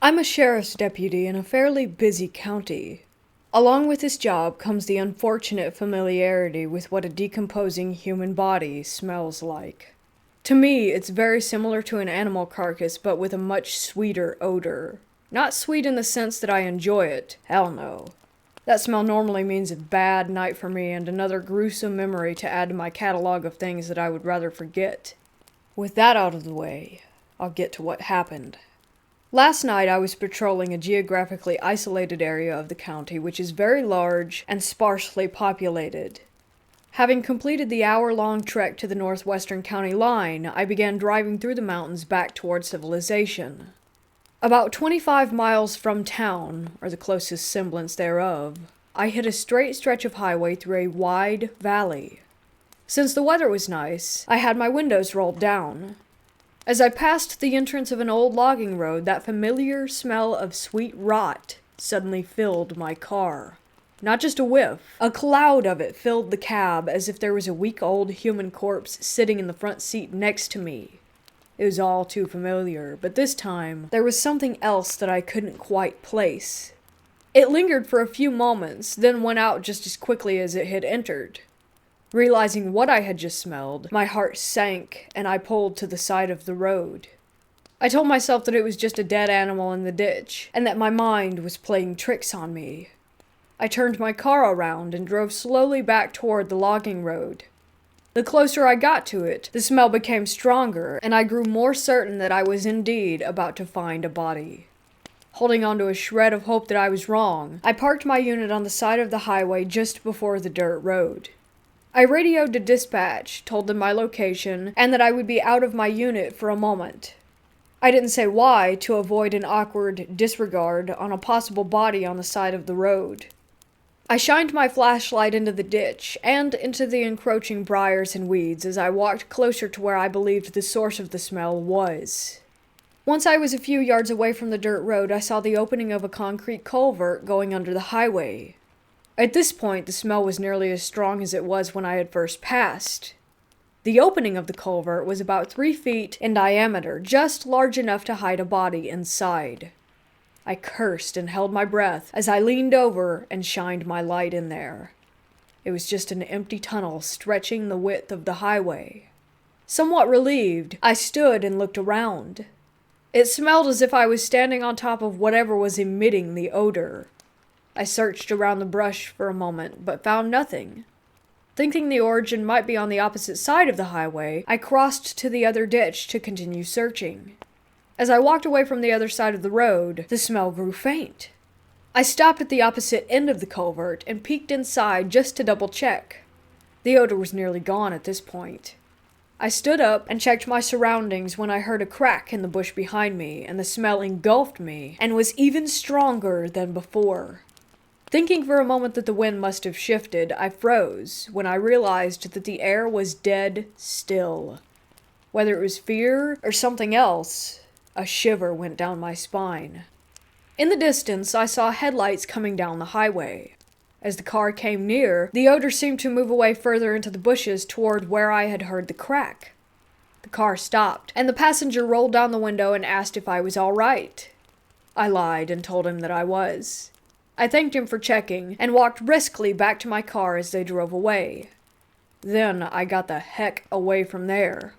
I'm a sheriff's deputy in a fairly busy county. Along with this job comes the unfortunate familiarity with what a decomposing human body smells like. To me, it's very similar to an animal carcass, but with a much sweeter odor. Not sweet in the sense that I enjoy it. Hell no. That smell normally means a bad night for me and another gruesome memory to add to my catalog of things that I would rather forget. With that out of the way, I'll get to what happened. Last night I was patrolling a geographically isolated area of the county which is very large and sparsely populated. Having completed the hour-long trek to the northwestern county line, I began driving through the mountains back toward civilization. About 25 miles from town, or the closest semblance thereof, I hit a straight stretch of highway through a wide valley. Since the weather was nice, I had my windows rolled down. As I passed the entrance of an old logging road, that familiar smell of sweet rot suddenly filled my car. Not just a whiff. A cloud of it filled the cab as if there was a week-old human corpse sitting in the front seat next to me. It was all too familiar, but this time, there was something else that I couldn't quite place. It lingered for a few moments, then went out just as quickly as it had entered. Realizing what I had just smelled, my heart sank and I pulled to the side of the road. I told myself that it was just a dead animal in the ditch, and that my mind was playing tricks on me. I turned my car around and drove slowly back toward the logging road. The closer I got to it, the smell became stronger, and I grew more certain that I was indeed about to find a body. Holding on to a shred of hope that I was wrong, I parked my unit on the side of the highway just before the dirt road. I radioed to dispatch, told them my location, and that I would be out of my unit for a moment. I didn't say why to avoid an awkward disregard on a possible body on the side of the road. I shined my flashlight into the ditch and into the encroaching briars and weeds as I walked closer to where I believed the source of the smell was. Once I was a few yards away from the dirt road, I saw the opening of a concrete culvert going under the highway. At this point, the smell was nearly as strong as it was when I had first passed. The opening of the culvert was about 3 feet in diameter, just large enough to hide a body inside. I cursed and held my breath as I leaned over and shined my light in there. It was just an empty tunnel stretching the width of the highway. Somewhat relieved, I stood and looked around. It smelled as if I was standing on top of whatever was emitting the odor. I searched around the brush for a moment, but found nothing. Thinking the origin might be on the opposite side of the highway, I crossed to the other ditch to continue searching. As I walked away from the other side of the road, the smell grew faint. I stopped at the opposite end of the culvert and peeked inside just to double check. The odor was nearly gone at this point. I stood up and checked my surroundings when I heard a crack in the bush behind me, and the smell engulfed me and was even stronger than before. Thinking for a moment that the wind must have shifted, I froze when I realized that the air was dead still. Whether it was fear or something else, a shiver went down my spine. In the distance, I saw headlights coming down the highway. As the car came near, the odor seemed to move away further into the bushes toward where I had heard the crack. The car stopped, and the passenger rolled down the window and asked if I was all right. I lied and told him that I was. I thanked him for checking, and walked briskly back to my car as they drove away. Then I got the heck away from there.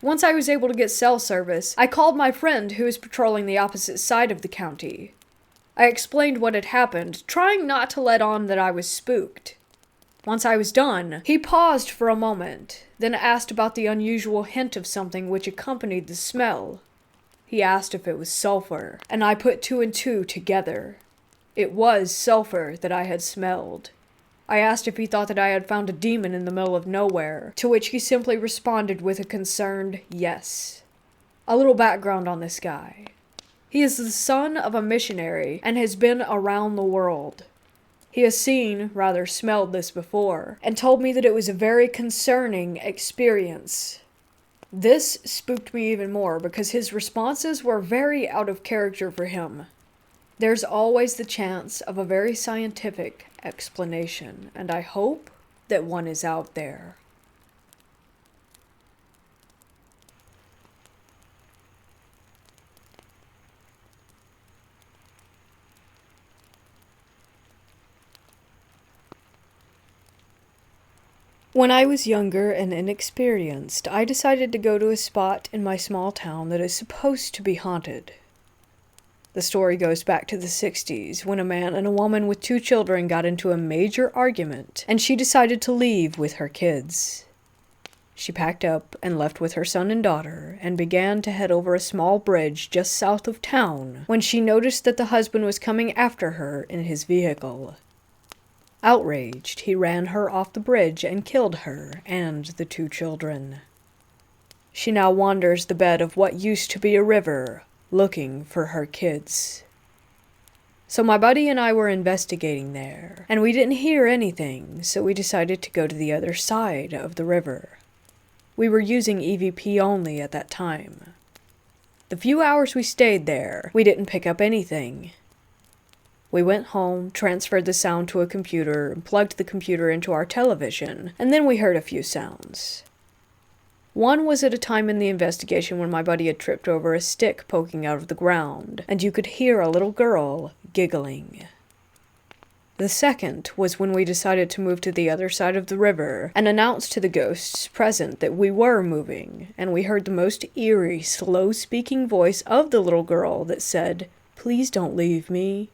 Once I was able to get cell service, I called my friend who was patrolling the opposite side of the county. I explained what had happened, trying not to let on that I was spooked. Once I was done, he paused for a moment, then asked about the unusual hint of something which accompanied the smell. He asked if it was sulfur, and I put 2 and 2 together. It was sulfur that I had smelled. I asked if he thought that I had found a demon in the middle of nowhere, to which he simply responded with a concerned yes. A little background on this guy. He is the son of a missionary and has been around the world. He has seen, rather smelled this before, and told me that it was a very concerning experience. This spooked me even more because his responses were very out of character for him. There's always the chance of a very scientific explanation, and I hope that one is out there. When I was younger and inexperienced, I decided to go to a spot in my small town that is supposed to be haunted. The story goes back to the 60s, when a man and a woman with 2 children got into a major argument, and she decided to leave with her kids. She packed up and left with her son and daughter, and began to head over a small bridge just south of town, when she noticed that the husband was coming after her in his vehicle. Outraged, he ran her off the bridge and killed her and the 2 children. She now wanders the bed of what used to be a river, looking for her kids. So my buddy and I were investigating there, and we didn't hear anything, so we decided to go to the other side of the river. We were using EVP only at that time. The few hours we stayed there, we didn't pick up anything. We went home, transferred the sound to a computer, and plugged the computer into our television, and then we heard a few sounds. One was at a time in the investigation when my buddy had tripped over a stick poking out of the ground, and you could hear a little girl giggling. The second was when we decided to move to the other side of the river and announced to the ghosts present that we were moving, and we heard the most eerie, slow-speaking voice of the little girl that said, "Please don't leave me."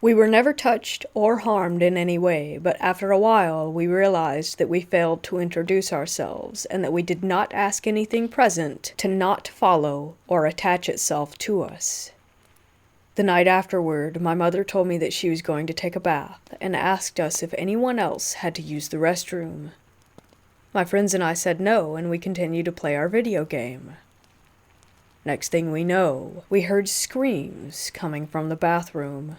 We were never touched or harmed in any way, but after a while we realized that we failed to introduce ourselves and that we did not ask anything present to not follow or attach itself to us. The night afterward, my mother told me that she was going to take a bath and asked us if anyone else had to use the restroom. My friends and I said no, and we continued to play our video game. Next thing we know, we heard screams coming from the bathroom.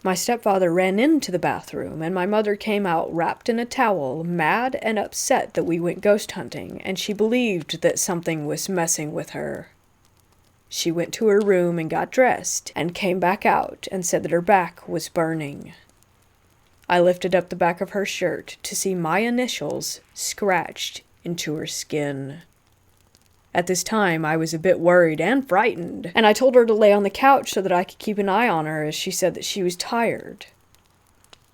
My stepfather ran into the bathroom, and my mother came out wrapped in a towel, mad and upset that we went ghost hunting, and she believed that something was messing with her. She went to her room and got dressed, and came back out and said that her back was burning. I lifted up the back of her shirt to see my initials scratched into her skin. At this time, I was a bit worried and frightened, and I told her to lay on the couch so that I could keep an eye on her, as she said that she was tired.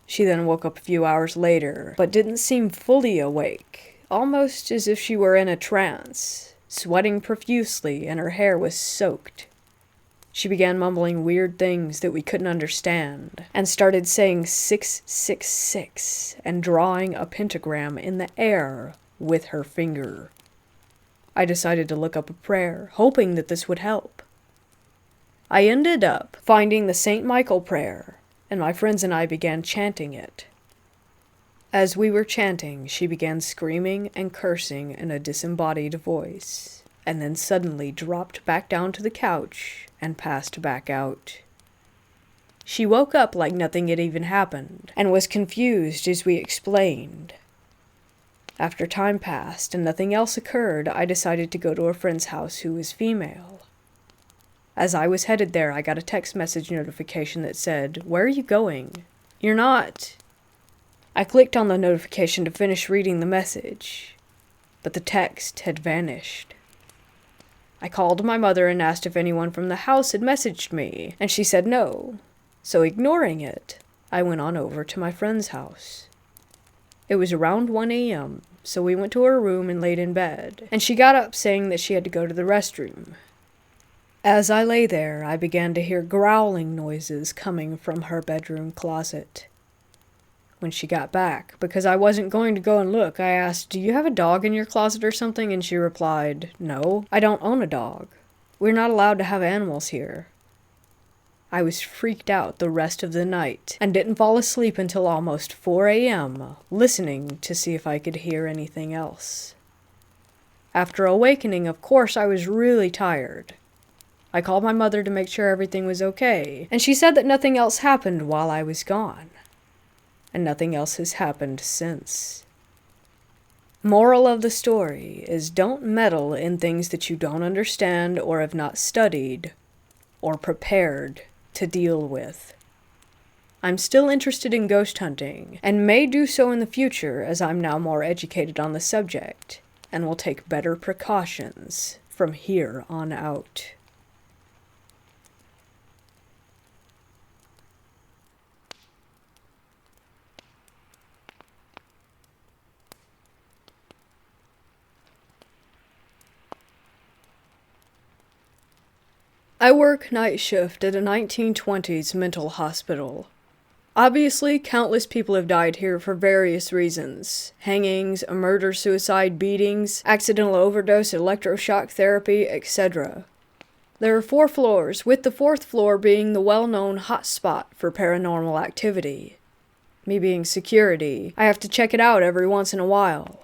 She then woke up a few hours later, but didn't seem fully awake, almost as if she were in a trance, sweating profusely, and her hair was soaked. She began mumbling weird things that we couldn't understand, and started saying 666 and drawing a pentagram in the air with her finger. I decided to look up a prayer, hoping that this would help. I ended up finding the St. Michael prayer, and my friends and I began chanting it. As we were chanting, she began screaming and cursing in a disembodied voice, and then suddenly dropped back down to the couch and passed back out. She woke up like nothing had even happened, and was confused as we explained. After time passed and nothing else occurred, I decided to go to a friend's house who was female. As I was headed there, I got a text message notification that said, "Where are you going? You're not..." I clicked on the notification to finish reading the message, but the text had vanished. I called my mother and asked if anyone from the house had messaged me, and she said no. So ignoring it, I went on over to my friend's house. It was around 1 a.m., so we went to her room and laid in bed, and she got up saying that she had to go to the restroom. As I lay there, I began to hear growling noises coming from her bedroom closet. When she got back, because I wasn't going to go and look, I asked, "Do you have a dog in your closet or something?" And she replied, "No, I don't own a dog. We're not allowed to have animals here." I was freaked out the rest of the night, and didn't fall asleep until almost 4 a.m., listening to see if I could hear anything else. After awakening, of course, I was really tired. I called my mother to make sure everything was okay, and she said that nothing else happened while I was gone. And nothing else has happened since. Moral of the story is don't meddle in things that you don't understand or have not studied or prepared to deal with. I'm still interested in ghost hunting, and may do so in the future as I'm now more educated on the subject, and will take better precautions from here on out. I work night shift at a 1920s mental hospital. Obviously, countless people have died here for various reasons. Hangings, a murder-suicide beatings, accidental overdose, electroshock therapy, etc. There are 4 floors, with the 4th floor being the well-known hotspot for paranormal activity. Me being security, I have to check it out every once in a while.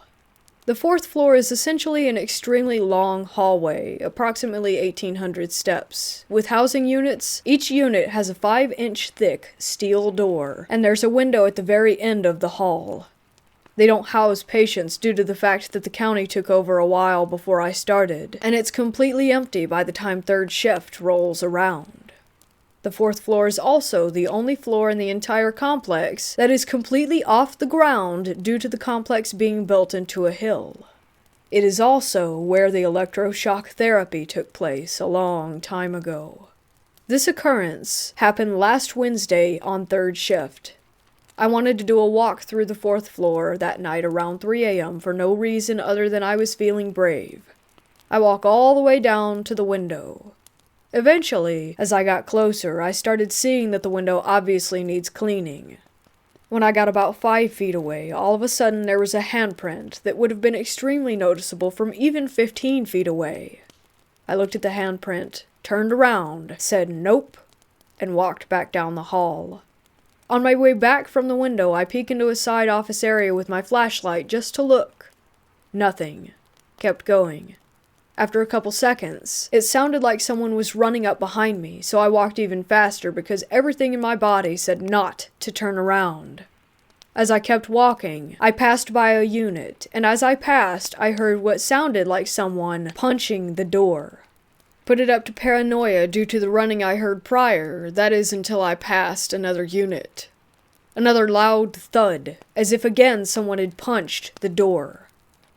The 4th floor is essentially an extremely long hallway, approximately 1,800 steps. With housing units, each unit has a 5-inch thick steel door, and there's a window at the very end of the hall. They don't house patients due to the fact that the county took over a while before I started, and it's completely empty by the time 3rd shift rolls around. The 4th floor is also the only floor in the entire complex that is completely off the ground due to the complex being built into a hill. It is also where the electroshock therapy took place a long time ago. This occurrence happened last Wednesday on 3rd shift. I wanted to do a walk through the 4th floor that night around 3 a.m. for no reason other than I was feeling brave. I walk all the way down to the window. Eventually, as I got closer, I started seeing that the window obviously needs cleaning. When I got about 5 feet away, all of a sudden there was a handprint that would have been extremely noticeable from even 15 feet away. I looked at the handprint, turned around, said nope, and walked back down the hall. On my way back from the window, I peek into a side office area with my flashlight just to look. Nothing. Kept going. After a couple seconds, it sounded like someone was running up behind me, so I walked even faster because everything in my body said not to turn around. As I kept walking, I passed by a unit, and as I passed, I heard what sounded like someone punching the door. Put it up to paranoia due to the running I heard prior, that is until I passed another unit. Another loud thud, as if again someone had punched the door.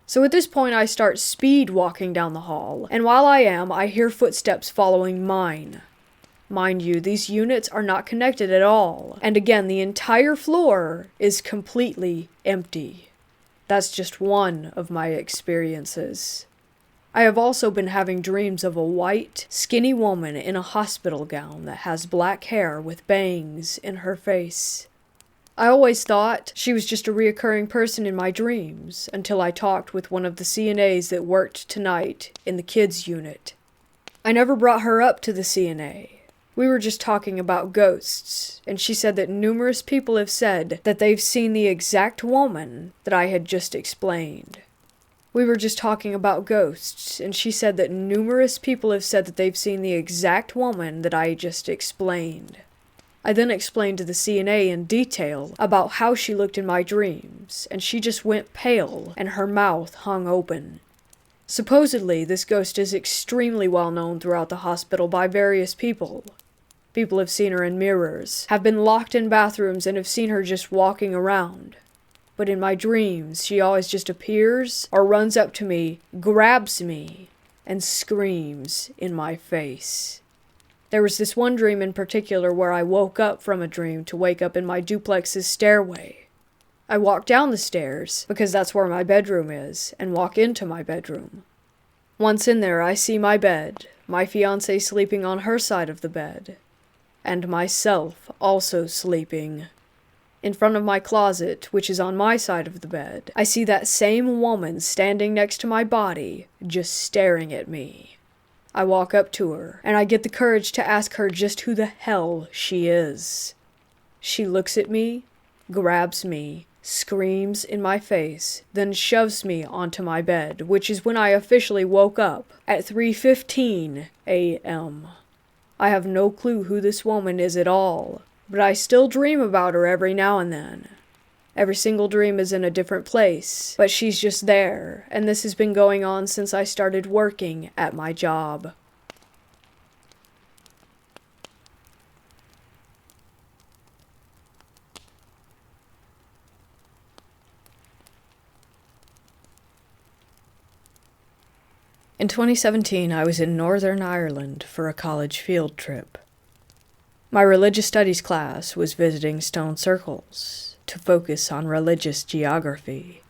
So at this point I start speed walking down the hall, and while I am, I hear footsteps following mine. Mind you, these units are not connected at all, and again, the entire floor is completely empty. That's just one of my experiences. I have also been having dreams of a white, skinny woman in a hospital gown that has black hair with bangs in her face. I always thought she was just a reoccurring person in my dreams, until I talked with one of the CNAs that worked tonight in the kids unit. I never brought her up to the CNA. We were just talking about ghosts, and she said that numerous people have said that they've seen the exact woman that I had just explained. We were just talking about ghosts, and she said that numerous people have said that they've seen the exact woman that I just explained. I then explained to the CNA in detail about how she looked in my dreams, and she just went pale and her mouth hung open. Supposedly, this ghost is extremely well known throughout the hospital by various people. People have seen her in mirrors, have been locked in bathrooms, and have seen her just walking around. But in my dreams, she always just appears or runs up to me, grabs me, and screams in my face. There was this one dream in particular where I woke up from a dream to wake up in my duplex's stairway. I walk down the stairs, because that's where my bedroom is, and walk into my bedroom. Once in there, I see my bed, my fiancé sleeping on her side of the bed, and myself also sleeping. In front of my closet, which is on my side of the bed, I see that same woman standing next to my body, just staring at me. I walk up to her, and I get the courage to ask her just who the hell she is. She looks at me, grabs me, screams in my face, then shoves me onto my bed, which is when I officially woke up at 3:15 a.m. I have no clue who this woman is at all, but I still dream about her every now and then. Every single dream is in a different place, but she's just there, and this has been going on since I started working at my job. In 2017, I was in Northern Ireland for a college field trip. My religious studies class was visiting stone circles to focus on religious geography.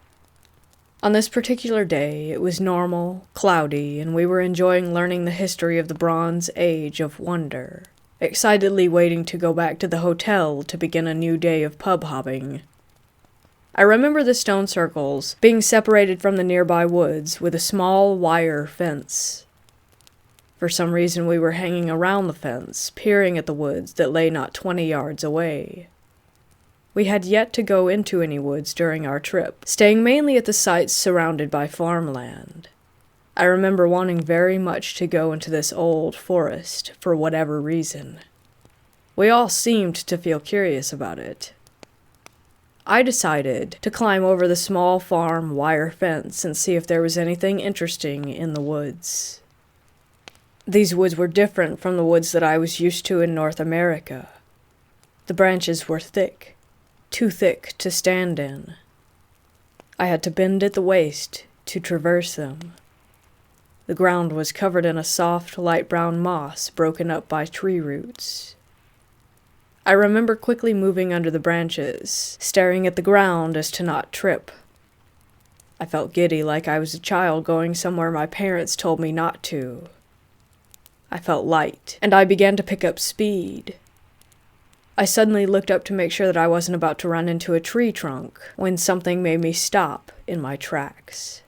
On this particular day, it was normal, cloudy, and we were enjoying learning the history of the Bronze Age of Wonder, excitedly waiting to go back to the hotel to begin a new day of pub hopping. I remember the stone circles being separated from the nearby woods with a small wire fence. For some reason we were hanging around the fence, peering at the woods that lay not 20 yards away. We had yet to go into any woods during our trip, staying mainly at the sites surrounded by farmland. I remember wanting very much to go into this old forest for whatever reason. We all seemed to feel curious about it. I decided to climb over the small farm wire fence and see if there was anything interesting in the woods. These woods were different from the woods that I was used to in North America. The branches were thick. Too thick to stand in. I had to bend at the waist to traverse them. The ground was covered in a soft, light brown moss broken up by tree roots. I remember quickly moving under the branches, staring at the ground as to not trip. I felt giddy, like I was a child going somewhere my parents told me not to. I felt light, and I began to pick up speed. I suddenly looked up to make sure that I wasn't about to run into a tree trunk when something made me stop in my tracks.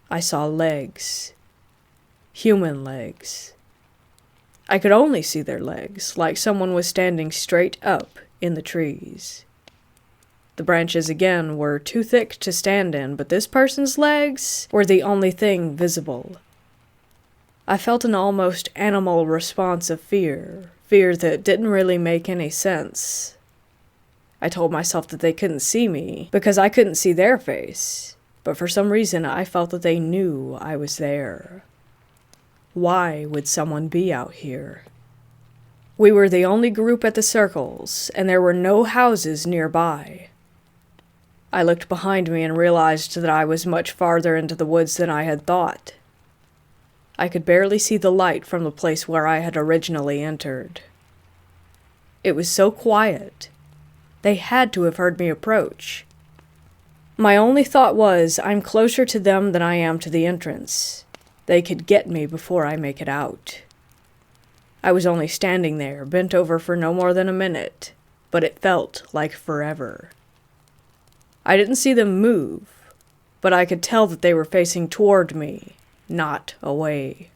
I saw legs. Human legs. I could only see their legs, like someone was standing straight up in the trees. The branches again were too thick to stand in, but this person's legs were the only thing visible. I felt an almost animal response of fear that didn't really make any sense. I told myself that they couldn't see me because I couldn't see their face, but for some reason I felt that they knew I was there. Why would someone be out here? We were the only group at the circles, and there were no houses nearby. I looked behind me and realized that I was much farther into the woods than I had thought. I could barely see the light from the place where I had originally entered. It was so quiet. They had to have heard me approach. My only thought was, I'm closer to them than I am to the entrance. They could get me before I make it out. I was only standing there, bent over for no more than a minute, but it felt like forever. I didn't see them move, but I could tell that they were facing toward me. Not away.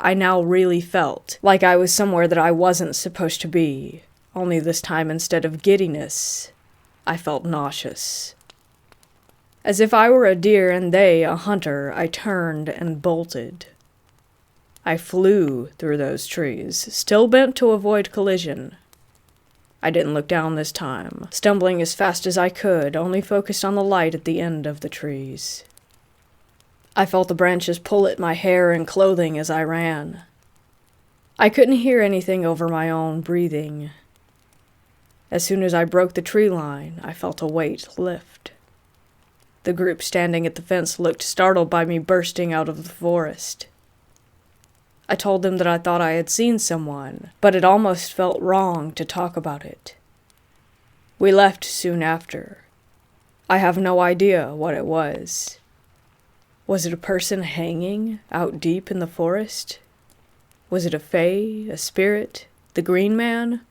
I now really felt like I was somewhere that I wasn't supposed to be, only this time instead of giddiness, I felt nauseous. As if I were a deer and they a hunter, I turned and bolted. I flew through those trees, still bent to avoid collision. I didn't look down this time, stumbling as fast as I could, only focused on the light at the end of the trees. I felt the branches pull at my hair and clothing as I ran. I couldn't hear anything over my own breathing. As soon as I broke the tree line, I felt a weight lift. The group standing at the fence looked startled by me bursting out of the forest. I told them that I thought I had seen someone, but it almost felt wrong to talk about it. We left soon after. I have no idea what it was. Was it a person hanging out deep in the forest? Was it a fae, a spirit, the green man?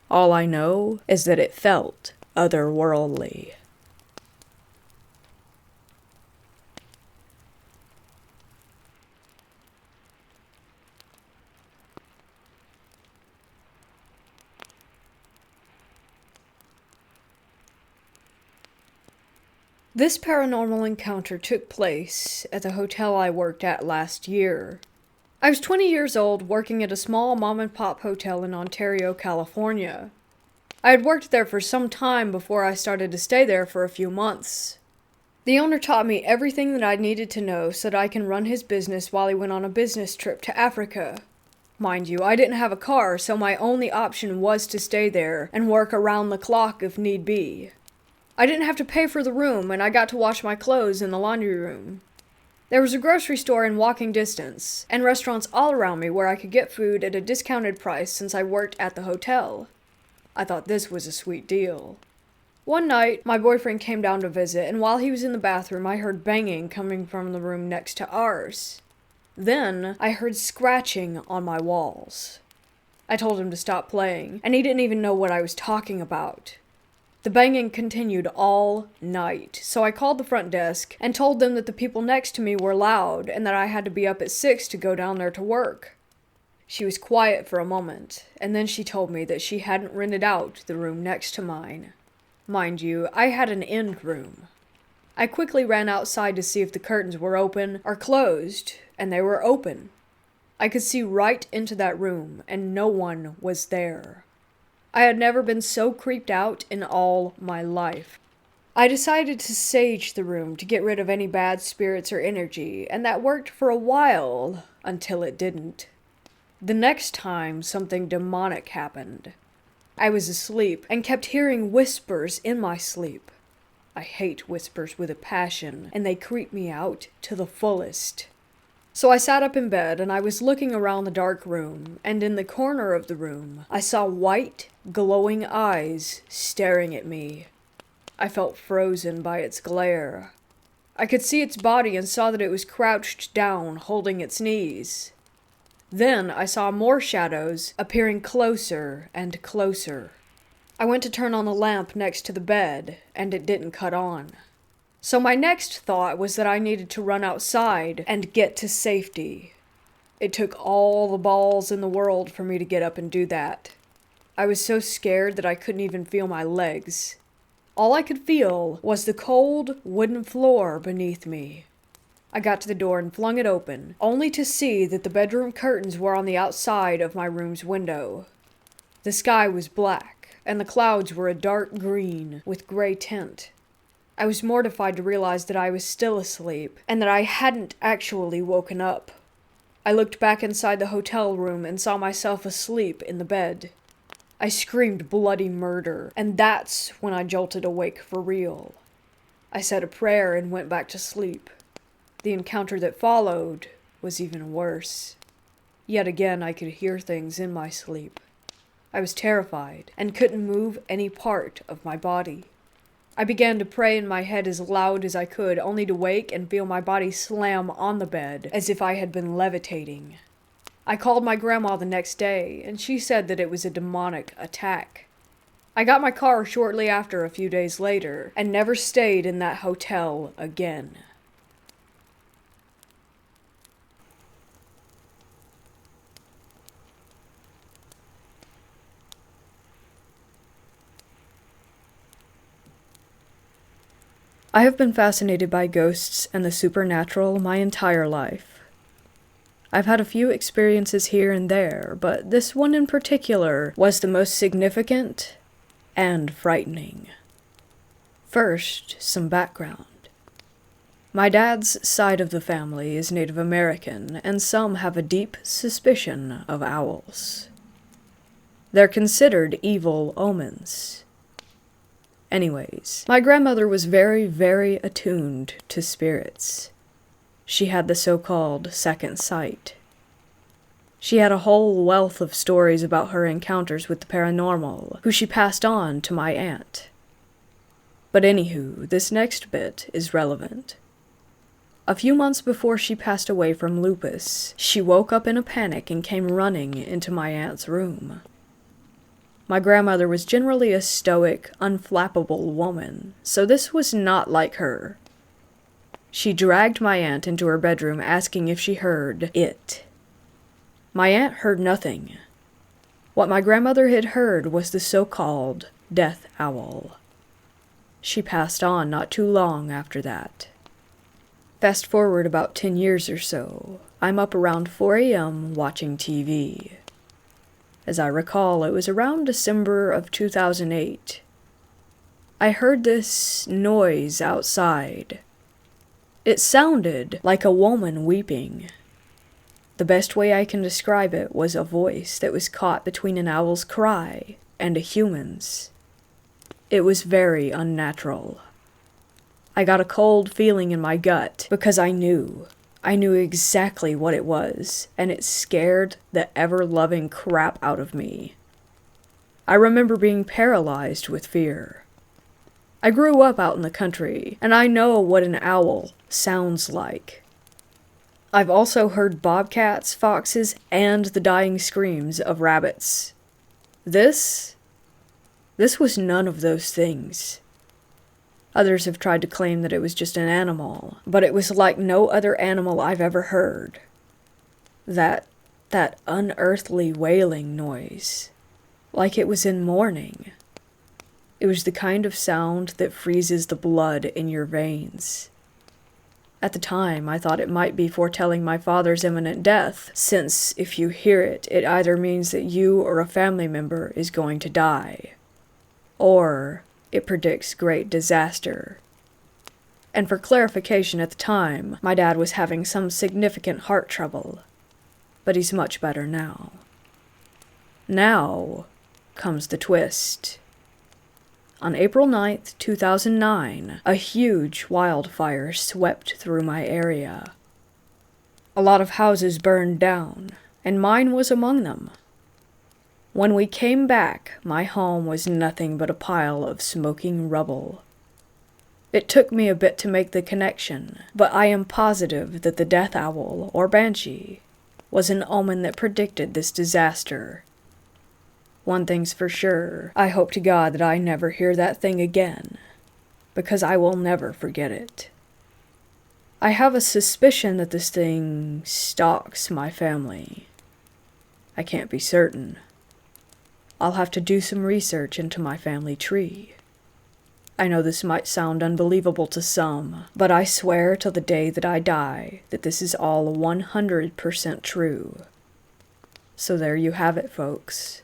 All I know is that it felt otherworldly. This paranormal encounter took place at the hotel I worked at last year. I was 20 years old, working at a small mom-and-pop hotel in Ontario, California. I had worked there for some time before I started to stay there for a few months. The owner taught me everything that I needed to know so that I can run his business while he went on a business trip to Africa. Mind you, I didn't have a car, so my only option was to stay there and work around the clock if need be. I didn't have to pay for the room, and I got to wash my clothes in the laundry room. There was a grocery store in walking distance, and restaurants all around me where I could get food at a discounted price since I worked at the hotel. I thought this was a sweet deal. One night, my boyfriend came down to visit, and while he was in the bathroom, I heard banging coming from the room next to ours. Then, I heard scratching on my walls. I told him to stop playing, and he didn't even know what I was talking about. The banging continued all night, so I called the front desk and told them that the people next to me were loud and that I had to be up at 6 to go down there to work. She was quiet for a moment, and then she told me that she hadn't rented out the room next to mine. Mind you, I had an end room. I quickly ran outside to see if the curtains were open or closed, and they were open. I could see right into that room, and no one was there. I had never been so creeped out in all my life. I decided to sage the room to get rid of any bad spirits or energy, and that worked for a while, until it didn't. The next time, something demonic happened. I was asleep and kept hearing whispers in my sleep. I hate whispers with a passion, and they creep me out to the fullest. So I sat up in bed and I was looking around the dark room, and in the corner of the room, I saw white, glowing eyes staring at me. I felt frozen by its glare. I could see its body and saw that it was crouched down, holding its knees. Then I saw more shadows appearing closer and closer. I went to turn on the lamp next to the bed, and it didn't cut on. So my next thought was that I needed to run outside and get to safety. It took all the balls in the world for me to get up and do that. I was so scared that I couldn't even feel my legs. All I could feel was the cold wooden floor beneath me. I got to the door and flung it open, only to see that the bedroom curtains were on the outside of my room's window. The sky was black, and the clouds were a dark green with gray tint. I was mortified to realize that I was still asleep, and that I hadn't actually woken up. I looked back inside the hotel room and saw myself asleep in the bed. I screamed bloody murder, and that's when I jolted awake for real. I said a prayer and went back to sleep. The encounter that followed was even worse. Yet again I could hear things in my sleep. I was terrified and couldn't move any part of my body. I began to pray in my head as loud as I could, only to wake and feel my body slam on the bed as if I had been levitating. I called my grandma the next day, and she said that it was a demonic attack. I got my car shortly after a few days later, and never stayed in that hotel again. I have been fascinated by ghosts and the supernatural my entire life. I've had a few experiences here and there, but this one in particular was the most significant and frightening. First, some background. My dad's side of the family is Native American, and some have a deep suspicion of owls. They're considered evil omens. Anyways, my grandmother was very, very attuned to spirits. She had the so-called second sight. She had a whole wealth of stories about her encounters with the paranormal, who she passed on to my aunt. But anywho, this next bit is relevant. A few months before she passed away from lupus, she woke up in a panic and came running into my aunt's room. My grandmother was generally a stoic, unflappable woman, so this was not like her. She dragged my aunt into her bedroom asking if she heard it. My aunt heard nothing. What my grandmother had heard was the so-called death owl. She passed on not too long after that. Fast forward about 10 years or so, I'm up around 4 a.m. watching TV. As I recall, it was around December of 2008. I heard this noise outside. It sounded like a woman weeping. The best way I can describe it was a voice that was caught between an owl's cry and a human's. It was very unnatural. I got a cold feeling in my gut because I knew exactly what it was, and it scared the ever-loving crap out of me. I remember being paralyzed with fear. I grew up out in the country, and I know what an owl sounds like. I've also heard bobcats, foxes, and the dying screams of rabbits. This was none of those things. Others have tried to claim that it was just an animal, but it was like no other animal I've ever heard. That unearthly wailing noise, like it was in mourning. It was the kind of sound that freezes the blood in your veins. At the time, I thought it might be foretelling my father's imminent death, since if you hear it, it either means that you or a family member is going to die, or it predicts great disaster. And for clarification, at the time, my dad was having some significant heart trouble, but he's much better now. Now comes the twist. On April 9th, 2009, a huge wildfire swept through my area. A lot of houses burned down, and mine was among them. When we came back, my home was nothing but a pile of smoking rubble. It took me a bit to make the connection, but I am positive that the death owl, or banshee, was an omen that predicted this disaster. One thing's for sure, I hope to God that I never hear that thing again, because I will never forget it. I have a suspicion that this thing stalks my family. I can't be certain. I'll have to do some research into my family tree. I know this might sound unbelievable to some, but I swear till the day that I die that this is all 100% true. So there you have it, folks.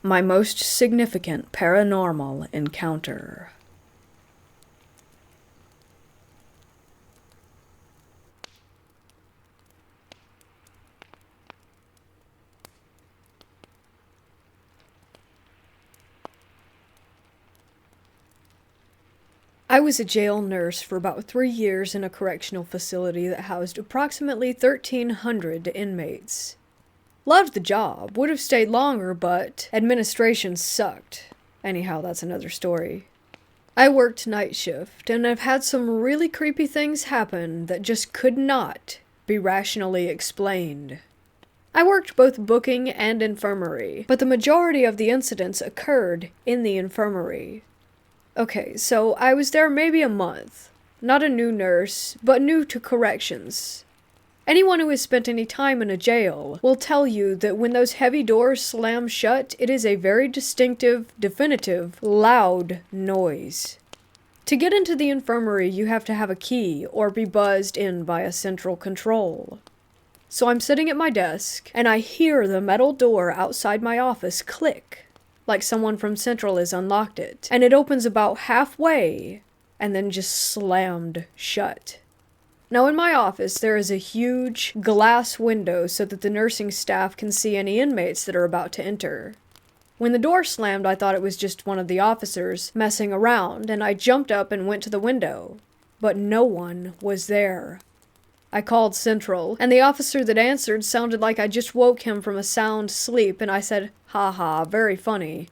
My most significant paranormal encounter. I was a jail nurse for about 3 years in a correctional facility that housed approximately 1,300 inmates. Loved the job, would have stayed longer, but administration sucked. Anyhow, that's another story. I worked night shift, and have had some really creepy things happen that just could not be rationally explained. I worked both booking and infirmary, but the majority of the incidents occurred in the infirmary. Okay, so I was there maybe a month. Not a new nurse, but new to corrections. Anyone who has spent any time in a jail will tell you that when those heavy doors slam shut, it is a very distinctive, definitive, loud noise. To get into the infirmary, you have to have a key or be buzzed in by a central control. So I'm sitting at my desk, and I hear the metal door outside my office click, like someone from Central has unlocked it, and it opens about halfway, and then just slammed shut. Now in my office, there is a huge glass window so that the nursing staff can see any inmates that are about to enter. When the door slammed, I thought it was just one of the officers messing around, and I jumped up and went to the window. But no one was there. I called Central, and the officer that answered sounded like I just woke him from a sound sleep, and I said, "Ha ha, very funny."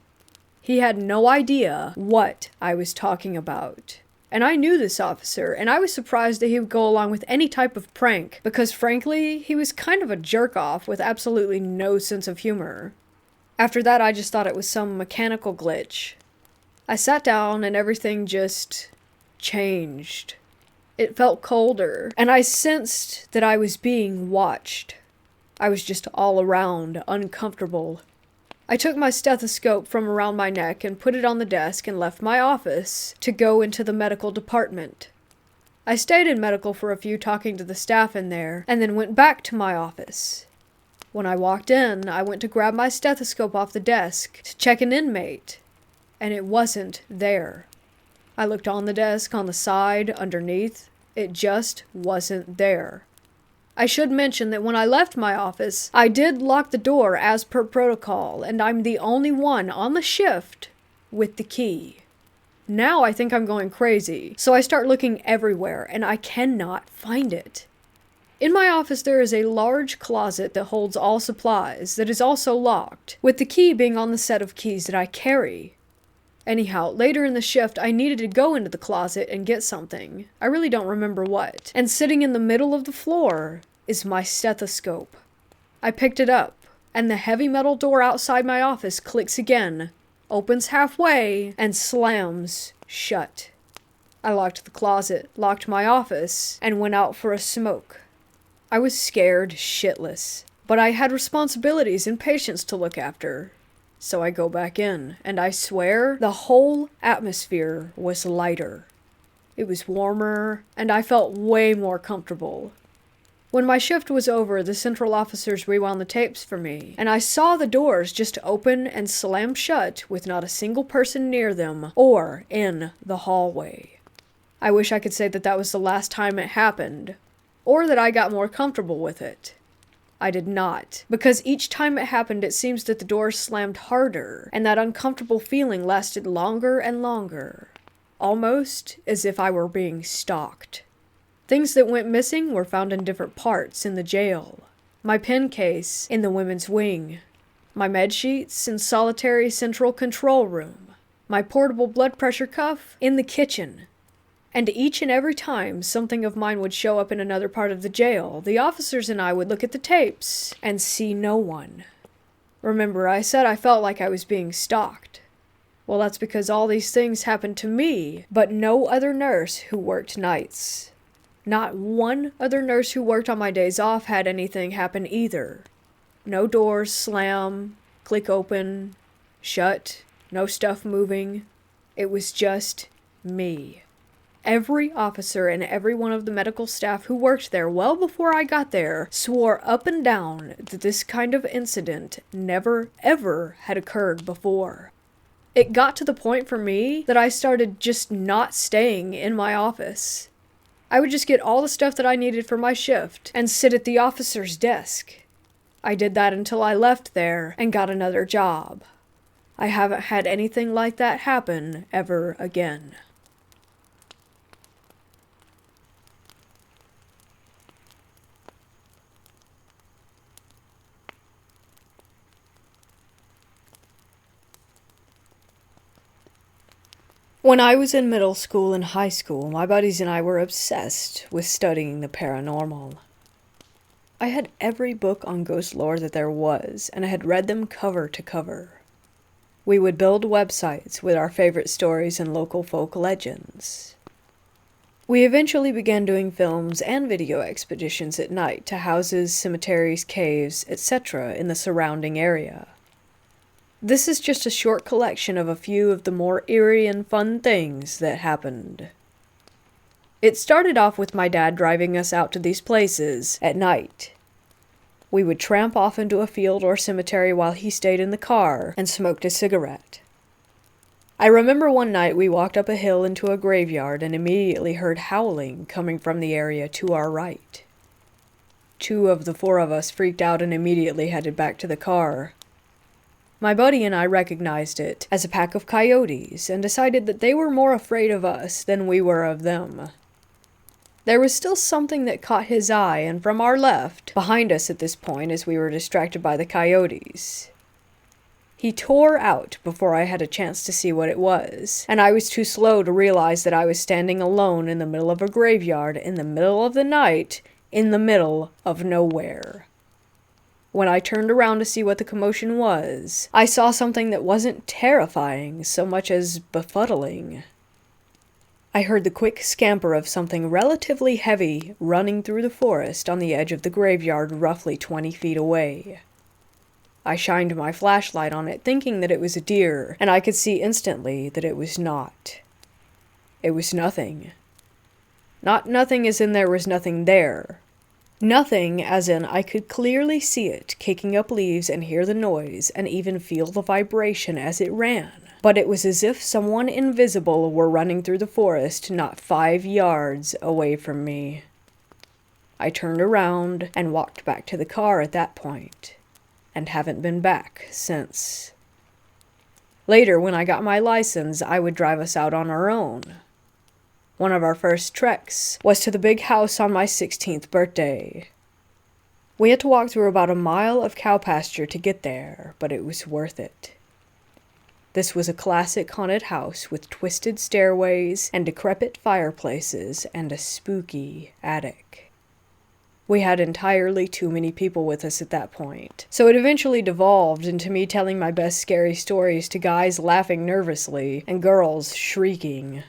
He had no idea what I was talking about. And I knew this officer, and I was surprised that he would go along with any type of prank, because frankly, he was kind of a jerk-off with absolutely no sense of humor. After that, I just thought it was some mechanical glitch. I sat down and everything just changed. It felt colder, and I sensed that I was being watched. I was just all around uncomfortable. I took my stethoscope from around my neck and put it on the desk and left my office to go into the medical department. I stayed in medical for a few talking to the staff in there, and then went back to my office. When I walked in, I went to grab my stethoscope off the desk to check an inmate, and it wasn't there. I looked on the desk, on the side, underneath. It just wasn't there. I should mention that when I left my office, I did lock the door as per protocol, and I'm the only one on the shift with the key. Now I think I'm going crazy, so I start looking everywhere, and I cannot find it. In my office there is a large closet that holds all supplies that is also locked, with the key being on the set of keys that I carry. Anyhow, later in the shift, I needed to go into the closet and get something. I really don't remember what. And sitting in the middle of the floor is my stethoscope. I picked it up, and the heavy metal door outside my office clicks again, opens halfway, and slams shut. I locked the closet, locked my office, and went out for a smoke. I was scared shitless, but I had responsibilities and patients to look after. So I go back in, and I swear the whole atmosphere was lighter. It was warmer, and I felt way more comfortable. When my shift was over, the central officers rewound the tapes for me, and I saw the doors just open and slam shut with not a single person near them or in the hallway. I wish I could say that that was the last time it happened, or that I got more comfortable with it. I did not, because each time it happened it seems that the doors slammed harder, and that uncomfortable feeling lasted longer and longer, almost as if I were being stalked. Things that went missing were found in different parts in the jail. My pen case in the women's wing, my med sheets in solitary central control room, my portable blood pressure cuff in the kitchen. And each and every time something of mine would show up in another part of the jail, the officers and I would look at the tapes and see no one. Remember, I said I felt like I was being stalked. Well, that's because all these things happened to me, but no other nurse who worked nights. Not one other nurse who worked on my days off had anything happen either. No doors slam, click open, shut, no stuff moving. It was just me. Every officer and every one of the medical staff who worked there well before I got there swore up and down that this kind of incident never, ever had occurred before. It got to the point for me that I started just not staying in my office. I would just get all the stuff that I needed for my shift and sit at the officer's desk. I did that until I left there and got another job. I haven't had anything like that happen ever again. When I was in middle school and high school, my buddies and I were obsessed with studying the paranormal. I had every book on ghost lore that there was, and I had read them cover to cover. We would build websites with our favorite stories and local folk legends. We eventually began doing films and video expeditions at night to houses, cemeteries, caves, etc. in the surrounding area. This is just a short collection of a few of the more eerie and fun things that happened. It started off with my dad driving us out to these places at night. We would tramp off into a field or cemetery while he stayed in the car and smoked a cigarette. I remember one night we walked up a hill into a graveyard and immediately heard howling coming from the area to our right. 2 of the 4 of us freaked out and immediately headed back to the car. My buddy and I recognized it as a pack of coyotes and decided that they were more afraid of us than we were of them. There was still something that caught his eye, and from our left, behind us at this point as we were distracted by the coyotes. He tore out before I had a chance to see what it was, and I was too slow to realize that I was standing alone in the middle of a graveyard in the middle of the night, in the middle of nowhere. When I turned around to see what the commotion was, I saw something that wasn't terrifying so much as befuddling. I heard the quick scamper of something relatively heavy running through the forest on the edge of the graveyard roughly 20 feet away. I shined my flashlight on it thinking that it was a deer, and I could see instantly that it was not. It was nothing. Not nothing as in there was nothing there. Nothing, as in I could clearly see it kicking up leaves and hear the noise and even feel the vibration as it ran. But it was as if someone invisible were running through the forest not 5 yards away from me. I turned around and walked back to the car at that point, and haven't been back since. Later, when I got my license, I would drive us out on our own. One of our first treks was to the big house on my 16th birthday. We had to walk through about a mile of cow pasture to get there, but it was worth it. This was a classic haunted house with twisted stairways and decrepit fireplaces and a spooky attic. We had entirely too many people with us at that point, so it eventually devolved into me telling my best scary stories to guys laughing nervously and girls shrieking.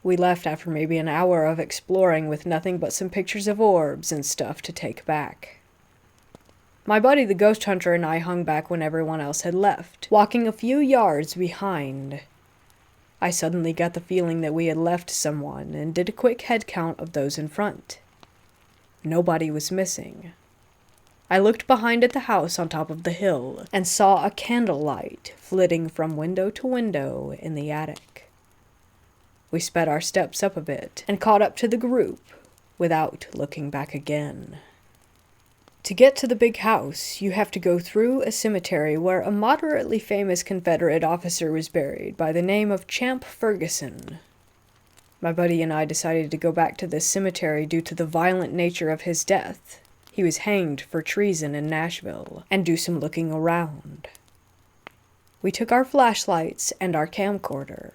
We left after maybe an hour of exploring with nothing but some pictures of orbs and stuff to take back. My buddy the ghost hunter and I hung back when everyone else had left, walking a few yards behind. I suddenly got the feeling that we had left someone and did a quick head count of those in front. Nobody was missing. I looked behind at the house on top of the hill and saw a candlelight flitting from window to window in the attic. We sped our steps up a bit and caught up to the group without looking back again. To get to the big house, you have to go through a cemetery where a moderately famous Confederate officer was buried by the name of Champ Ferguson. My buddy and I decided to go back to this cemetery due to the violent nature of his death. He was hanged for treason in Nashville, and do some looking around. We took our flashlights and our camcorder.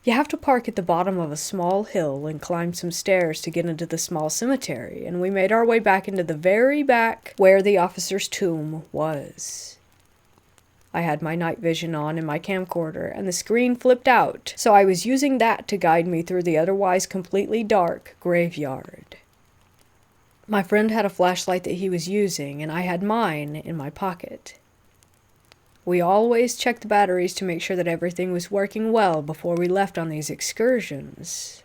You have to park at the bottom of a small hill and climb some stairs to get into the small cemetery, and we made our way back into the very back where the officer's tomb was. I had my night vision on in my camcorder, and the screen flipped out, so I was using that to guide me through the otherwise completely dark graveyard. My friend had a flashlight that he was using, and I had mine in my pocket. We always checked the batteries to make sure that everything was working well before we left on these excursions.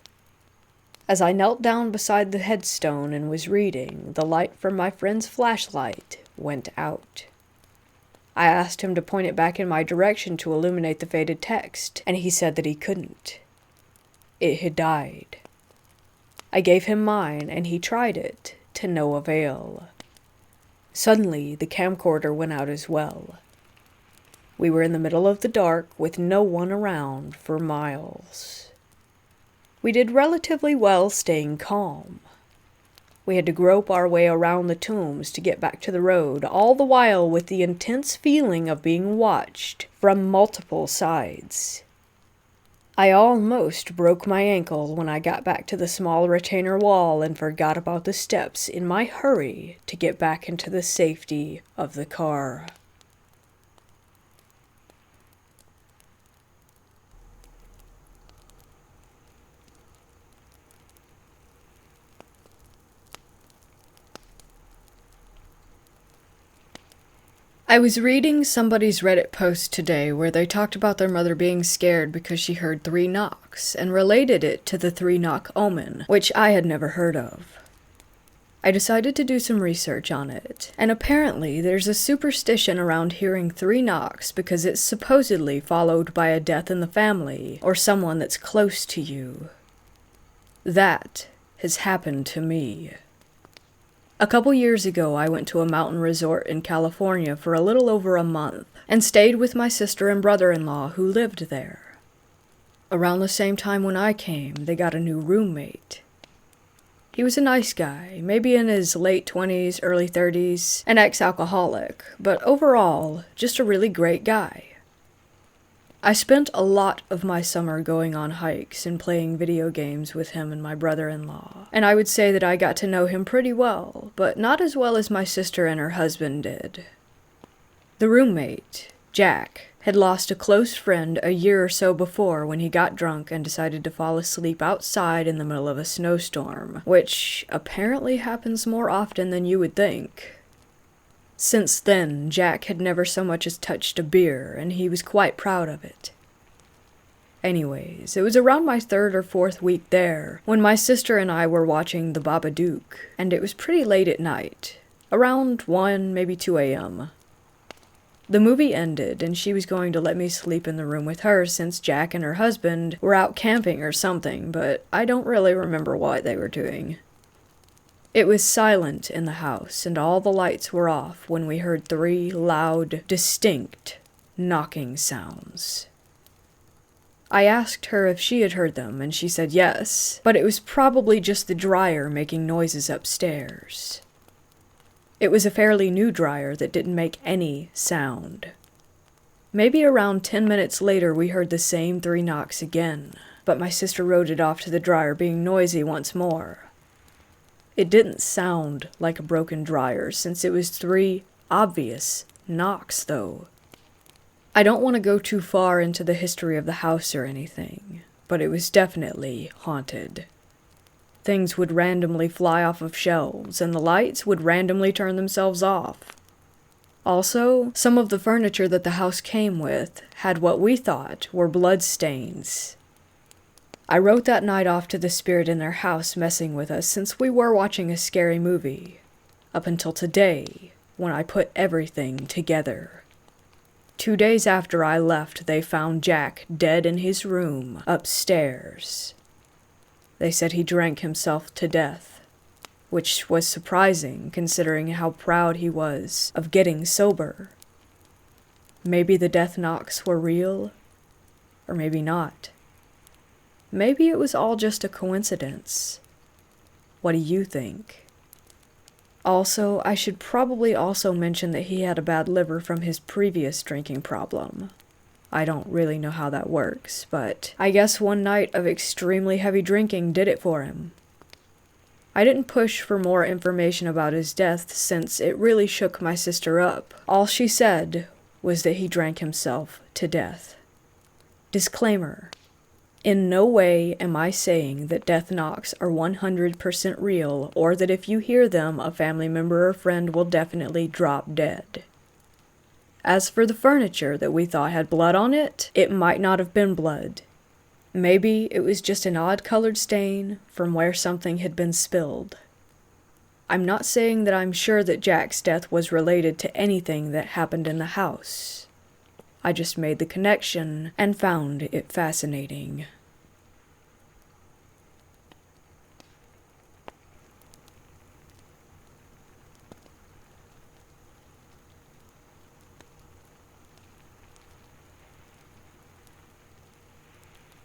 As I knelt down beside the headstone and was reading, the light from my friend's flashlight went out. I asked him to point it back in my direction to illuminate the faded text, and he said that he couldn't. It had died. I gave him mine, and he tried it, to no avail. Suddenly, the camcorder went out as well. We were in the middle of the dark, with no one around for miles. We did relatively well staying calm. We had to grope our way around the tombs to get back to the road, all the while with the intense feeling of being watched from multiple sides. I almost broke my ankle when I got back to the small retainer wall and forgot about the steps in my hurry to get back into the safety of the car. I was reading somebody's Reddit post today where they talked about their mother being scared because she heard 3 knocks and related it to the 3-knock omen, which I had never heard of. I decided to do some research on it, and apparently there's a superstition around hearing 3 knocks because it's supposedly followed by a death in the family or someone that's close to you. That has happened to me. A couple years ago, I went to a mountain resort in California for a little over a month, and stayed with my sister and brother-in-law who lived there. Around the same time when I came, they got a new roommate. He was a nice guy, maybe in his late 20s, early 30s, an ex-alcoholic, but overall, just a really great guy. I spent a lot of my summer going on hikes and playing video games with him and my brother-in-law, and I would say that I got to know him pretty well, but not as well as my sister and her husband did. The roommate, Jack, had lost a close friend a year or so before when he got drunk and decided to fall asleep outside in the middle of a snowstorm, which apparently happens more often than you would think. Since then, Jack had never so much as touched a beer, and he was quite proud of it. Anyways, it was around my 3rd or 4th week there, when my sister and I were watching The Babadook, and it was pretty late at night, around 1, maybe 2 a.m. The movie ended, and she was going to let me sleep in the room with her since Jack and her husband were out camping or something, but I don't really remember what they were doing. It was silent in the house, and all the lights were off when we heard 3 loud, distinct knocking sounds. I asked her if she had heard them, and she said yes, but it was probably just the dryer making noises upstairs. It was a fairly new dryer that didn't make any sound. Maybe around 10 minutes later we heard the same 3 knocks again, but my sister rode it off to the dryer being noisy once more. It didn't sound like a broken dryer since it was 3 obvious knocks, though. I don't want to go too far into the history of the house or anything, but it was definitely haunted. Things would randomly fly off of shelves, and the lights would randomly turn themselves off. Also, some of the furniture that the house came with had what we thought were blood stains. I wrote that night off to the spirit in their house messing with us since we were watching a scary movie, up until today, when I put everything together. 2 days after I left, they found Jack dead in his room upstairs. They said he drank himself to death, which was surprising considering how proud he was of getting sober. Maybe the death knocks were real, or maybe not. Maybe it was all just a coincidence. What do you think? Also, I should probably also mention that he had a bad liver from his previous drinking problem. I don't really know how that works, but I guess one night of extremely heavy drinking did it for him. I didn't push for more information about his death since it really shook my sister up. All she said was that he drank himself to death. Disclaimer. In no way am I saying that death knocks are 100% real or that if you hear them, a family member or friend will definitely drop dead. As for the furniture that we thought had blood on it, it might not have been blood. Maybe it was just an odd-colored stain from where something had been spilled. I'm not saying that I'm sure that Jack's death was related to anything that happened in the house. I just made the connection and found it fascinating.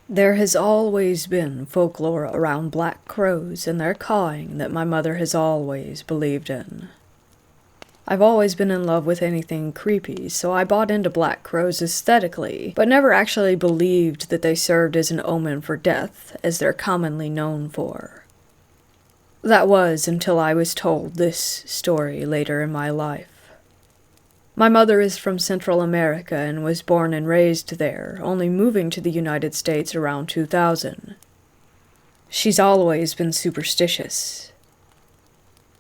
There has always been folklore around black crows and their cawing that my mother has always believed in. I've always been in love with anything creepy, so I bought into black crows aesthetically, but never actually believed that they served as an omen for death, as they're commonly known for. That was until I was told this story later in my life. My mother is from Central America and was born and raised there, only moving to the United States around 2000. She's always been superstitious.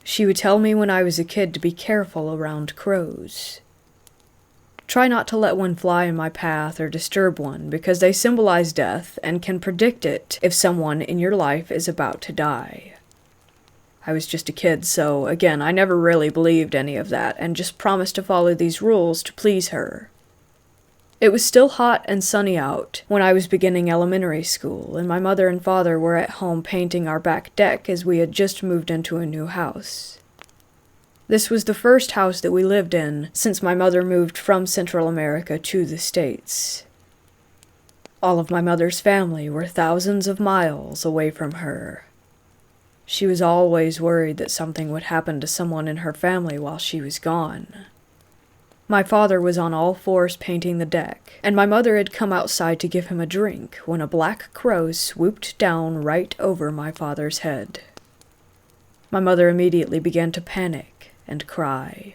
She would tell me when I was a kid to be careful around crows. Try not to let one fly in my path or disturb one because they symbolize death and can predict it if someone in your life is about to die. I was just a kid, so again, I never really believed any of that and just promised to follow these rules to please her. It was still hot and sunny out when I was beginning elementary school, and my mother and father were at home painting our back deck as we had just moved into a new house. This was the first house that we lived in since my mother moved from Central America to the States. All of my mother's family were thousands of miles away from her. She was always worried that something would happen to someone in her family while she was gone. My father was on all fours painting the deck, and my mother had come outside to give him a drink when a black crow swooped down right over my father's head. My mother immediately began to panic and cry.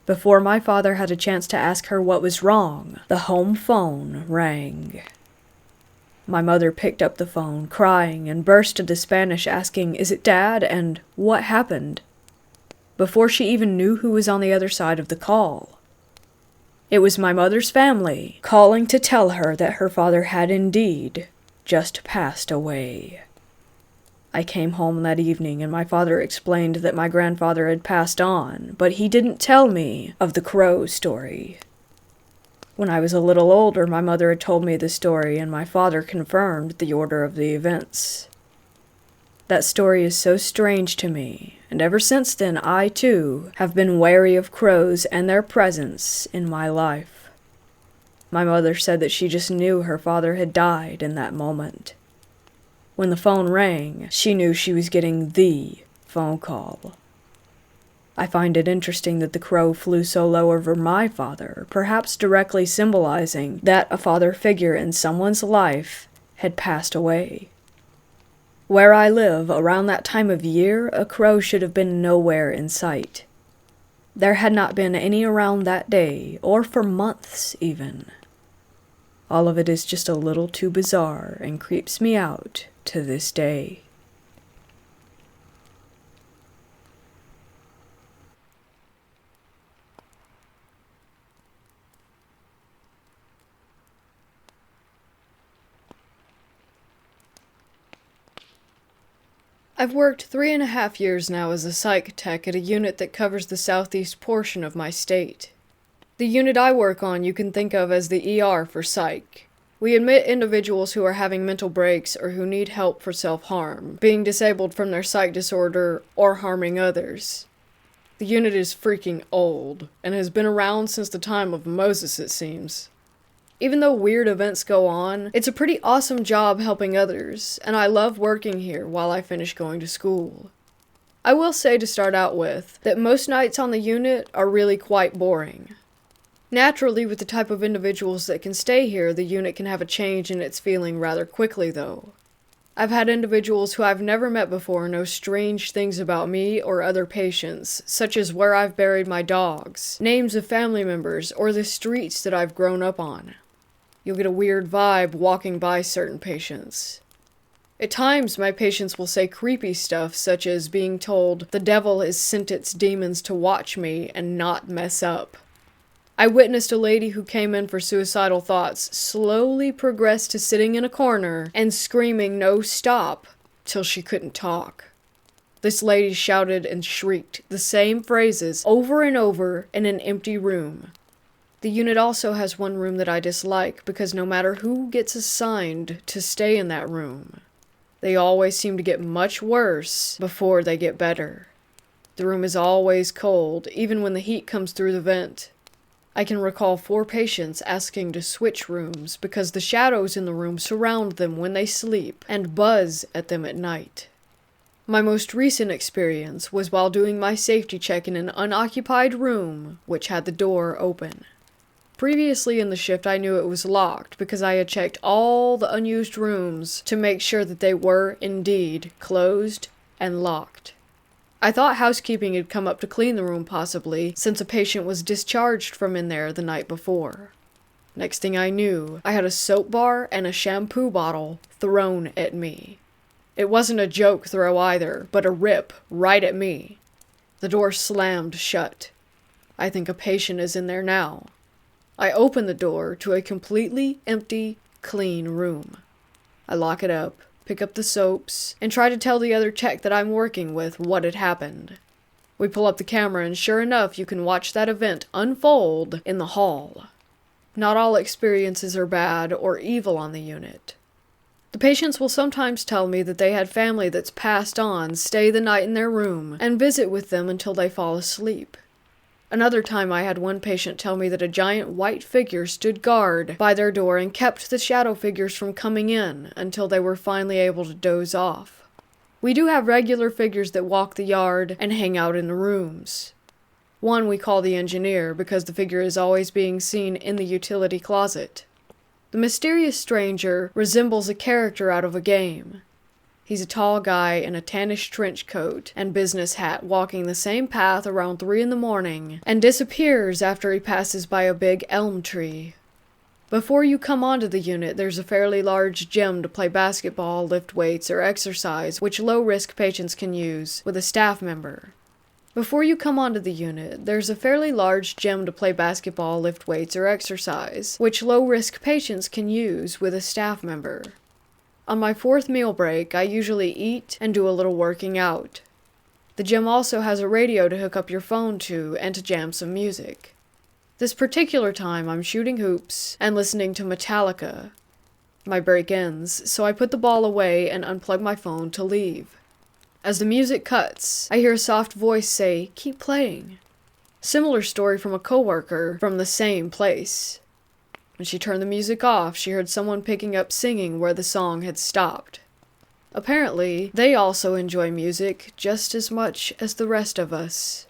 Before my father had a chance to ask her what was wrong, the home phone rang. My mother picked up the phone, crying, and burst into Spanish asking, "Is it Dad?" and "What happened?" before she even knew who was on the other side of the call. It was my mother's family, calling to tell her that her father had indeed just passed away. I came home that evening and my father explained that my grandfather had passed on, but he didn't tell me of the crow story. When I was a little older, my mother had told me the story, and my father confirmed the order of the events. That story is so strange to me, and ever since then I, too, have been wary of crows and their presence in my life. My mother said that she just knew her father had died in that moment. When the phone rang, she knew she was getting the phone call. I find it interesting that the crow flew so low over my father, perhaps directly symbolizing that a father figure in someone's life had passed away. Where I live, around that time of year, a crow should have been nowhere in sight. There had not been any around that day, or for months even. All of it is just a little too bizarre and creeps me out to this day. I've worked 3.5 years now as a psych tech at a unit that covers the southeast portion of my state. The unit I work on you can think of as the ER for psych. We admit individuals who are having mental breaks or who need help for self-harm, being disabled from their psych disorder or harming others. The unit is freaking old, and has been around since the time of Moses, it seems. Even though weird events go on, it's a pretty awesome job helping others, and I love working here while I finish going to school. I will say to start out with, that most nights on the unit are really quite boring. Naturally, with the type of individuals that can stay here, the unit can have a change in its feeling rather quickly though. I've had individuals who I've never met before know strange things about me or other patients, such as where I've buried my dogs, names of family members, or the streets that I've grown up on. You'll get a weird vibe walking by certain patients. At times, my patients will say creepy stuff such as being told the devil has sent its demons to watch me and not mess up. I witnessed a lady who came in for suicidal thoughts slowly progress to sitting in a corner and screaming "no, stop" till she couldn't talk. This lady shouted and shrieked the same phrases over and over in an empty room. The unit also has one room that I dislike because no matter who gets assigned to stay in that room, they always seem to get much worse before they get better. The room is always cold, even when the heat comes through the vent. I can recall 4 patients asking to switch rooms because the shadows in the room surround them when they sleep and buzz at them at night. My most recent experience was while doing my safety check in an unoccupied room which had the door open. Previously in the shift, I knew it was locked because I had checked all the unused rooms to make sure that they were, indeed, closed and locked. I thought housekeeping had come up to clean the room possibly, since a patient was discharged from in there the night before. Next thing I knew, I had a soap bar and a shampoo bottle thrown at me. It wasn't a joke throw either, but a rip right at me. The door slammed shut. I think a patient is in there now. I open the door to a completely empty, clean room. I lock it up, pick up the soaps, and try to tell the other tech that I'm working with what had happened. We pull up the camera and sure enough you can watch that event unfold in the hall. Not all experiences are bad or evil on the unit. The patients will sometimes tell me that they had family that's passed on stay the night in their room and visit with them until they fall asleep. Another time I had one patient tell me that a giant white figure stood guard by their door and kept the shadow figures from coming in until they were finally able to doze off. We do have regular figures that walk the yard and hang out in the rooms. One we call the engineer because the figure is always being seen in the utility closet. The mysterious stranger resembles a character out of a game. He's a tall guy in a tannish trench coat and business hat walking the same path around 3 a.m. and disappears after he passes by a big elm tree. Before you come onto the unit, there's a fairly large gym to play basketball, lift weights, or exercise, which low-risk patients can use with a staff member. Before you come onto the unit, there's a fairly large gym to play basketball, lift weights, or exercise, which low-risk patients can use with a staff member. On my 4th meal break, I usually eat and do a little working out. The gym also has a radio to hook up your phone to and to jam some music. This particular time, I'm shooting hoops and listening to Metallica. My break ends, so I put the ball away and unplug my phone to leave. As the music cuts, I hear a soft voice say, "Keep playing." Similar story from a coworker from the same place. When she turned the music off, she heard someone picking up singing where the song had stopped. Apparently, they also enjoy music just as much as the rest of us.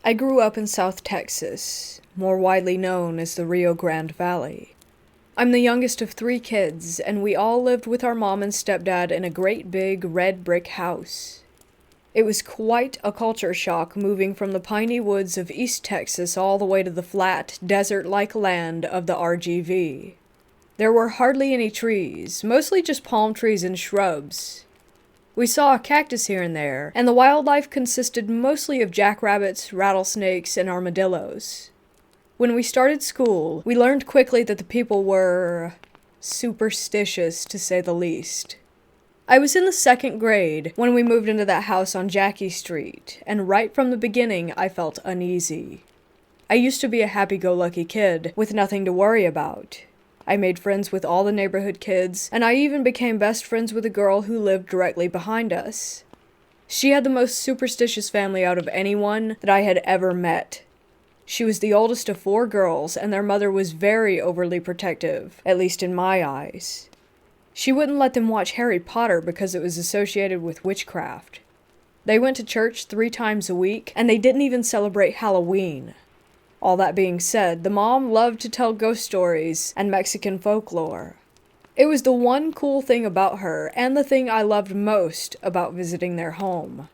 I grew up in South Texas, more widely known as the Rio Grande Valley. I'm the youngest of 3 kids, and we all lived with our mom and stepdad in a great big red brick house. It was quite a culture shock moving from the piney woods of East Texas all the way to the flat, desert-like land of the RGV. There were hardly any trees, mostly just palm trees and shrubs. We saw a cactus here and there, and the wildlife consisted mostly of jackrabbits, rattlesnakes, and armadillos. When we started school, we learned quickly that the people were superstitious, to say the least. I was in the 2nd grade when we moved into that house on Jackie Street, and right from the beginning I felt uneasy. I used to be a happy-go-lucky kid with nothing to worry about. I made friends with all the neighborhood kids, and I even became best friends with a girl who lived directly behind us. She had the most superstitious family out of anyone that I had ever met. She was the oldest of 4 girls, and their mother was very overly protective, at least in my eyes. She wouldn't let them watch Harry Potter because it was associated with witchcraft. They went to church 3 times a week, and they didn't even celebrate Halloween. All that being said, the mom loved to tell ghost stories and Mexican folklore. It was the one cool thing about her, and the thing I loved most about visiting their home.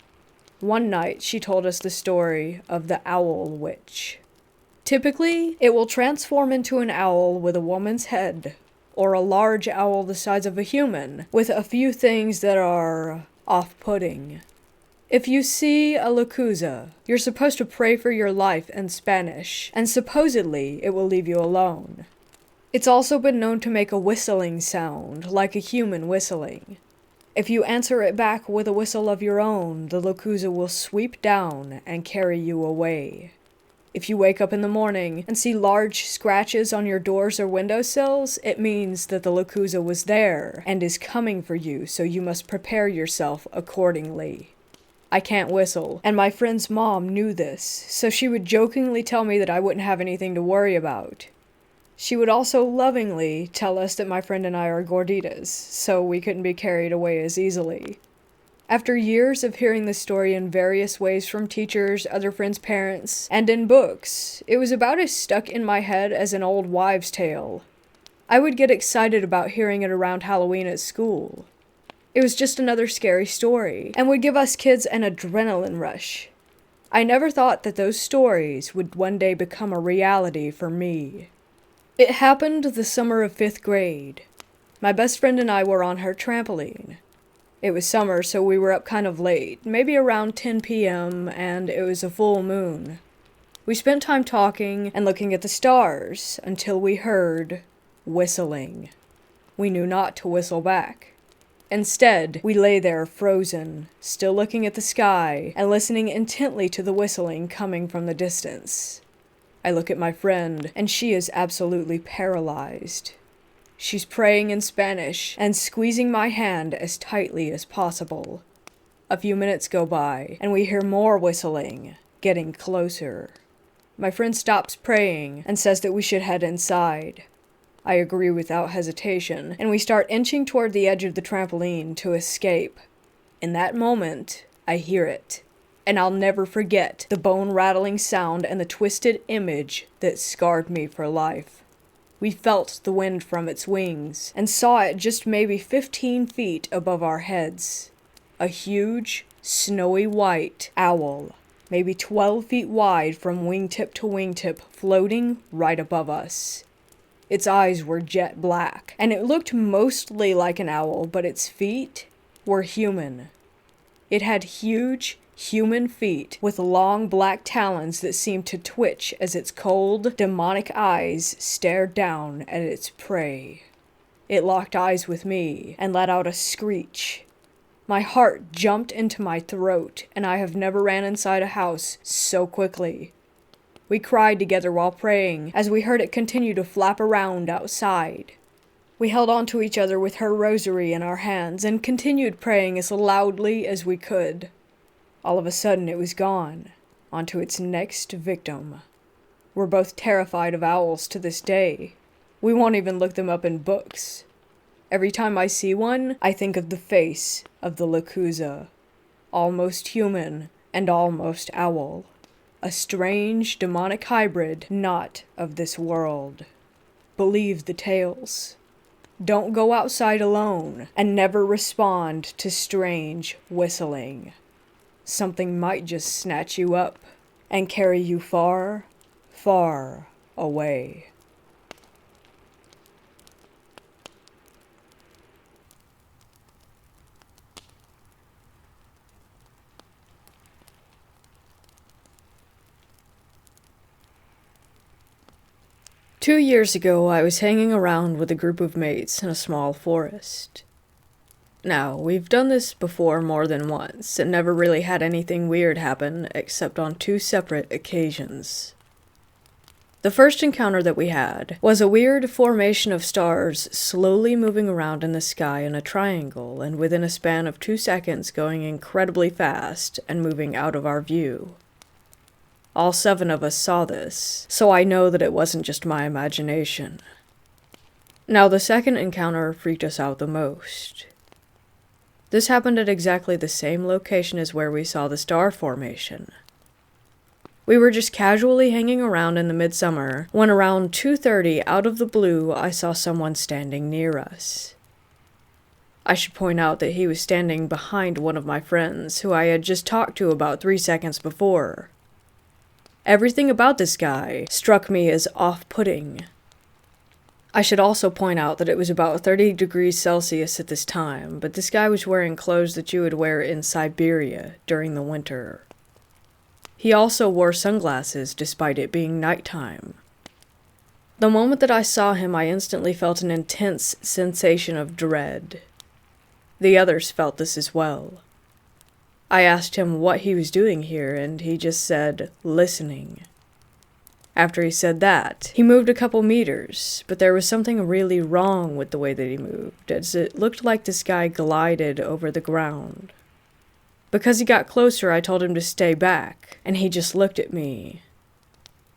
One night, she told us the story of the Owl Witch. Typically, it will transform into an owl with a woman's head, or a large owl the size of a human, with a few things that are off-putting. If you see a lechuza, you're supposed to pray for your life in Spanish, and supposedly it will leave you alone. It's also been known to make a whistling sound, like a human whistling. If you answer it back with a whistle of your own, the lechuza will sweep down and carry you away. If you wake up in the morning and see large scratches on your doors or windowsills, it means that the lechuza was there and is coming for you, so you must prepare yourself accordingly. I can't whistle, and my friend's mom knew this, so she would jokingly tell me that I wouldn't have anything to worry about. She would also lovingly tell us that my friend and I are gorditas, so we couldn't be carried away as easily. After years of hearing this story in various ways from teachers, other friends' parents, and in books, it was about as stuck in my head as an old wives' tale. I would get excited about hearing it around Halloween at school. It was just another scary story, and would give us kids an adrenaline rush. I never thought that those stories would one day become a reality for me. It happened the summer of 5th grade. My best friend and I were on her trampoline. It was summer, so we were up kind of late, maybe around 10 p.m., and it was a full moon. We spent time talking and looking at the stars until we heard whistling. We knew not to whistle back. Instead, we lay there frozen, still looking at the sky and listening intently to the whistling coming from the distance. I look at my friend, and she is absolutely paralyzed. She's praying in Spanish and squeezing my hand as tightly as possible. A few minutes go by, and we hear more whistling, getting closer. My friend stops praying and says that we should head inside. I agree without hesitation, and we start inching toward the edge of the trampoline to escape. In that moment, I hear it, and I'll never forget the bone-rattling sound and the twisted image that scarred me for life. We felt the wind from its wings, and saw it just maybe 15 feet above our heads. A huge, snowy white owl, maybe 12 feet wide from wingtip to wingtip, floating right above us. Its eyes were jet black, and it looked mostly like an owl, but its feet were human. It had huge, human feet with long black talons that seemed to twitch as its cold, demonic eyes stared down at its prey. It locked eyes with me and let out a screech. My heart jumped into my throat, and I have never ran inside a house so quickly. We cried together while praying as we heard it continue to flap around outside. We held on to each other with her rosary in our hands and continued praying as loudly as we could. All of a sudden, it was gone, onto its next victim. We're both terrified of owls to this day. We won't even look them up in books. Every time I see one, I think of the face of the lechuza. Almost human and almost owl. A strange, demonic hybrid, not of this world. Believe the tales. Don't go outside alone, and never respond to strange whistling. Something might just snatch you up and carry you far, far away. Two years ago, I was hanging around with a group of mates in a small forest. Now, we've done this before more than once, and never really had anything weird happen except on two separate occasions. The first encounter that we had was a weird formation of stars slowly moving around in the sky in a triangle, and within a span of 2 seconds going incredibly fast and moving out of our view. All 7 of us saw this, so I know that it wasn't just my imagination. Now, the second encounter freaked us out the most. This happened at exactly the same location as where we saw the star formation. We were just casually hanging around in the midsummer, when around 2:30 out of the blue I saw someone standing near us. I should point out that he was standing behind one of my friends, who I had just talked to about 3 seconds before. Everything about this guy struck me as off-putting. I should also point out that it was about 30 degrees Celsius at this time, but this guy was wearing clothes that you would wear in Siberia during the winter. He also wore sunglasses despite it being nighttime. The moment that I saw him, I instantly felt an intense sensation of dread. The others felt this as well. I asked him what he was doing here, and he just said, listening. After he said that, he moved a couple meters, but there was something really wrong with the way that he moved, as it looked like this guy glided over the ground. Because he got closer, I told him to stay back, and he just looked at me.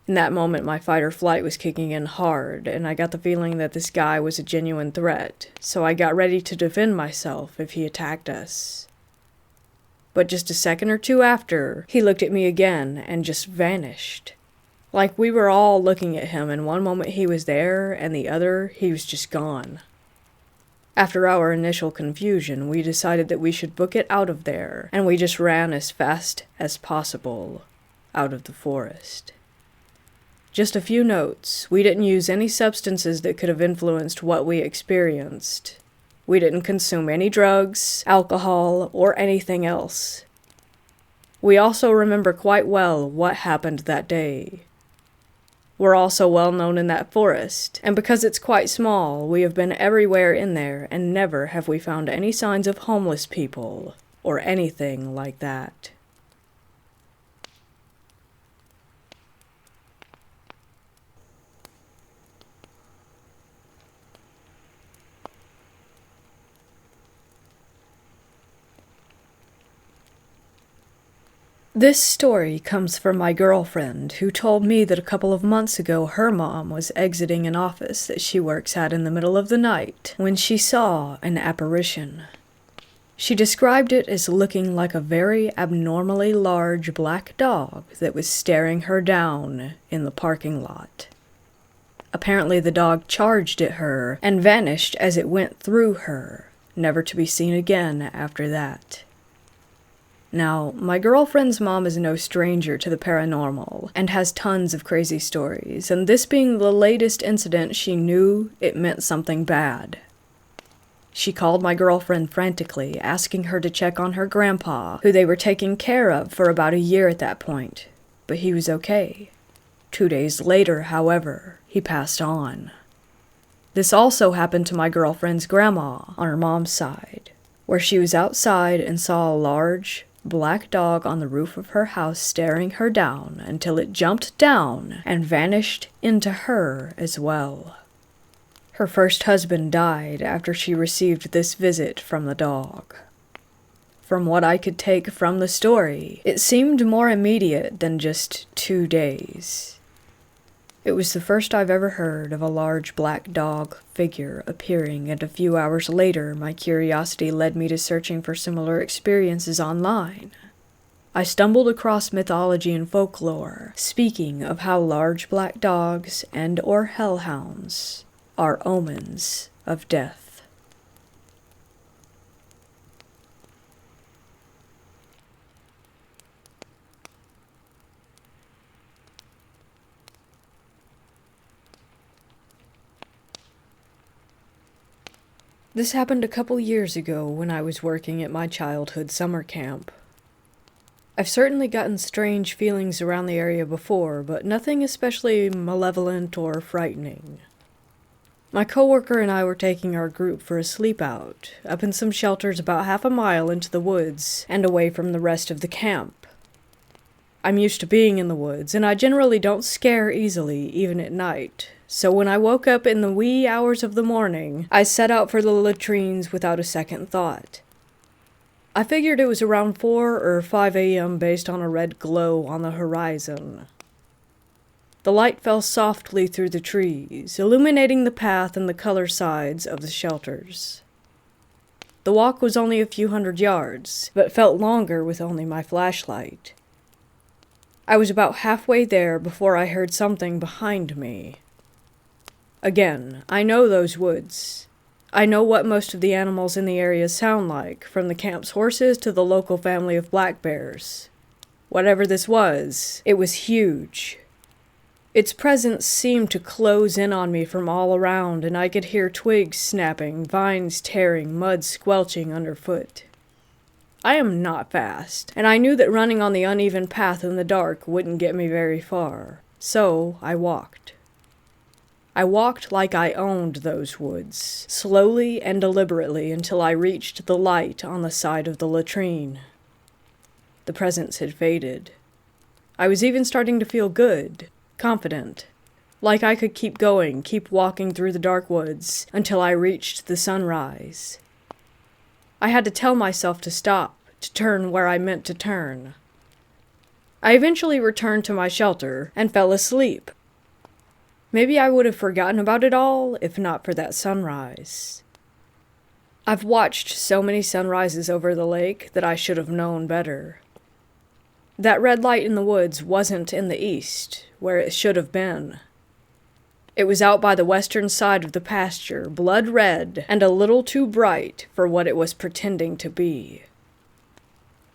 In that moment, my fight or flight was kicking in hard, and I got the feeling that this guy was a genuine threat, so I got ready to defend myself if he attacked us. But just a second or two after, he looked at me again and just vanished. Like we were all looking at him, and one moment he was there, and the other, he was just gone. After our initial confusion, we decided that we should book it out of there, and we just ran as fast as possible out of the forest. Just a few notes. We didn't use any substances that could have influenced what we experienced. We didn't consume any drugs, alcohol, or anything else. We also remember quite well what happened that day. We're also well known in that forest, and because it's quite small, we have been everywhere in there, and never have we found any signs of homeless people, or anything like that. This story comes from my girlfriend, who told me that a couple of months ago her mom was exiting an office that she works at in the middle of the night when she saw an apparition. She described it as looking like a very abnormally large black dog that was staring her down in the parking lot. Apparently the dog charged at her and vanished as it went through her, never to be seen again after that. Now, my girlfriend's mom is no stranger to the paranormal, and has tons of crazy stories, and this being the latest incident, she knew it meant something bad. She called my girlfriend frantically, asking her to check on her grandpa, who they were taking care of for about a year at that point, but he was okay. 2 days later, however, he passed on. This also happened to my girlfriend's grandma on her mom's side, where she was outside and saw a large, black dog on the roof of her house staring her down until it jumped down and vanished into her as well. Her first husband died after she received this visit from the dog. From what I could take from the story, it seemed more immediate than just 2 days. It was the first I've ever heard of a large black dog figure appearing, and a few hours later my curiosity led me to searching for similar experiences online. I stumbled across mythology and folklore, speaking of how large black dogs and or hellhounds are omens of death. This happened a couple years ago when I was working at my childhood summer camp. I've certainly gotten strange feelings around the area before, but nothing especially malevolent or frightening. My coworker and I were taking our group for a sleep out, up in some shelters about half a mile into the woods and away from the rest of the camp. I'm used to being in the woods, and I generally don't scare easily, even at night. So when I woke up in the wee hours of the morning, I set out for the latrines without a second thought. I figured it was around 4 or 5 a.m. based on a red glow on the horizon. The light fell softly through the trees, illuminating the path and the color sides of the shelters. The walk was only a few hundred yards, but felt longer with only my flashlight. I was about halfway there before I heard something behind me. Again, I know those woods. I know what most of the animals in the area sound like, from the camp's horses to the local family of black bears. Whatever this was, it was huge. Its presence seemed to close in on me from all around, and I could hear twigs snapping, vines tearing, mud squelching underfoot. I am not fast, and I knew that running on the uneven path in the dark wouldn't get me very far, so I walked. I walked like I owned those woods, slowly and deliberately until I reached the light on the side of the latrine. The presence had faded. I was even starting to feel good, confident, like I could keep going, keep walking through the dark woods until I reached the sunrise. I had to tell myself to stop, to turn where I meant to turn. I eventually returned to my shelter and fell asleep. Maybe I would have forgotten about it all if not for that sunrise. I've watched so many sunrises over the lake that I should have known better. That red light in the woods wasn't in the east, where it should have been. It was out by the western side of the pasture, blood red and a little too bright for what it was pretending to be.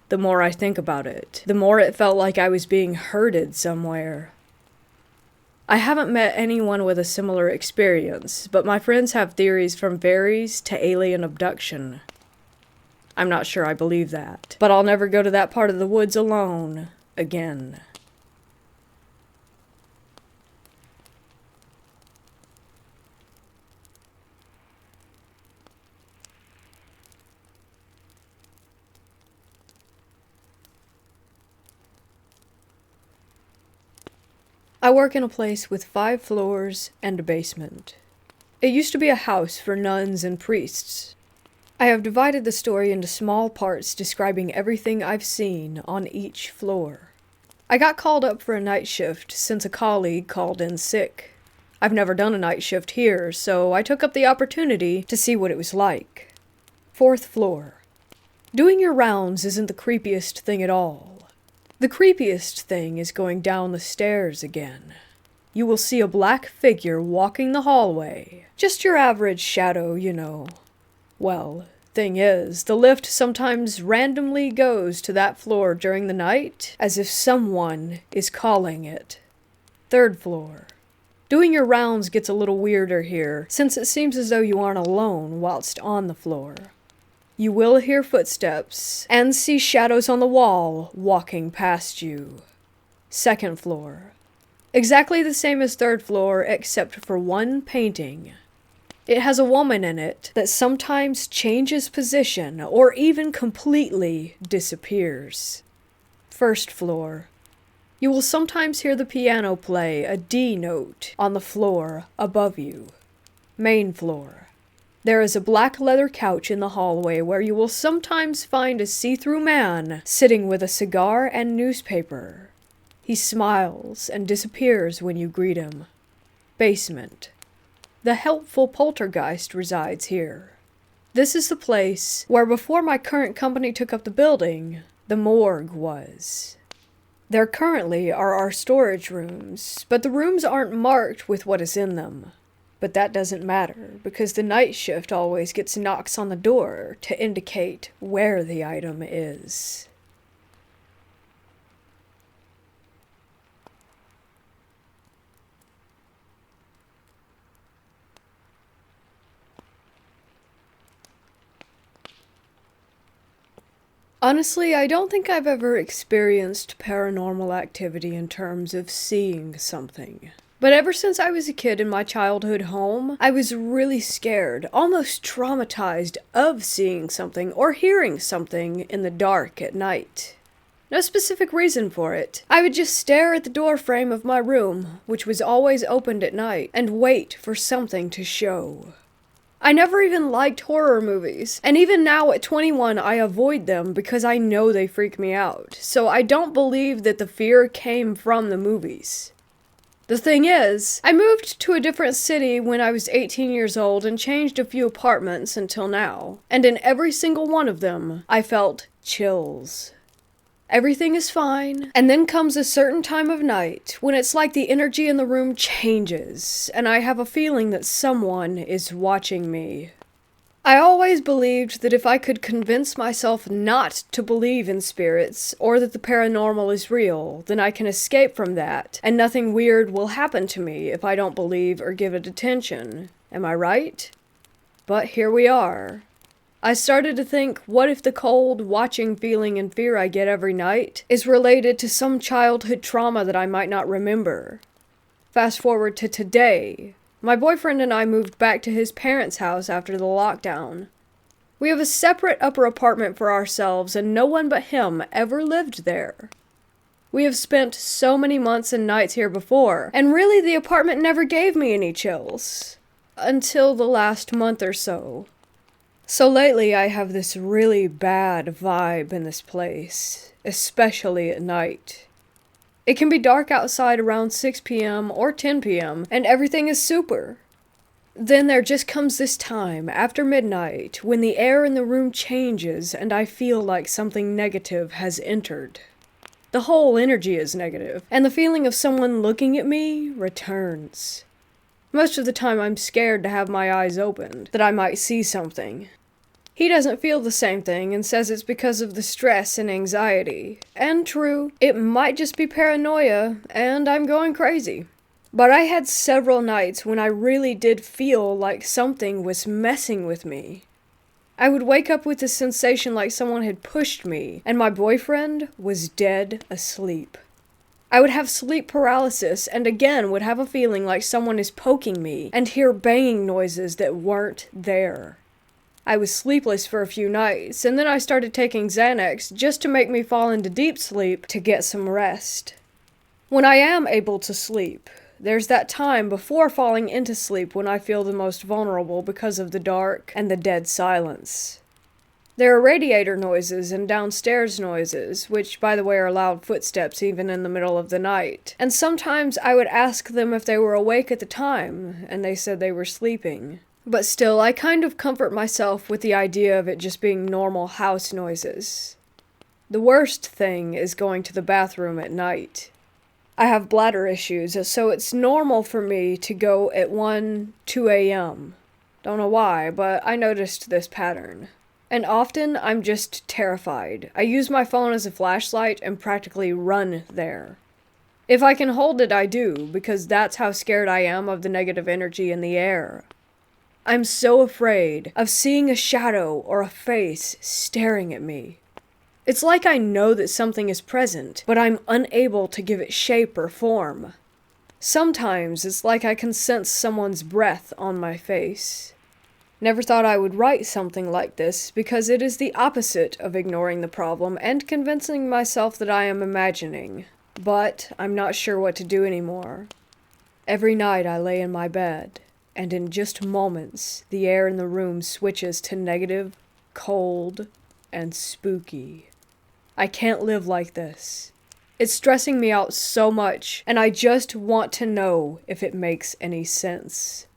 The more I think about it, the more it felt like I was being herded somewhere. I haven't met anyone with a similar experience, but my friends have theories from fairies to alien abduction. I'm not sure I believe that, but I'll never go to that part of the woods alone again. I work in a place with 5 floors and a basement. It used to be a house for nuns and priests. I have divided the story into small parts describing everything I've seen on each floor. I got called up for a night shift since a colleague called in sick. I've never done a night shift here, so I took up the opportunity to see what it was like. 4th floor. Doing your rounds isn't the creepiest thing at all. The creepiest thing is going down the stairs again. You will see a black figure walking the hallway. Just your average shadow, you know. Well, thing is, the lift sometimes randomly goes to that floor during the night, as if someone is calling it. 3rd floor. Doing your rounds gets a little weirder here, since it seems as though you aren't alone whilst on the floor. You will hear footsteps and see shadows on the wall walking past you. 2nd floor. Exactly the same as 3rd floor except for one painting. It has a woman in it that sometimes changes position or even completely disappears. 1st floor. You will sometimes hear the piano play a D note on the floor above you. Main floor. There is a black leather couch in the hallway where you will sometimes find a see-through man sitting with a cigar and newspaper. He smiles and disappears when you greet him. Basement. The helpful poltergeist resides here. This is the place where before my current company took up the building, the morgue was. There currently are our storage rooms, but the rooms aren't marked with what is in them. But that doesn't matter, because the night shift always gets knocks on the door to indicate where the item is. Honestly, I don't think I've ever experienced paranormal activity in terms of seeing something. But ever since I was a kid in my childhood home, I was really scared, almost traumatized of seeing something or hearing something in the dark at night. No specific reason for it. I would just stare at the door frame of my room, which was always opened at night, and wait for something to show. I never even liked horror movies, and even now at 21 I avoid them because I know they freak me out, so I don't believe that the fear came from the movies. The thing is, I moved to a different city when I was 18 years old and changed a few apartments until now, and in every single one of them, I felt chills. Everything is fine, and then comes a certain time of night when it's like the energy in the room changes, and I have a feeling that someone is watching me. I always believed that if I could convince myself not to believe in spirits, or that the paranormal is real, then I can escape from that, and nothing weird will happen to me if I don't believe or give it attention. Am I right? But here we are. I started to think, what if the cold, watching feeling and fear I get every night is related to some childhood trauma that I might not remember? Fast forward to today. My boyfriend and I moved back to his parents' house after the lockdown. We have a separate upper apartment for ourselves, and no one but him ever lived there. We have spent so many months and nights here before, and really the apartment never gave me any chills. Until the last month or so. So lately I have this really bad vibe in this place, especially at night. It can be dark outside around 6 p.m. or 10 p.m. and everything is super. Then there just comes this time, after midnight, when the air in the room changes and I feel like something negative has entered. The whole energy is negative, and the feeling of someone looking at me returns. Most of the time I'm scared to have my eyes opened, that I might see something. He doesn't feel the same thing and says it's because of the stress and anxiety. And true, it might just be paranoia, and I'm going crazy. But I had several nights when I really did feel like something was messing with me. I would wake up with a sensation like someone had pushed me, and my boyfriend was dead asleep. I would have sleep paralysis and again would have a feeling like someone is poking me and hear banging noises that weren't there. I was sleepless for a few nights, and then I started taking Xanax just to make me fall into deep sleep to get some rest. When I am able to sleep, there's that time before falling into sleep when I feel the most vulnerable because of the dark and the dead silence. There are radiator noises and downstairs noises, which, by the way, are loud footsteps even in the middle of the night. And sometimes I would ask them if they were awake at the time, and they said they were sleeping. But still, I kind of comfort myself with the idea of it just being normal house noises. The worst thing is going to the bathroom at night. I have bladder issues, so it's normal for me to go at 1, 2 a.m. Don't know why, but I noticed this pattern. And often, I'm just terrified. I use my phone as a flashlight and practically run there. If I can hold it, I do, because that's how scared I am of the negative energy in the air. I'm so afraid of seeing a shadow or a face staring at me. It's like I know that something is present, but I'm unable to give it shape or form. Sometimes it's like I can sense someone's breath on my face. Never thought I would write something like this because it is the opposite of ignoring the problem and convincing myself that I am imagining. But I'm not sure what to do anymore. Every night I lay in my bed, and in just moments the air in the room switches to negative, cold, and spooky. I can't live like this. It's stressing me out so much, and I just want to know if it makes any sense.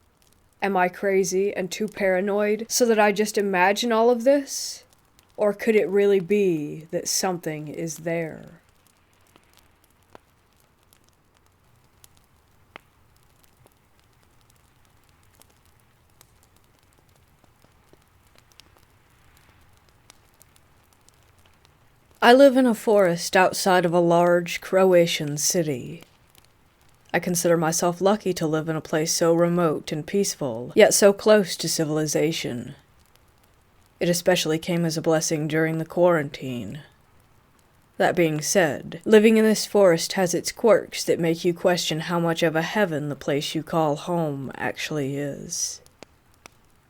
Am I crazy and too paranoid so that I just imagine all of this? Or could it really be that something is there? I live in a forest outside of a large Croatian city. I consider myself lucky to live in a place so remote and peaceful, yet so close to civilization. It especially came as a blessing during the quarantine. That being said, living in this forest has its quirks that make you question how much of a heaven the place you call home actually is.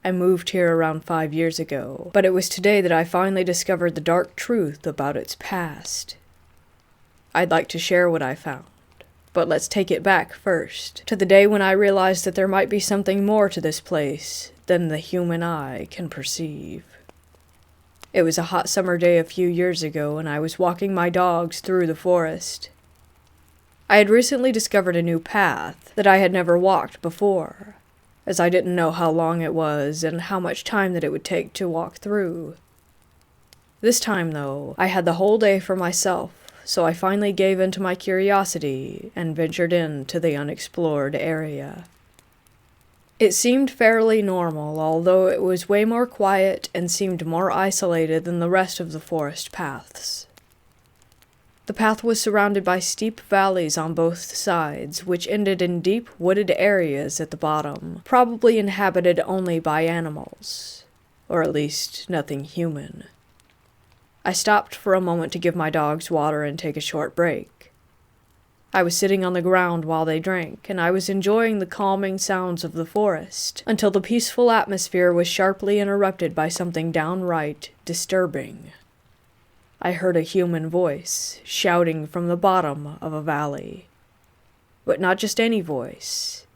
I moved here around 5 years ago, but it was today that I finally discovered the dark truth about its past. I'd like to share what I found, but let's take it back first, to the day when I realized that there might be something more to this place than the human eye can perceive. It was a hot summer day a few years ago, and I was walking my dogs through the forest. I had recently discovered a new path that I had never walked before, as I didn't know how long it was and how much time that it would take to walk through. This time, though, I had the whole day for myself, so I finally gave in to my curiosity and ventured into the unexplored area. It seemed fairly normal, although it was way more quiet and seemed more isolated than the rest of the forest paths. The path was surrounded by steep valleys on both sides, which ended in deep wooded areas at the bottom, probably inhabited only by animals, or at least nothing human. I stopped for a moment to give my dogs water and take a short break. I was sitting on the ground while they drank, and I was enjoying the calming sounds of the forest, until the peaceful atmosphere was sharply interrupted by something downright disturbing. I heard a human voice shouting from the bottom of a valley. But not just any voice.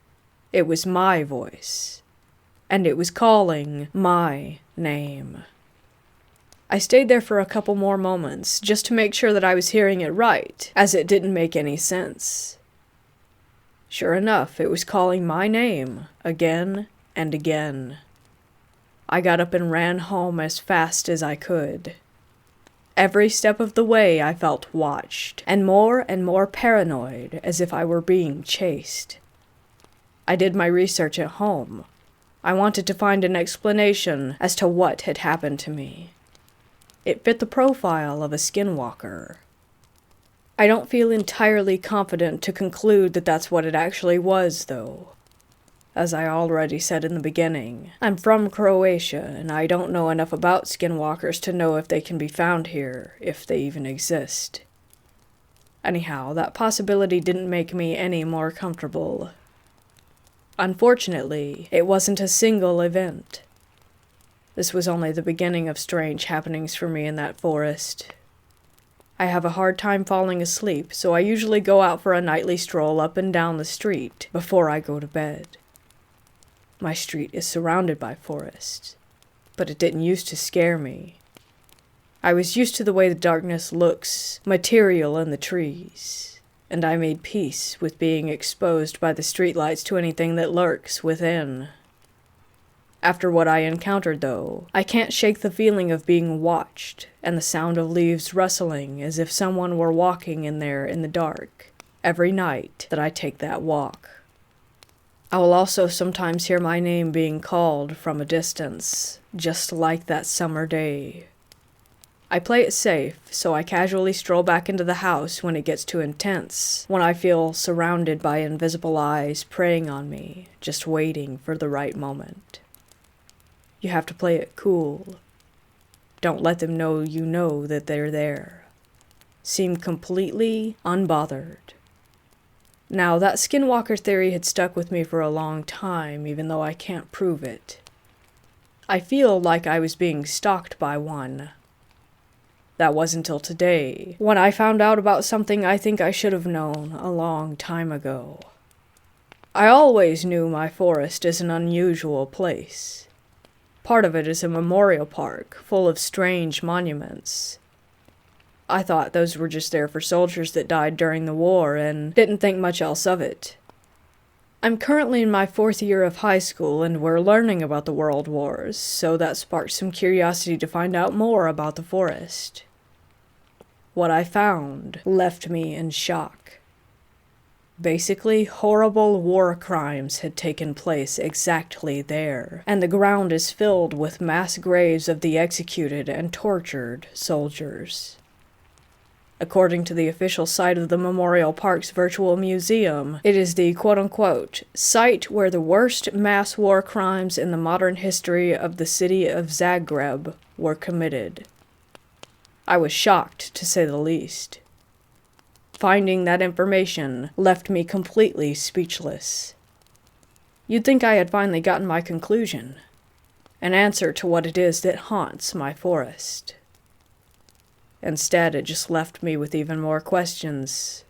It was my voice. And it was calling my name. I stayed there for a couple more moments, just to make sure that I was hearing it right, as it didn't make any sense. Sure enough, it was calling my name, again and again. I got up and ran home as fast as I could. Every step of the way I felt watched, and more paranoid, as if I were being chased. I did my research at home. I wanted to find an explanation as to what had happened to me. It fit the profile of a skinwalker. I don't feel entirely confident to conclude that that's what it actually was, though. As I already said in the beginning, I'm from Croatia, and I don't know enough about skinwalkers to know if they can be found here, if they even exist. Anyhow, that possibility didn't make me any more comfortable. Unfortunately, it wasn't a single event. This was only the beginning of strange happenings for me in that forest. I have a hard time falling asleep, so I usually go out for a nightly stroll up and down the street before I go to bed. My street is surrounded by forests, but it didn't used to scare me. I was used to the way the darkness looks, material in the trees, and I made peace with being exposed by the streetlights to anything that lurks within. After what I encountered, though, I can't shake the feeling of being watched, and the sound of leaves rustling as if someone were walking in there in the dark, every night that I take that walk. I will also sometimes hear my name being called from a distance, just like that summer day. I play it safe, so I casually stroll back into the house when it gets too intense, when I feel surrounded by invisible eyes preying on me, just waiting for the right moment. You have to play it cool. Don't let them know you know that they're there. Seem completely unbothered. Now, that skinwalker theory had stuck with me for a long time, even though I can't prove it. I feel like I was being stalked by one. That wasn't until today, when I found out about something I think I should have known a long time ago. I always knew my forest is an unusual place. Part of it is a memorial park, full of strange monuments. I thought those were just there for soldiers that died during the war and didn't think much else of it. I'm currently in my 4th year of high school and we're learning about the World Wars, so that sparked some curiosity to find out more about the forest. What I found left me in shock. Basically, horrible war crimes had taken place exactly there, and the ground is filled with mass graves of the executed and tortured soldiers. According to the official site of the Memorial Park's virtual museum, it is the quote-unquote site where the worst mass war crimes in the modern history of the city of Zagreb were committed. I was shocked, to say the least. Finding that information left me completely speechless. You'd think I had finally gotten my conclusion, an answer to what it is that haunts my forest. Instead, it just left me with even more questions.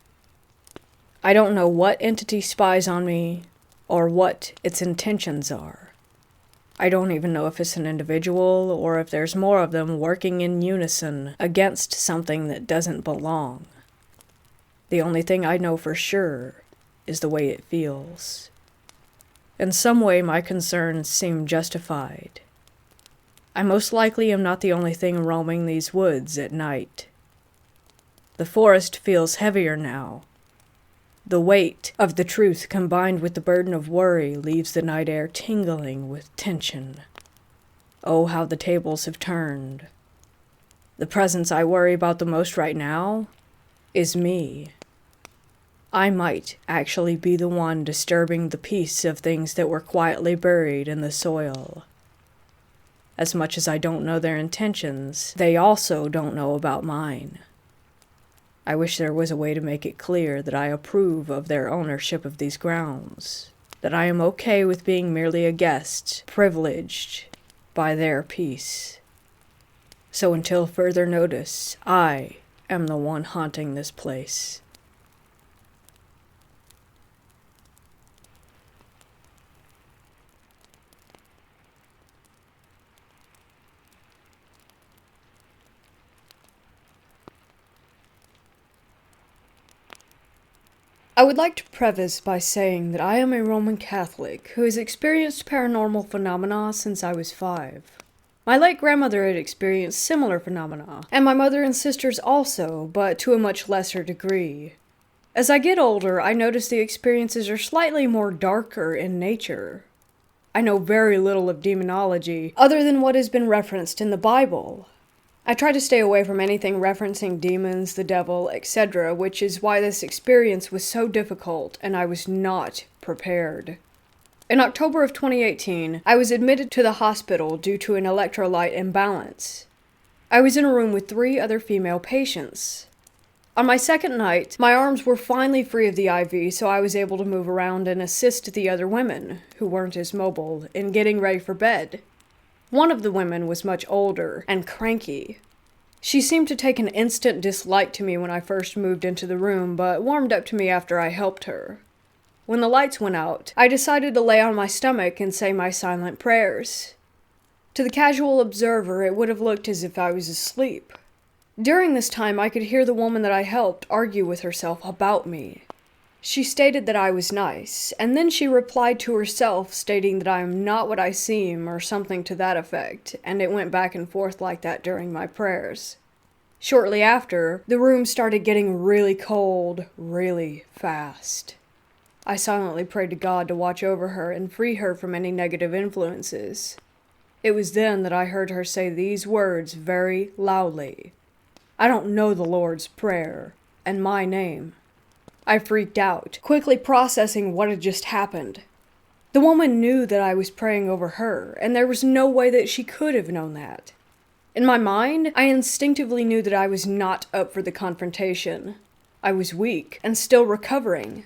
I don't know what entity spies on me, or what its intentions are. I don't even know if it's an individual, or if there's more of them working in unison against something that doesn't belong. The only thing I know for sure is the way it feels. In some way, my concerns seem justified. I most likely am not the only thing roaming these woods at night. The forest feels heavier now. The weight of the truth combined with the burden of worry leaves the night air tingling with tension. Oh, how the tables have turned. The presence I worry about the most right now is me. I might actually be the one disturbing the peace of things that were quietly buried in the soil. As much as I don't know their intentions, they also don't know about mine. I wish there was a way to make it clear that I approve of their ownership of these grounds, that I am okay with being merely a guest, privileged by their peace. So until further notice, I am the one haunting this place. I would like to preface by saying that I am a Roman Catholic who has experienced paranormal phenomena since I was 5. My late grandmother had experienced similar phenomena, and my mother and sisters also, but to a much lesser degree. As I get older, I notice the experiences are slightly more darker in nature. I know very little of demonology, other than what has been referenced in the Bible. I try to stay away from anything referencing demons, the devil, etc., which is why this experience was so difficult and I was not prepared. In October of 2018, I was admitted to the hospital due to an electrolyte imbalance. I was in a room with 3 other female patients. On my second night, my arms were finally free of the IV, so I was able to move around and assist the other women, who weren't as mobile, in getting ready for bed. One of the women was much older and cranky. She seemed to take an instant dislike to me when I first moved into the room, but warmed up to me after I helped her. When the lights went out, I decided to lay on my stomach and say my silent prayers. To the casual observer, it would have looked as if I was asleep. During this time, I could hear the woman that I helped argue with herself about me. She stated that I was nice, and then she replied to herself stating that I am not what I seem or something to that effect, and it went back and forth like that during my prayers. Shortly after, the room started getting really cold, really fast. I silently prayed to God to watch over her and free her from any negative influences. It was then that I heard her say these words very loudly. I don't know the Lord's Prayer, and my name. I freaked out, quickly processing what had just happened. The woman knew that I was praying over her, and there was no way that she could have known that. In my mind, I instinctively knew that I was not up for the confrontation. I was weak and still recovering.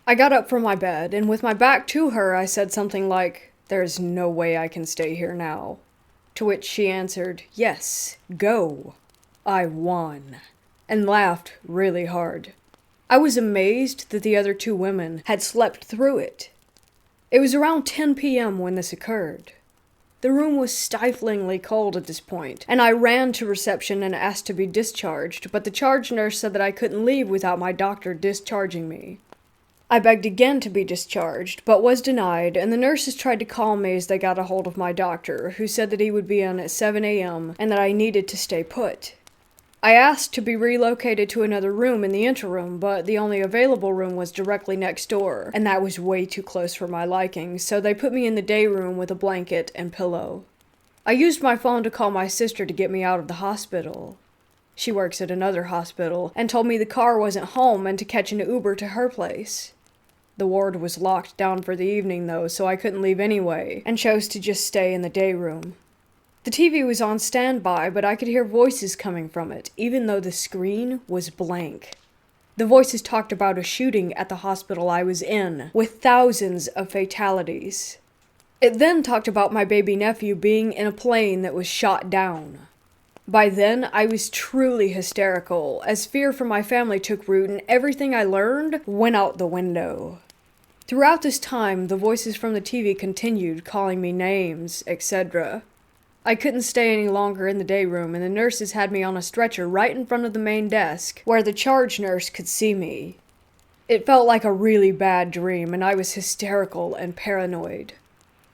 I got up from my bed, and with my back to her, I said something like, "There's no way I can stay here now." To which she answered, "Yes, go." I won, and laughed really hard. I was amazed that the other 2 women had slept through it. It was around 10 p.m. when this occurred. The room was stiflingly cold at this point, and I ran to reception and asked to be discharged, but the charge nurse said that I couldn't leave without my doctor discharging me. I begged again to be discharged, but was denied, and the nurses tried to calm me as they got a hold of my doctor, who said that he would be in at 7 a.m. and that I needed to stay put. I asked to be relocated to another room in the interim, but the only available room was directly next door, and that was way too close for my liking, so they put me in the day room with a blanket and pillow. I used my phone to call my sister to get me out of the hospital. She works at another hospital, and told me the car wasn't home and to catch an Uber to her place. The ward was locked down for the evening though, so I couldn't leave anyway, and chose to just stay in the day room. The TV was on standby, but I could hear voices coming from it, even though the screen was blank. The voices talked about a shooting at the hospital I was in, with thousands of fatalities. It then talked about my baby nephew being in a plane that was shot down. By then, I was truly hysterical, as fear for my family took root and everything I learned went out the window. Throughout this time, the voices from the TV continued calling me names, etc. I couldn't stay any longer in the day room, and the nurses had me on a stretcher right in front of the main desk, where the charge nurse could see me. It felt like a really bad dream, and I was hysterical and paranoid.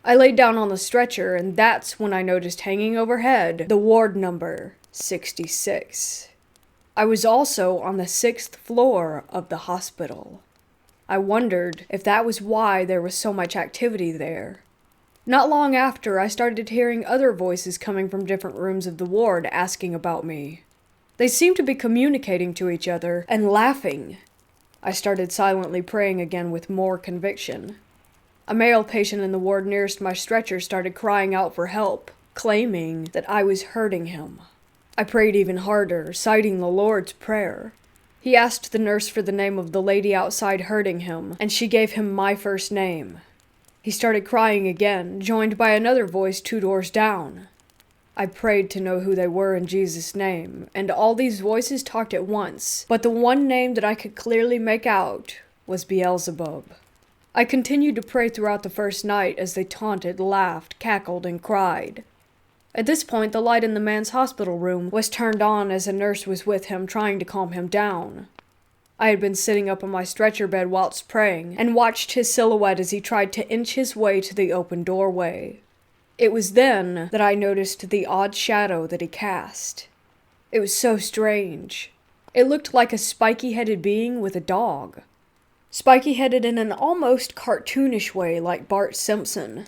I laid down on the stretcher, and that's when I noticed hanging overhead the ward number 66. I was also on the 6th floor of the hospital. I wondered if that was why there was so much activity there. Not long after, I started hearing other voices coming from different rooms of the ward asking about me. They seemed to be communicating to each other and laughing. I started silently praying again with more conviction. A male patient in the ward nearest my stretcher started crying out for help, claiming that I was hurting him. I prayed even harder, citing the Lord's Prayer. He asked the nurse for the name of the lady outside hurting him, and she gave him my first name. He started crying again, joined by another voice 2 doors down. I prayed to know who they were in Jesus' name, and all these voices talked at once, but the one name that I could clearly make out was Beelzebub. I continued to pray throughout the first night as they taunted, laughed, cackled, and cried. At this point, the light in the man's hospital room was turned on as a nurse was with him trying to calm him down. I had been sitting up on my stretcher bed whilst praying, and watched his silhouette as he tried to inch his way to the open doorway. It was then that I noticed the odd shadow that he cast. It was so strange. It looked like a spiky-headed being with a dog. Spiky-headed in an almost cartoonish way like Bart Simpson.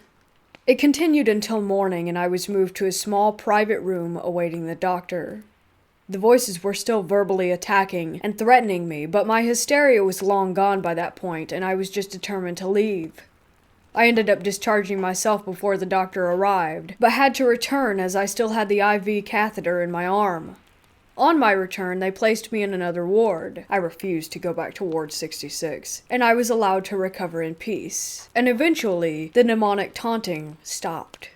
It continued until morning, and I was moved to a small private room awaiting the doctor. The voices were still verbally attacking and threatening me, but my hysteria was long gone by that point, and I was just determined to leave. I ended up discharging myself before the doctor arrived, but had to return as I still had the IV catheter in my arm. On my return, they placed me in another ward. I refused to go back to Ward 66, and I was allowed to recover in peace. And eventually, the demonic taunting stopped.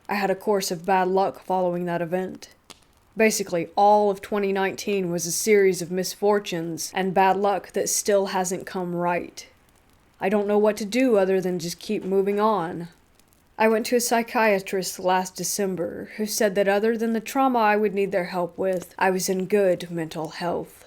I had a course of bad luck following that event. Basically, all of 2019 was a series of misfortunes and bad luck that still hasn't come right. I don't know what to do other than just keep moving on. I went to a psychiatrist last December who said that other than the trauma I would need their help with, I was in good mental health.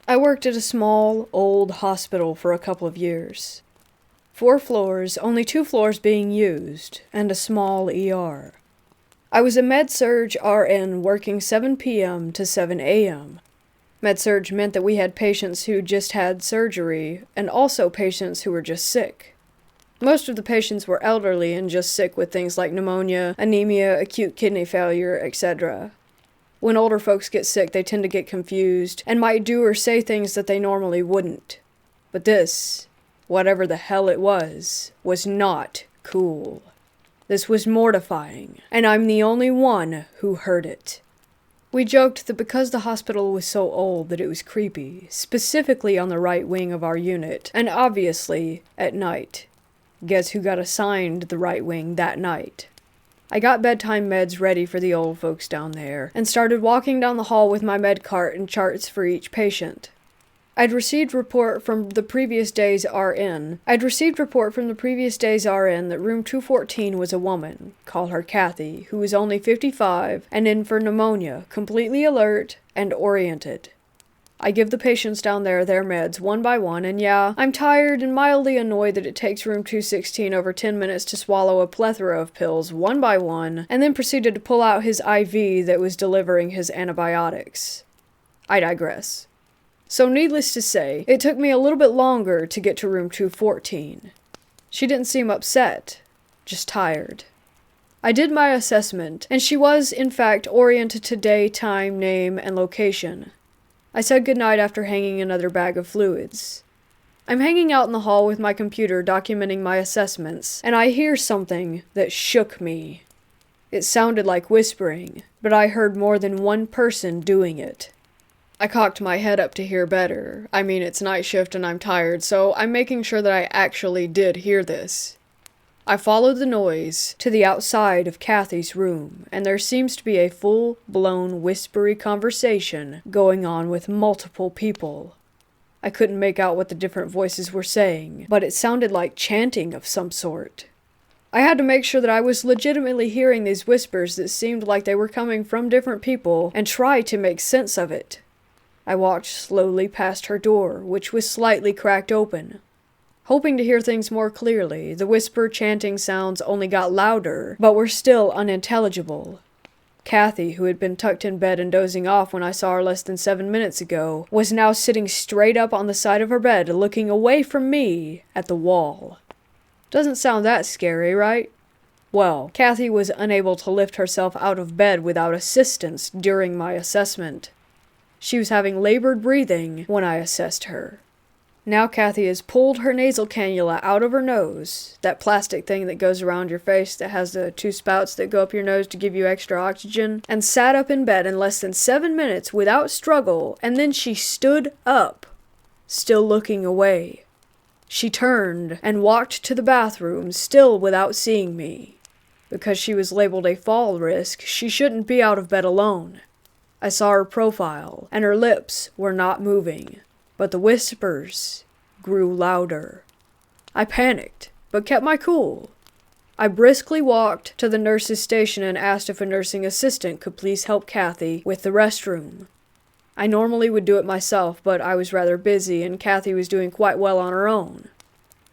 I worked at a small, old hospital for a couple of years. 4 floors, only 2 floors being used, and a small ER. I was a med-surg RN working 7 p.m. to 7 a.m. Med-surg meant that we had patients who just had surgery, and also patients who were just sick. Most of the patients were elderly and just sick with things like pneumonia, anemia, acute kidney failure, etc. When older folks get sick, they tend to get confused, and might do or say things that they normally wouldn't. But this, whatever the hell it was not cool. This was mortifying, and I'm the only one who heard it. We joked that because the hospital was so old that it was creepy, specifically on the right wing of our unit, and obviously at night. Guess who got assigned the right wing that night? I got bedtime meds ready for the old folks down there, and started walking down the hall with my med cart and charts for each patient. I'd received report from the previous day's RN that room 214 was a woman, call her Kathy, who was only 55 and in for pneumonia, completely alert and oriented. I give the patients down there their meds one by one, and yeah, I'm tired and mildly annoyed that it takes room 216 over 10 minutes to swallow a plethora of pills one by one, and then proceeded to pull out his IV that was delivering his antibiotics. I digress. So needless to say, it took me a little bit longer to get to room 214. She didn't seem upset, just tired. I did my assessment, and she was, in fact, oriented to day, time, name, and location. I said goodnight after hanging another bag of fluids. I'm hanging out in the hall with my computer documenting my assessments, and I hear something that shook me. It sounded like whispering, but I heard more than one person doing it. I cocked my head up to hear better. I mean, it's night shift and I'm tired, so I'm making sure that I actually did hear this. I followed the noise to the outside of Kathy's room, and there seems to be a full-blown whispery conversation going on with multiple people. I couldn't make out what the different voices were saying, but it sounded like chanting of some sort. I had to make sure that I was legitimately hearing these whispers that seemed like they were coming from different people and try to make sense of it. I walked slowly past her door, which was slightly cracked open. Hoping to hear things more clearly, the whisper chanting sounds only got louder, but were still unintelligible. Kathy, who had been tucked in bed and dozing off when I saw her less than 7 minutes ago, was now sitting straight up on the side of her bed, looking away from me at the wall. Doesn't sound that scary, right? Well, Kathy was unable to lift herself out of bed without assistance during my assessment. She was having labored breathing when I assessed her. Now Kathy has pulled her nasal cannula out of her nose, that plastic thing that goes around your face that has the 2 spouts that go up your nose to give you extra oxygen, and sat up in bed in less than 7 minutes without struggle, and then she stood up, still looking away. She turned and walked to the bathroom, still without seeing me. Because she was labeled a fall risk, she shouldn't be out of bed alone. I saw her profile, and her lips were not moving, but the whispers grew louder. I panicked, but kept my cool. I briskly walked to the nurse's station and asked if a nursing assistant could please help Kathy with the restroom. I normally would do it myself, but I was rather busy, and Kathy was doing quite well on her own.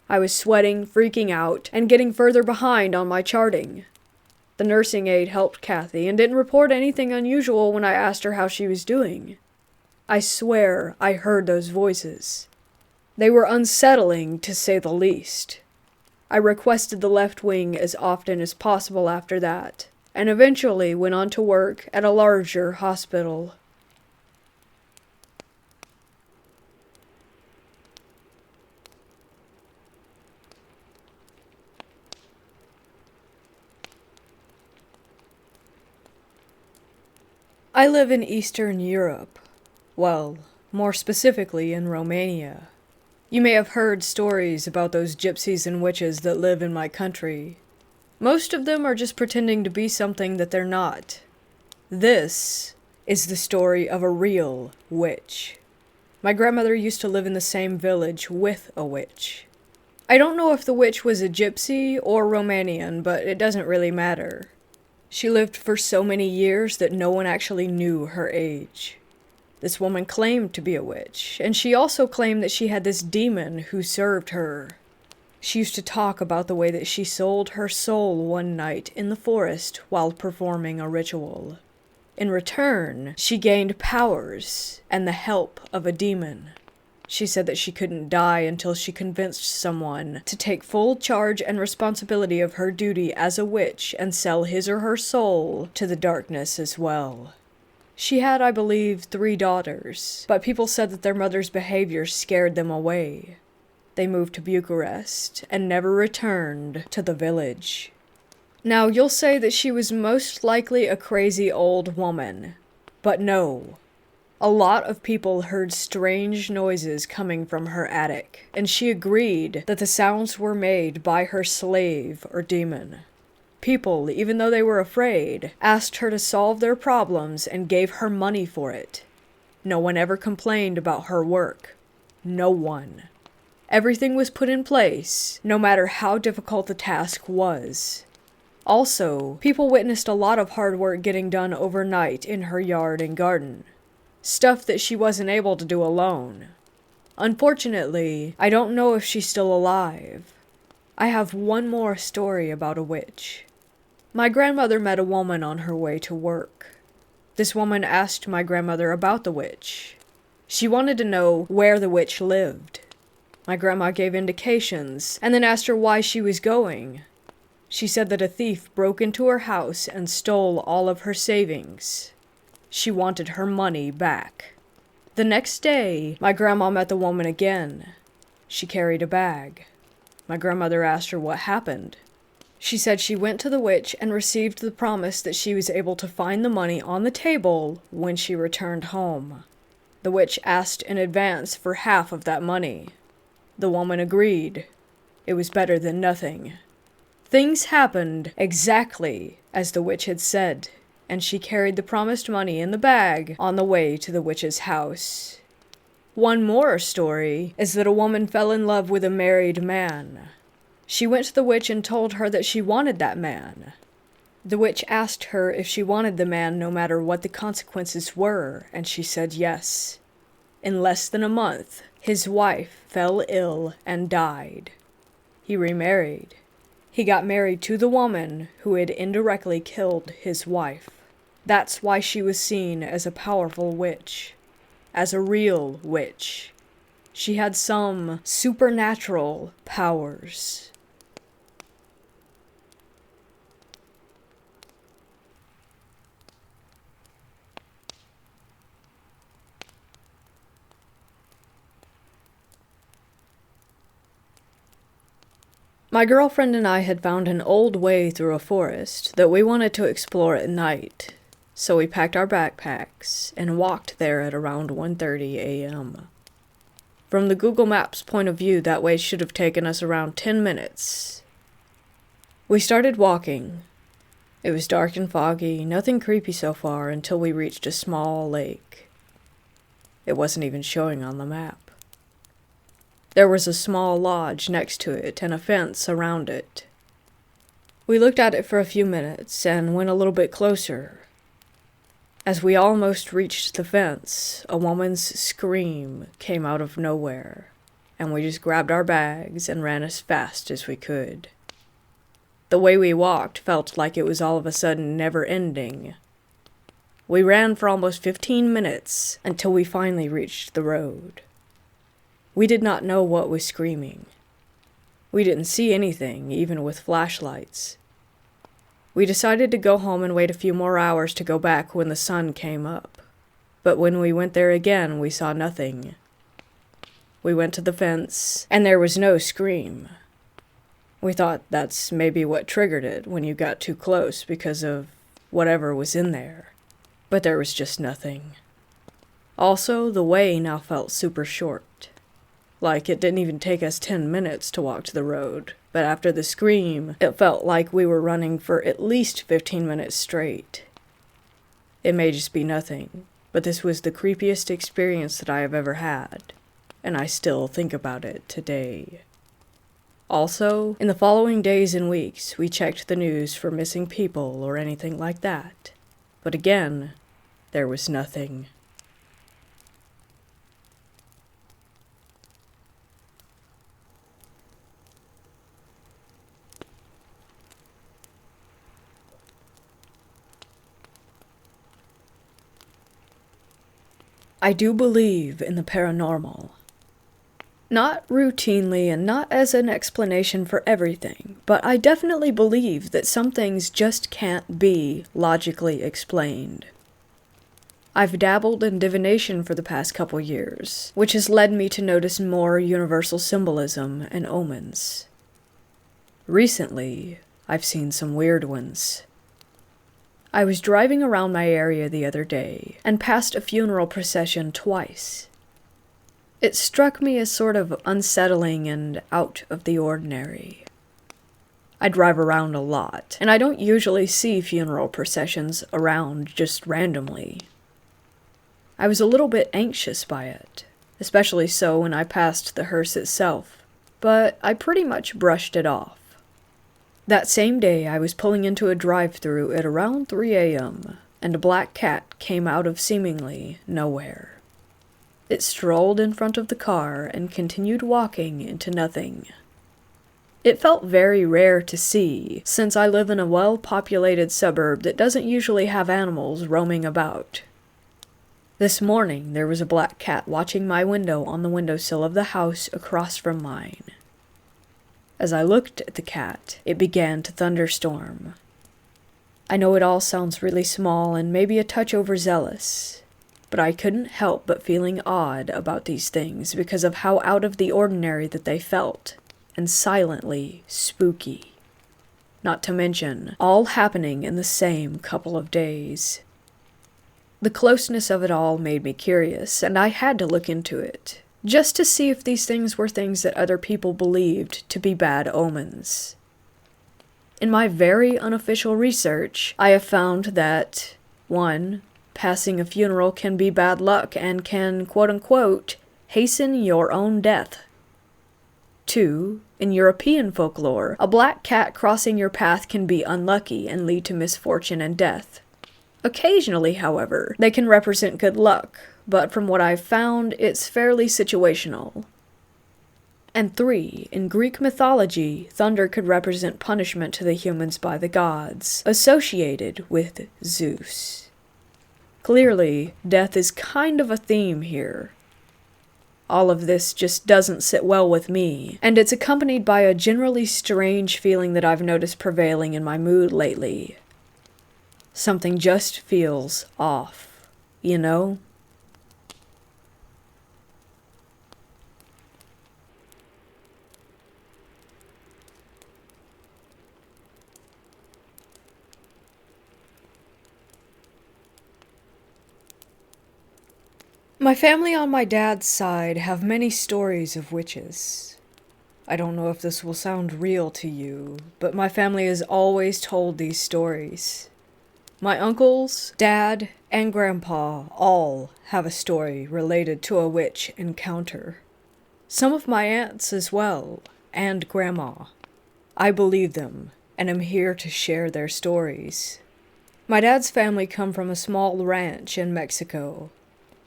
I was sweating, freaking out, and getting further behind on my charting. The nursing aide helped Kathy and didn't report anything unusual when I asked her how she was doing. I swear I heard those voices. They were unsettling, to say the least. I requested the left wing as often as possible after that, and eventually went on to work at a larger hospital. I live in Eastern Europe. Well, more specifically in Romania. You may have heard stories about those gypsies and witches that live in my country. Most of them are just pretending to be something that they're not. This is the story of a real witch. My grandmother used to live in the same village with a witch. I don't know if the witch was a gypsy or Romanian, but it doesn't really matter. She lived for so many years that no one actually knew her age. This woman claimed to be a witch, and she also claimed that she had this demon who served her. She used to talk about the way that she sold her soul one night in the forest while performing a ritual. In return, she gained powers and the help of a demon. She said that she couldn't die until she convinced someone to take full charge and responsibility of her duty as a witch and sell his or her soul to the darkness as well. She had, I believe, 3 daughters, but people said that their mother's behavior scared them away. They moved to Bucharest and never returned to the village. Now, you'll say that she was most likely a crazy old woman, but no. A lot of people heard strange noises coming from her attic, and she agreed that the sounds were made by her slave or demon. People, even though they were afraid, asked her to solve their problems and gave her money for it. No one ever complained about her work. No one. Everything was put in place, no matter how difficult the task was. Also, people witnessed a lot of hard work getting done overnight in her yard and garden. Stuff that she wasn't able to do alone. Unfortunately, I don't know if she's still alive. I have one more story about a witch. My grandmother met a woman on her way to work. This woman asked my grandmother about the witch. She wanted to know where the witch lived. My grandma gave indications, and then asked her why she was going. She said that a thief broke into her house and stole all of her savings. She wanted her money back. The next day, my grandma met the woman again. She carried a bag. My grandmother asked her what happened. She said she went to the witch and received the promise that she was able to find the money on the table when she returned home. The witch asked in advance for half of that money. The woman agreed. It was better than nothing. Things happened exactly as the witch had said, and she carried the promised money in the bag on the way to the witch's house. One more story is that a woman fell in love with a married man. She went to the witch and told her that she wanted that man. The witch asked her if she wanted the man no matter what the consequences were, and she said yes. In less than a month, his wife fell ill and died. He remarried. He got married to the woman who had indirectly killed his wife. That's why she was seen as a powerful witch. As a real witch. She had some supernatural powers. My girlfriend and I had found an old way through a forest that we wanted to explore at night, so we packed our backpacks and walked there at around 1:30 a.m. From the Google Maps point of view, that way should have taken us around 10 minutes. We started walking. It was dark and foggy, nothing creepy so far, until we reached a small lake. It wasn't even showing on the map. There was a small lodge next to it and a fence around it. We looked at it for a few minutes and went a little bit closer. As we almost reached the fence, a woman's scream came out of nowhere, and we just grabbed our bags and ran as fast as we could. The way we walked felt like it was all of a sudden never-ending. We ran for almost 15 minutes until we finally reached the road. We did not know what was screaming. We didn't see anything, even with flashlights. We decided to go home and wait a few more hours to go back when the sun came up. But when we went there again, we saw nothing. We went to the fence, and there was no scream. We thought that's maybe what triggered it when you got too close because of whatever was in there. But there was just nothing. Also, the way now felt super short. Like it didn't even take us 10 minutes to walk to the road, but after the scream, it felt like we were running for at least 15 minutes straight. It may just be nothing, but this was the creepiest experience that I have ever had, and I still think about it today. Also, in the following days and weeks, we checked the news for missing people or anything like that, but again, there was nothing. I do believe in the paranormal. Not routinely and not as an explanation for everything, but I definitely believe that some things just can't be logically explained. I've dabbled in divination for the past couple years, which has led me to notice more universal symbolism and omens. Recently, I've seen some weird ones. I was driving around my area the other day and passed a funeral procession twice. It struck me as sort of unsettling and out of the ordinary. I drive around a lot, and I don't usually see funeral processions around just randomly. I was a little bit anxious by it, especially so when I passed the hearse itself, but I pretty much brushed it off. That same day, I was pulling into a drive-thru at around 3 a.m., and a black cat came out of seemingly nowhere. It strolled in front of the car and continued walking into nothing. It felt very rare to see, since I live in a well-populated suburb that doesn't usually have animals roaming about. This morning, there was a black cat watching my window on the windowsill of the house across from mine. As I looked at the cat, it began to thunderstorm. I know it all sounds really small and maybe a touch overzealous, but I couldn't help but feeling odd about these things because of how out of the ordinary that they felt, and silently spooky. Not to mention, all happening in the same couple of days. The closeness of it all made me curious, and I had to look into it, just to see if these things were things that other people believed to be bad omens. In my very unofficial research, I have found that 1. Passing a funeral can be bad luck and can, quote-unquote, hasten your own death. 2. In European folklore, a black cat crossing your path can be unlucky and lead to misfortune and death. Occasionally, however, they can represent good luck, but from what I've found, it's fairly situational. And 3. In Greek mythology, thunder could represent punishment to the humans by the gods, associated with Zeus. Clearly, death is kind of a theme here. All of this just doesn't sit well with me, and it's accompanied by a generally strange feeling that I've noticed prevailing in my mood lately. Something just feels off, you know? My family on my dad's side have many stories of witches. I don't know if this will sound real to you, but my family has always told these stories. My uncles, dad, and grandpa all have a story related to a witch encounter. Some of my aunts as well, and grandma. I believe them, and am here to share their stories. My dad's family come from a small ranch in Mexico.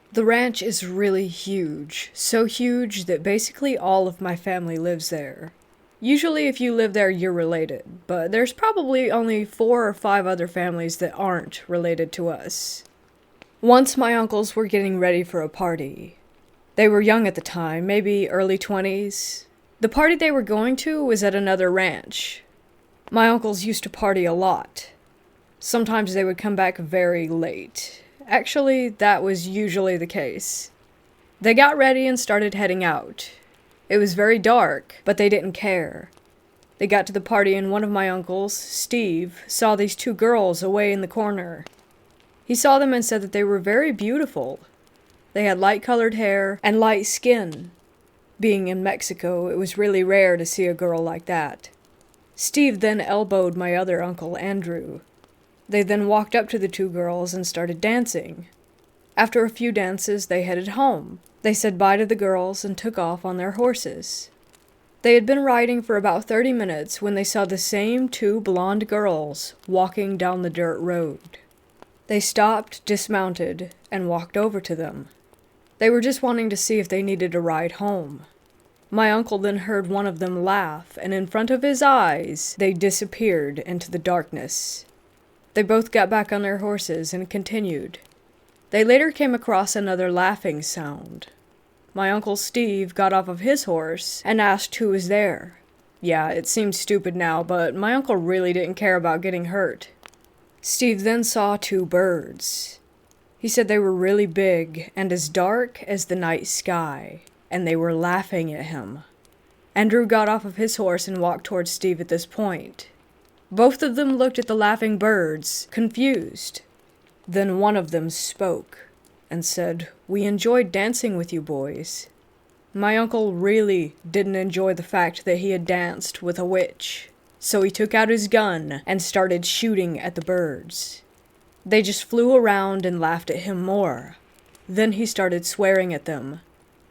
The ranch is really huge, so huge that basically all of my family lives there. Usually if you live there, you're related, but there's probably only 4 or 5 other families that aren't related to us. Once my uncles were getting ready for a party. They were young at the time, maybe early 20s. The party they were going to was at another ranch. My uncles used to party a lot. Sometimes they would come back very late. Actually, that was usually the case. They got ready and started heading out. It was very dark, but they didn't care. They got to the party and one of my uncles, Steve, saw these 2 girls away in the corner. He saw them and said that they were very beautiful. They had light-colored hair and light skin. Being in Mexico, it was really rare to see a girl like that. Steve then elbowed my other uncle, Andrew. They then walked up to the 2 girls and started dancing. After a few dances, they headed home. They said bye to the girls and took off on their horses. They had been riding for about 30 minutes when they saw the same 2 blonde girls walking down the dirt road. They stopped, dismounted, and walked over to them. They were just wanting to see if they needed a ride home. My uncle then heard one of them laugh, and in front of his eyes, they disappeared into the darkness. They both got back on their horses and continued. They later came across another laughing sound. My uncle Steve got off of his horse and asked who was there. Yeah, it seems stupid now, but my uncle really didn't care about getting hurt. Steve then saw 2 birds. He said they were really big and as dark as the night sky, and they were laughing at him. Andrew got off of his horse and walked towards Steve at this point. Both of them looked at the laughing birds, confused. Then one of them spoke and said, "We enjoyed dancing with you boys." My uncle really didn't enjoy the fact that he had danced with a witch, so he took out his gun and started shooting at the birds. They just flew around and laughed at him more. Then he started swearing at them.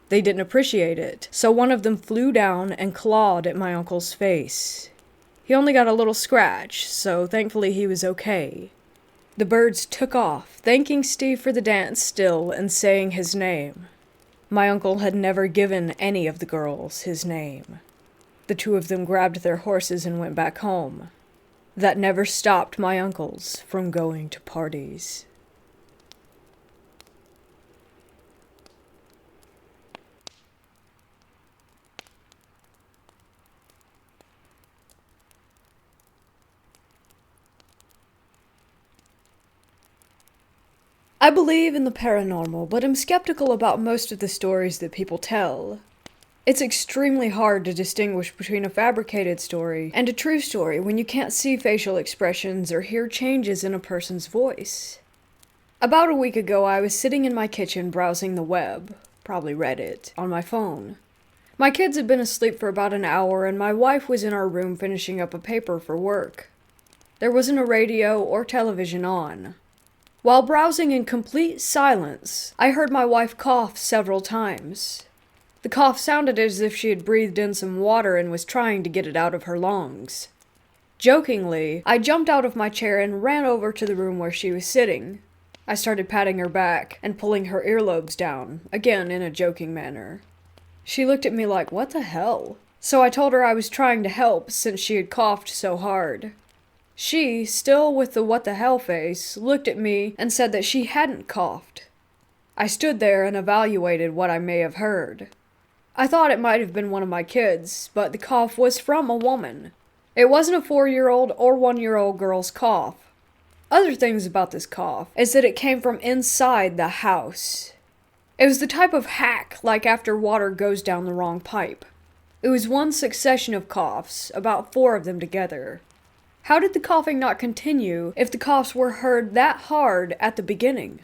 They didn't appreciate it, so one of them flew down and clawed at my uncle's face. He only got a little scratch, so thankfully he was okay. The birds took off, thanking Steve for the dance still and saying his name. My uncle had never given any of the girls his name. The two of them grabbed their horses and went back home. That never stopped my uncles from going to parties. I believe in the paranormal, but am skeptical about most of the stories that people tell. It's extremely hard to distinguish between a fabricated story and a true story when you can't see facial expressions or hear changes in a person's voice. About a week ago, I was sitting in my kitchen browsing the web, probably Reddit, on my phone. My kids had been asleep for about an hour, and my wife was in our room finishing up a paper for work. There wasn't a radio or television on. While browsing in complete silence, I heard my wife cough several times. The cough sounded as if she had breathed in some water and was trying to get it out of her lungs. Jokingly, I jumped out of my chair and ran over to the room where she was sitting. I started patting her back and pulling her earlobes down, again in a joking manner. She looked at me like, "What the hell?" So I told her I was trying to help since she had coughed so hard. She, still with the what the hell face, looked at me and said that she hadn't coughed. I stood there and evaluated what I may have heard. I thought it might have been one of my kids, but the cough was from a woman. It wasn't a 4-year-old or 1-year-old girl's cough. Other things about this cough is that it came from inside the house. It was the type of hack like after water goes down the wrong pipe. It was one succession of coughs, about 4 of them together. How did the coughing not continue if the coughs were heard that hard at the beginning?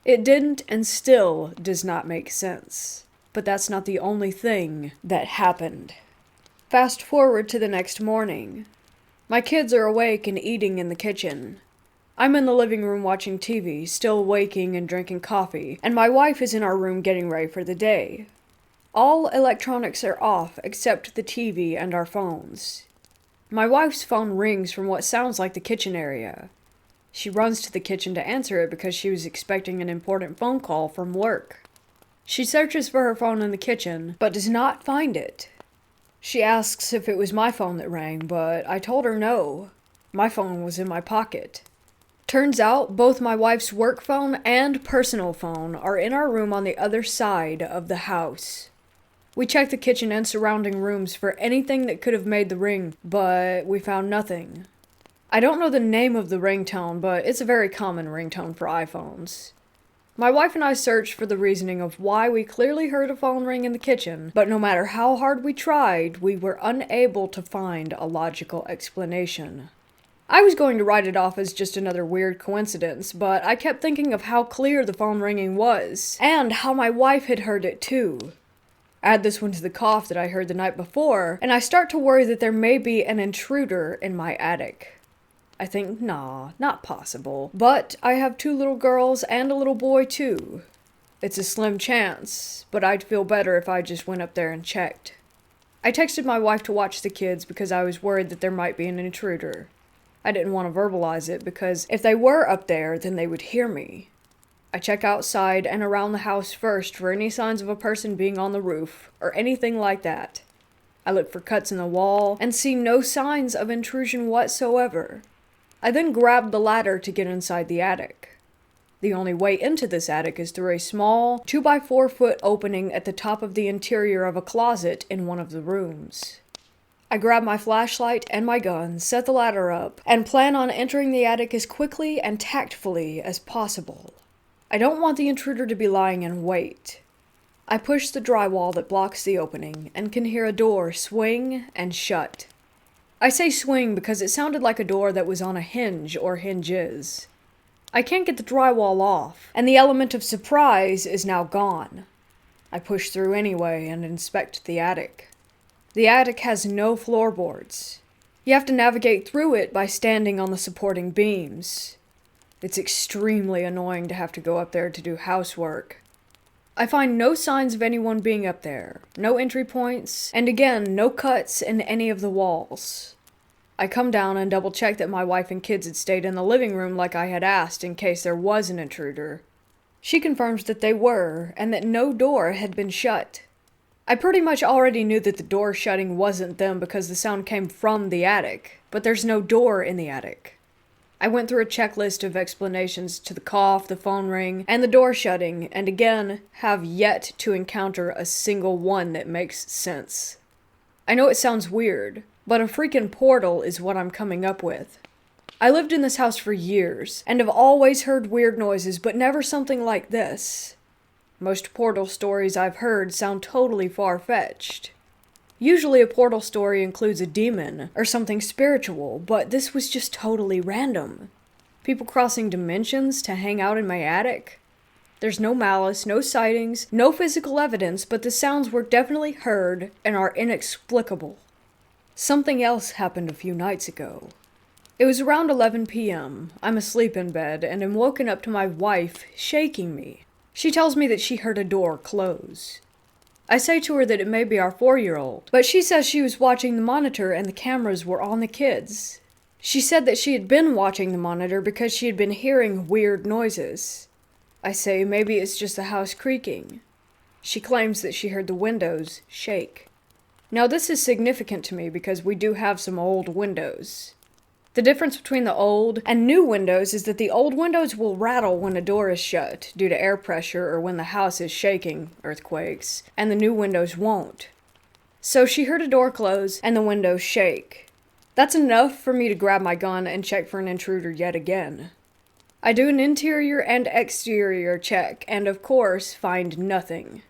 It didn't and still does not make sense. But that's not the only thing that happened. Fast forward to the next morning. My kids are awake and eating in the kitchen. I'm in the living room watching TV, still waking and drinking coffee, and my wife is in our room getting ready for the day. All electronics are off except the TV and our phones. My wife's phone rings from what sounds like the kitchen area. She runs to the kitchen to answer it because she was expecting an important phone call from work. She searches for her phone in the kitchen, but does not find it. She asks if it was my phone that rang, but I told her no. My phone was in my pocket. Turns out both my wife's work phone and personal phone are in our room on the other side of the house. We checked the kitchen and surrounding rooms for anything that could have made the ring, but we found nothing. I don't know the name of the ringtone, but it's a very common ringtone for iPhones. My wife and I searched for the reasoning of why we clearly heard a phone ring in the kitchen, but no matter how hard we tried, we were unable to find a logical explanation. I was going to write it off as just another weird coincidence, but I kept thinking of how clear the phone ringing was, and how my wife had heard it too. Add this one to the cough that I heard the night before, and I start to worry that there may be an intruder in my attic. I think, nah, not possible. But I have 2 little girls and a little boy too. It's a slim chance, but I'd feel better if I just went up there and checked. I texted my wife to watch the kids because I was worried that there might be an intruder. I didn't want to verbalize it because if they were up there, then they would hear me. I check outside and around the house first for any signs of a person being on the roof, or anything like that. I look for cuts in the wall, and see no signs of intrusion whatsoever. I then grab the ladder to get inside the attic. The only way into this attic is through a small 2x4 foot opening at the top of the interior of a closet in one of the rooms. I grab my flashlight and my gun, set the ladder up, and plan on entering the attic as quickly and tactfully as possible. I don't want the intruder to be lying in wait. I push the drywall that blocks the opening and can hear a door swing and shut. I say swing because it sounded like a door that was on a hinge or hinges. I can't get the drywall off, and the element of surprise is now gone. I push through anyway and inspect the attic. The attic has no floorboards. You have to navigate through it by standing on the supporting beams. It's extremely annoying to have to go up there to do housework. I find no signs of anyone being up there, no entry points, and again, no cuts in any of the walls. I come down and double check that my wife and kids had stayed in the living room like I had asked in case there was an intruder. She confirms that they were, and that no door had been shut. I pretty much already knew that the door shutting wasn't them because the sound came from the attic, but there's no door in the attic. I went through a checklist of explanations to the cough, the phone ring, and the door shutting, and again, have yet to encounter a single one that makes sense. I know it sounds weird, but a freaking portal is what I'm coming up with. I lived in this house for years, and have always heard weird noises, but never something like this. Most portal stories I've heard sound totally far-fetched. Usually a portal story includes a demon, or something spiritual, but this was just totally random. People crossing dimensions to hang out in my attic? There's no malice, no sightings, no physical evidence, but the sounds were definitely heard and are inexplicable. Something else happened a few nights ago. It was around 11 p.m. I'm asleep in bed and am woken up to my wife shaking me. She tells me that she heard a door close. I say to her that it may be our 4-year-old, but she says she was watching the monitor and the cameras were on the kids. She said that she had been watching the monitor because she had been hearing weird noises. I say maybe it's just the house creaking. She claims that she heard the windows shake. Now this is significant to me because we do have some old windows. The difference between the old and new windows is that the old windows will rattle when a door is shut due to air pressure or when the house is shaking, earthquakes, and the new windows won't. So she heard a door close and the windows shake. That's enough for me to grab my gun and check for an intruder yet again. I do an interior and exterior check and of course find nothing.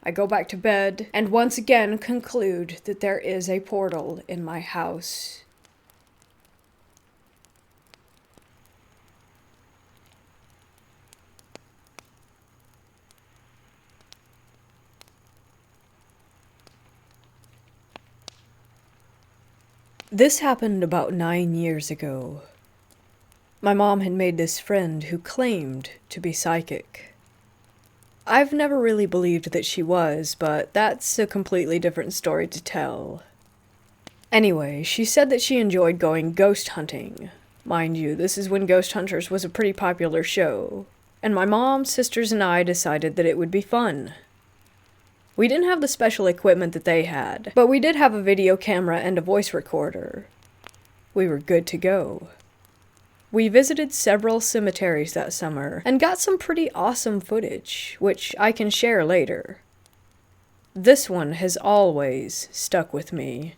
I go back to bed and once again conclude that there is a portal in my house. This happened about 9 years ago. My mom had made this friend who claimed to be psychic. I've never really believed that she was, but that's a completely different story to tell. Anyway, she said that she enjoyed going ghost hunting. Mind you, this is when Ghost Hunters was a pretty popular show, and my mom, sisters, and I decided that it would be fun. We didn't have the special equipment that they had, but we did have a video camera and a voice recorder. We were good to go. We visited several cemeteries that summer and got some pretty awesome footage, which I can share later. This one has always stuck with me.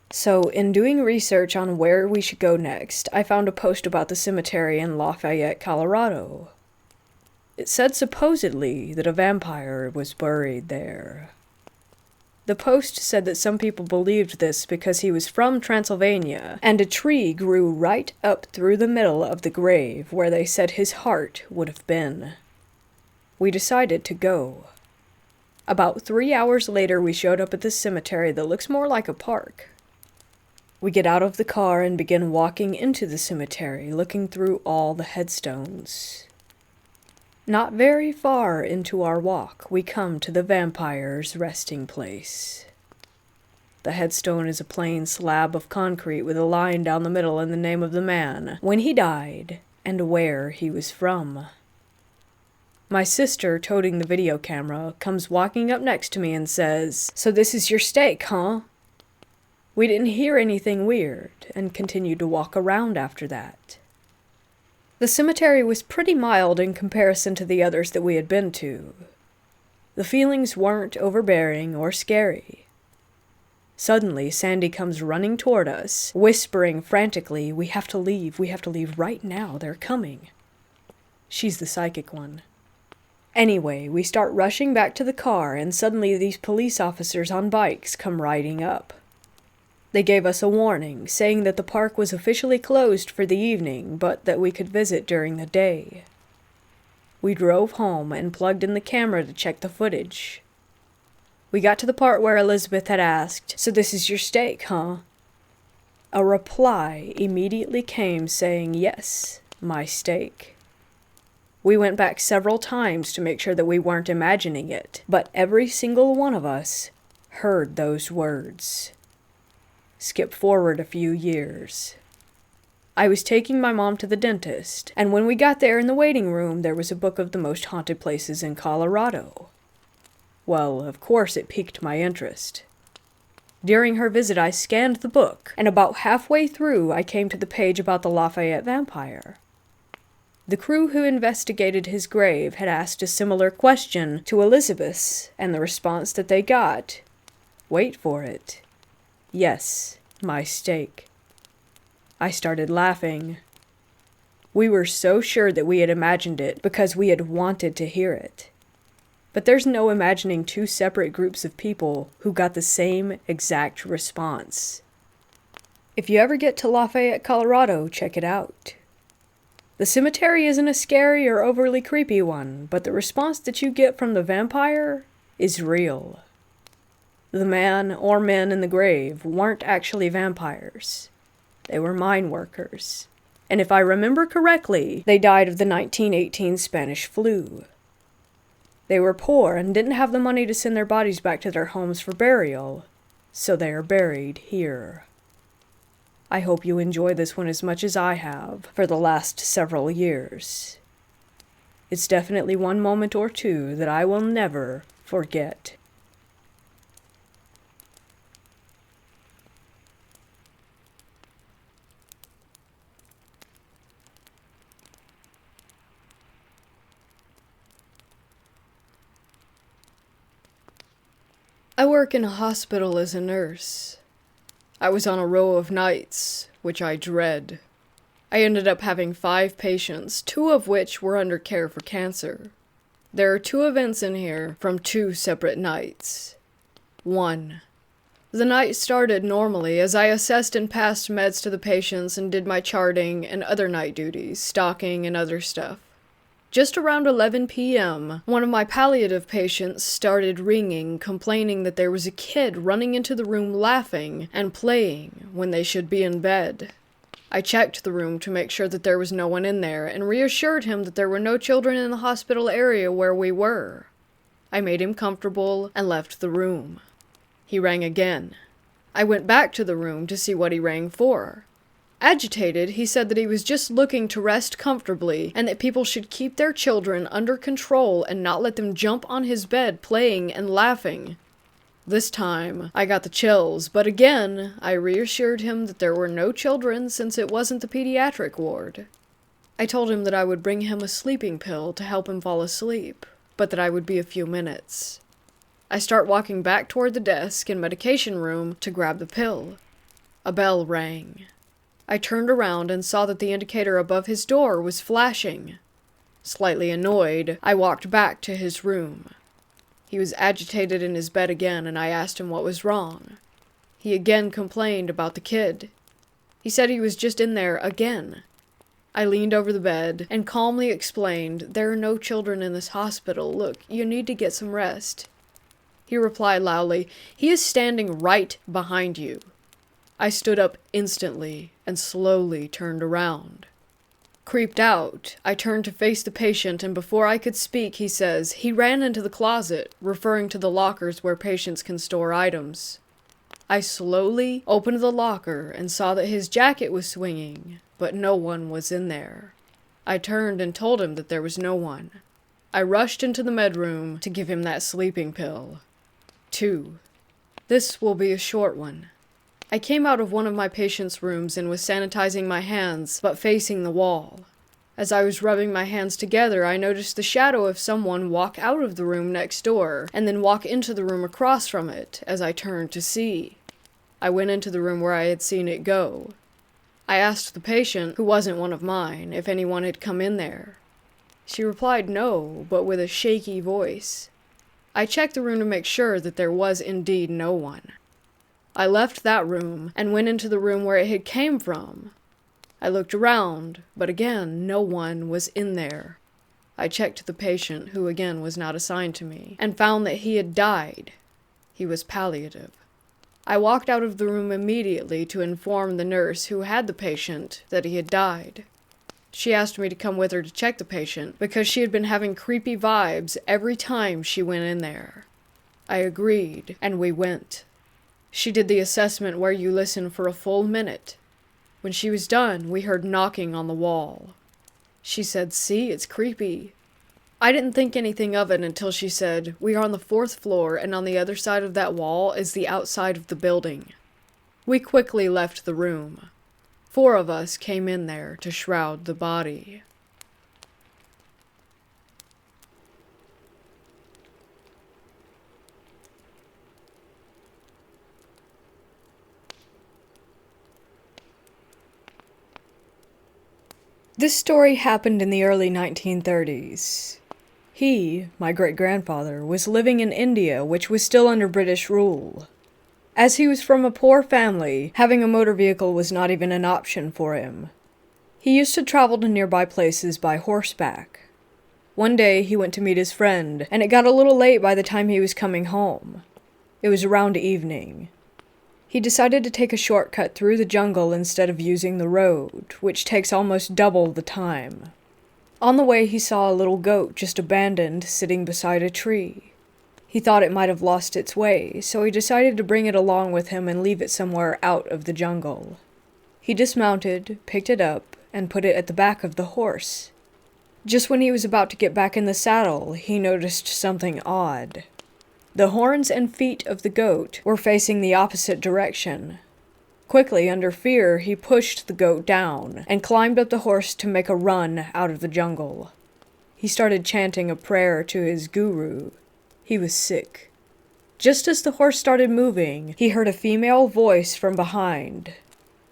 So, in doing research on where we should go next, I found a post about the cemetery in Lafayette, Colorado. It said supposedly that a vampire was buried there. The post said that some people believed this because he was from Transylvania, and a tree grew right up through the middle of the grave where they said his heart would have been. We decided to go. About 3 hours later, we showed up at this cemetery that looks more like a park. We get out of the car and begin walking into the cemetery, looking through all the headstones. Not very far into our walk, we come to the vampire's resting place. The headstone is a plain slab of concrete with a line down the middle and the name of the man, when he died, and where he was from. My sister, toting the video camera, comes walking up next to me and says, "So this is your stake, huh?" We didn't hear anything weird, and continued to walk around after that. The cemetery was pretty mild in comparison to the others that we had been to. The feelings weren't overbearing or scary. Suddenly, Sandy comes running toward us, whispering frantically, we have to leave right now, they're coming." She's the psychic one. Anyway, we start rushing back to the car, and suddenly these police officers on bikes come riding up. They gave us a warning, saying that the park was officially closed for the evening, but that we could visit during the day. We drove home and plugged in the camera to check the footage. We got to the part where Elizabeth had asked, "So this is your stake, huh?" A reply immediately came saying, "Yes, my stake." We went back several times to make sure that we weren't imagining it, but every single one of us heard those words. Skip forward a few years. I was taking my mom to the dentist, and when we got there in the waiting room, there was a book of the most haunted places in Colorado. Well, of course it piqued my interest. During her visit, I scanned the book, and about halfway through, I came to the page about the Lafayette vampire. The crew who investigated his grave had asked a similar question to Elizabeth's, and the response that they got, wait for it, yes, my steak. I started laughing. We were so sure that we had imagined it because we had wanted to hear it. But there's no imagining two separate groups of people who got the same exact response. If you ever get to Lafayette, Colorado, check it out. The cemetery isn't a scary or overly creepy one, but the response that you get from the vampire is real. The man or men in the grave weren't actually vampires. They were mine workers. And if I remember correctly, they died of the 1918 Spanish flu. They were poor and didn't have the money to send their bodies back to their homes for burial, so they are buried here. I hope you enjoy this one as much as I have for the last several years. It's definitely one moment or two that I will never forget. I work in a hospital as a nurse. I was on a row of nights, which I dread. I ended up having 5 patients, 2 of which were under care for cancer. There are 2 events in here from 2 separate nights. 1. The night started normally as I assessed and passed meds to the patients and did my charting and other night duties, stocking and other stuff. Just around 11 p.m., one of my palliative patients started ringing, complaining that there was a kid running into the room laughing and playing when they should be in bed. I checked the room to make sure that there was no one in there and reassured him that there were no children in the hospital area where we were. I made him comfortable and left the room. He rang again. I went back to the room to see what he rang for. Agitated, he said that he was just looking to rest comfortably and that people should keep their children under control and not let them jump on his bed playing and laughing. This time, I got the chills, but again, I reassured him that there were no children since it wasn't the pediatric ward. I told him that I would bring him a sleeping pill to help him fall asleep, but that I would be a few minutes. I start walking back toward the desk and medication room to grab the pill. A bell rang. I turned around and saw that the indicator above his door was flashing. Slightly annoyed, I walked back to his room. He was agitated in his bed again, and I asked him what was wrong. He again complained about the kid. He said he was just in there again. I leaned over the bed and calmly explained, "There are no children in this hospital. Look, you need to get some rest." He replied loudly, "He is standing right behind you." I stood up instantly and slowly turned around. Creeped out, I turned to face the patient, and before I could speak, he says, "He ran into the closet," referring to the lockers where patients can store items. I slowly opened the locker and saw that his jacket was swinging, but no one was in there. I turned and told him that there was no one. I rushed into the med room to give him that sleeping pill. 2. This will be a short one. I came out of one of my patients' rooms and was sanitizing my hands, but facing the wall. As I was rubbing my hands together, I noticed the shadow of someone walk out of the room next door, and then walk into the room across from it, as I turned to see. I went into the room where I had seen it go. I asked the patient, who wasn't one of mine, if anyone had come in there. She replied no, but with a shaky voice. I checked the room to make sure that there was indeed no one. I left that room and went into the room where it had came from. I looked around, but again, no one was in there. I checked the patient, who again was not assigned to me, and found that he had died. He was palliative. I walked out of the room immediately to inform the nurse who had the patient that he had died. She asked me to come with her to check the patient because she had been having creepy vibes every time she went in there. I agreed, and we went. She did the assessment where you listen for a full minute. When she was done, we heard knocking on the wall. She said, "See, it's creepy." I didn't think anything of it until she said, "We are on the 4th floor, and on the other side of that wall is the outside of the building." We quickly left the room. 4 of us came in there to shroud the body. This story happened in the early 1930s. He, my great-grandfather, was living in India, which was still under British rule. As he was from a poor family, having a motor vehicle was not even an option for him. He used to travel to nearby places by horseback. One day he went to meet his friend, and it got a little late by the time he was coming home. It was around evening. He decided to take a shortcut through the jungle instead of using the road, which takes almost double the time. On the way, he saw a little goat just abandoned, sitting beside a tree. He thought it might have lost its way, so he decided to bring it along with him and leave it somewhere out of the jungle. He dismounted, picked it up, and put it at the back of the horse. Just when he was about to get back in the saddle, he noticed something odd. The horns and feet of the goat were facing the opposite direction. Quickly, under fear, he pushed the goat down and climbed up the horse to make a run out of the jungle. He started chanting a prayer to his guru. He was sick. Just as the horse started moving, he heard a female voice from behind.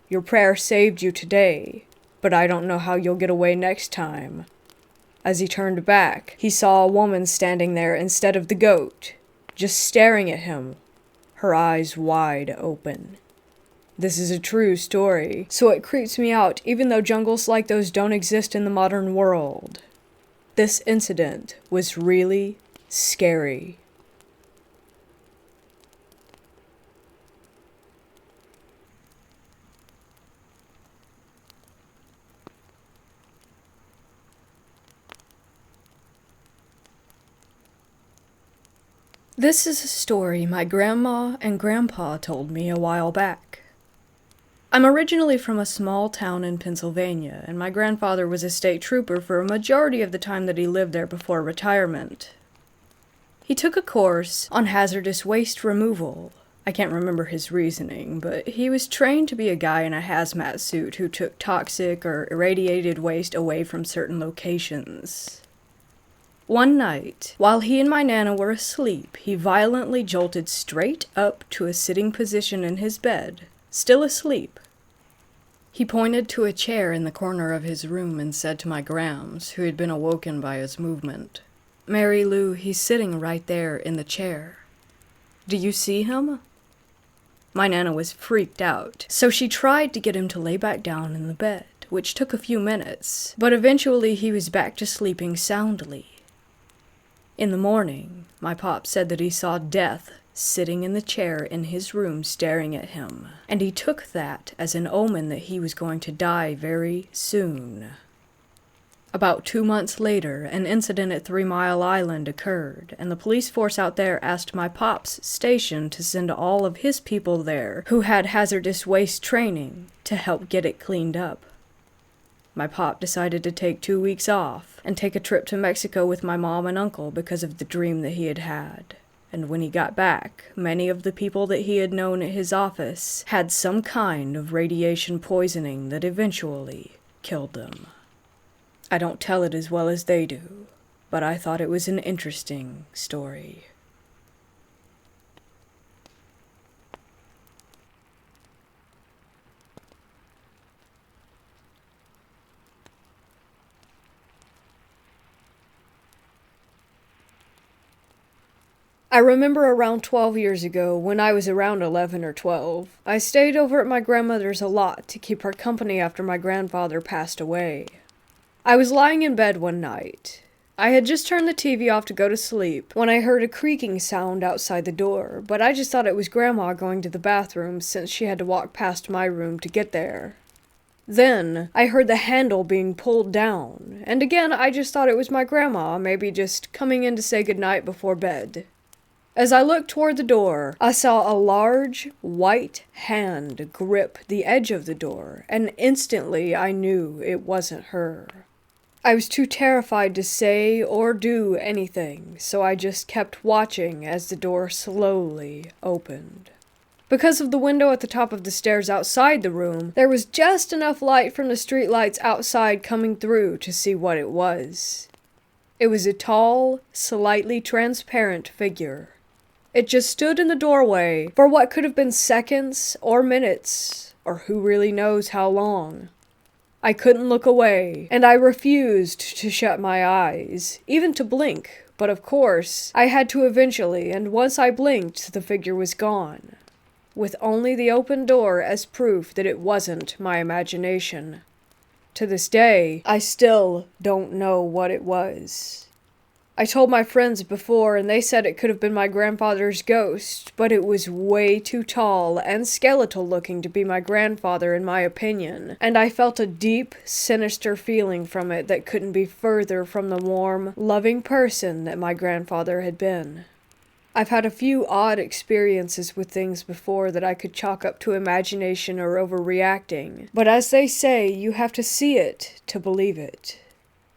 "Your prayer saved you today, but I don't know how you'll get away next time." As he turned back, he saw a woman standing there instead of the goat, just staring at him, her eyes wide open. This is a true story, so it creeps me out even though jungles like those don't exist in the modern world. This incident was really scary. This is a story my grandma and grandpa told me a while back. I'm originally from a small town in Pennsylvania, and my grandfather was a state trooper for a majority of the time that he lived there before retirement. He took a course on hazardous waste removal. I can't remember his reasoning, but he was trained to be a guy in a hazmat suit who took toxic or irradiated waste away from certain locations. One night, while he and my Nana were asleep, he violently jolted straight up to a sitting position in his bed, still asleep. He pointed to a chair in the corner of his room and said to my Grams, who had been awoken by his movement, "Mary Lou, he's sitting right there in the chair. Do you see him?" My Nana was freaked out, so she tried to get him to lay back down in the bed, which took a few minutes, but eventually he was back to sleeping soundly. In the morning, my pop said that he saw Death sitting in the chair in his room staring at him, and he took that as an omen that he was going to die very soon. About 2 months later, an incident at 3 Mile Island occurred, and the police force out there asked my pop's station to send all of his people there who had hazardous waste training to help get it cleaned up. My pop decided to take 2 weeks off and take a trip to Mexico with my mom and uncle because of the dream that he had had. And when he got back, many of the people that he had known at his office had some kind of radiation poisoning that eventually killed them. I don't tell it as well as they do, but I thought it was an interesting story. I remember around 12 years ago, when I was around 11 or 12, I stayed over at my grandmother's a lot to keep her company after my grandfather passed away. I was lying in bed one night. I had just turned the TV off to go to sleep when I heard a creaking sound outside the door, but I just thought it was Grandma going to the bathroom since she had to walk past my room to get there. Then, I heard the handle being pulled down, and again I just thought it was my grandma, maybe just coming in to say goodnight before bed. As I looked toward the door, I saw a large, white hand grip the edge of the door, and instantly I knew it wasn't her. I was too terrified to say or do anything, so I just kept watching as the door slowly opened. Because of the window at the top of the stairs outside the room, there was just enough light from the streetlights outside coming through to see what it was. It was a tall, slightly transparent figure. It just stood in the doorway for what could have been seconds or minutes, or who really knows how long. I couldn't look away, and I refused to shut my eyes, even to blink, but of course, I had to eventually, and once I blinked, the figure was gone, with only the open door as proof that it wasn't my imagination. To this day, I still don't know what it was. I told my friends before, and they said it could have been my grandfather's ghost, but it was way too tall and skeletal looking to be my grandfather in my opinion, and I felt a deep, sinister feeling from it that couldn't be further from the warm, loving person that my grandfather had been. I've had a few odd experiences with things before that I could chalk up to imagination or overreacting, but as they say, you have to see it to believe it.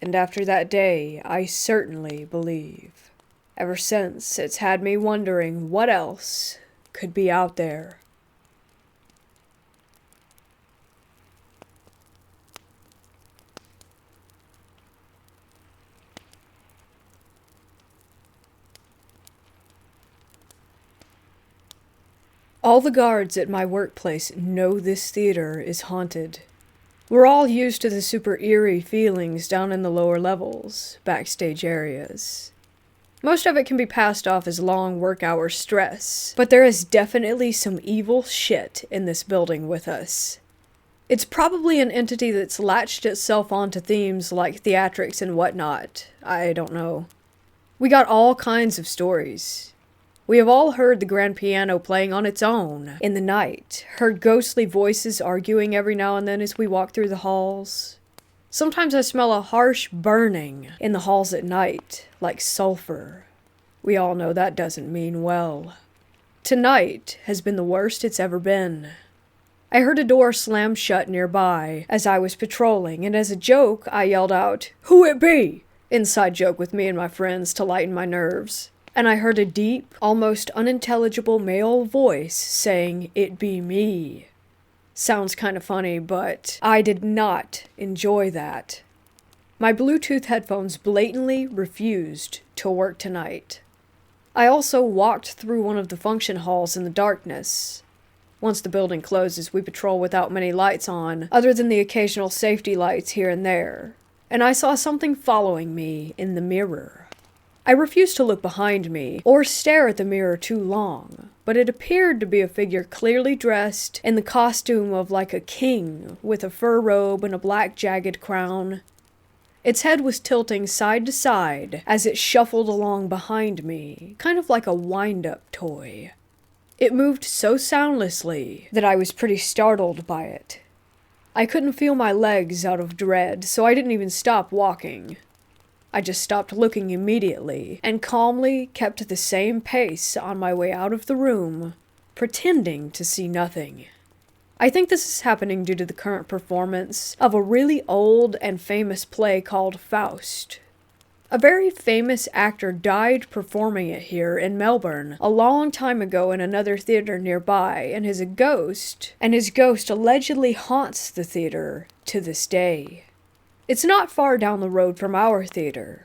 And after that day, I certainly believe. Ever since, it's had me wondering what else could be out there. All the guards at my workplace know this theater is haunted. We're all used to the super eerie feelings down in the lower levels, backstage areas. Most of it can be passed off as long work hour stress, but there is definitely some evil shit in this building with us. It's probably an entity that's latched itself onto themes like theatrics and whatnot. I don't know. We got all kinds of stories. We have all heard the grand piano playing on its own in the night, heard ghostly voices arguing every now and then as we walk through the halls. Sometimes I smell a harsh burning in the halls at night, like sulfur. We all know that doesn't mean well. Tonight has been the worst it's ever been. I heard a door slam shut nearby as I was patrolling, and as a joke, I yelled out, "Who it be?" Inside joke with me and my friends to lighten my nerves. And I heard a deep, almost unintelligible male voice saying, "It be me." Sounds kind of funny, but I did not enjoy that. My Bluetooth headphones blatantly refused to work tonight. I also walked through one of the function halls in the darkness. Once the building closes, we patrol without many lights on, other than the occasional safety lights here and there. And I saw something following me in the mirror. I refused to look behind me, or stare at the mirror too long, but it appeared to be a figure clearly dressed in the costume of like a king, with a fur robe and a black jagged crown. Its head was tilting side to side as it shuffled along behind me, kind of like a wind-up toy. It moved so soundlessly that I was pretty startled by it. I couldn't feel my legs out of dread, so I didn't even stop walking. I just stopped looking immediately, and calmly kept the same pace on my way out of the room, pretending to see nothing. I think this is happening due to the current performance of a really old and famous play called Faust. A very famous actor died performing it here in Melbourne a long time ago in another theater nearby, and his ghost allegedly haunts the theater to this day. It's not far down the road from our theater.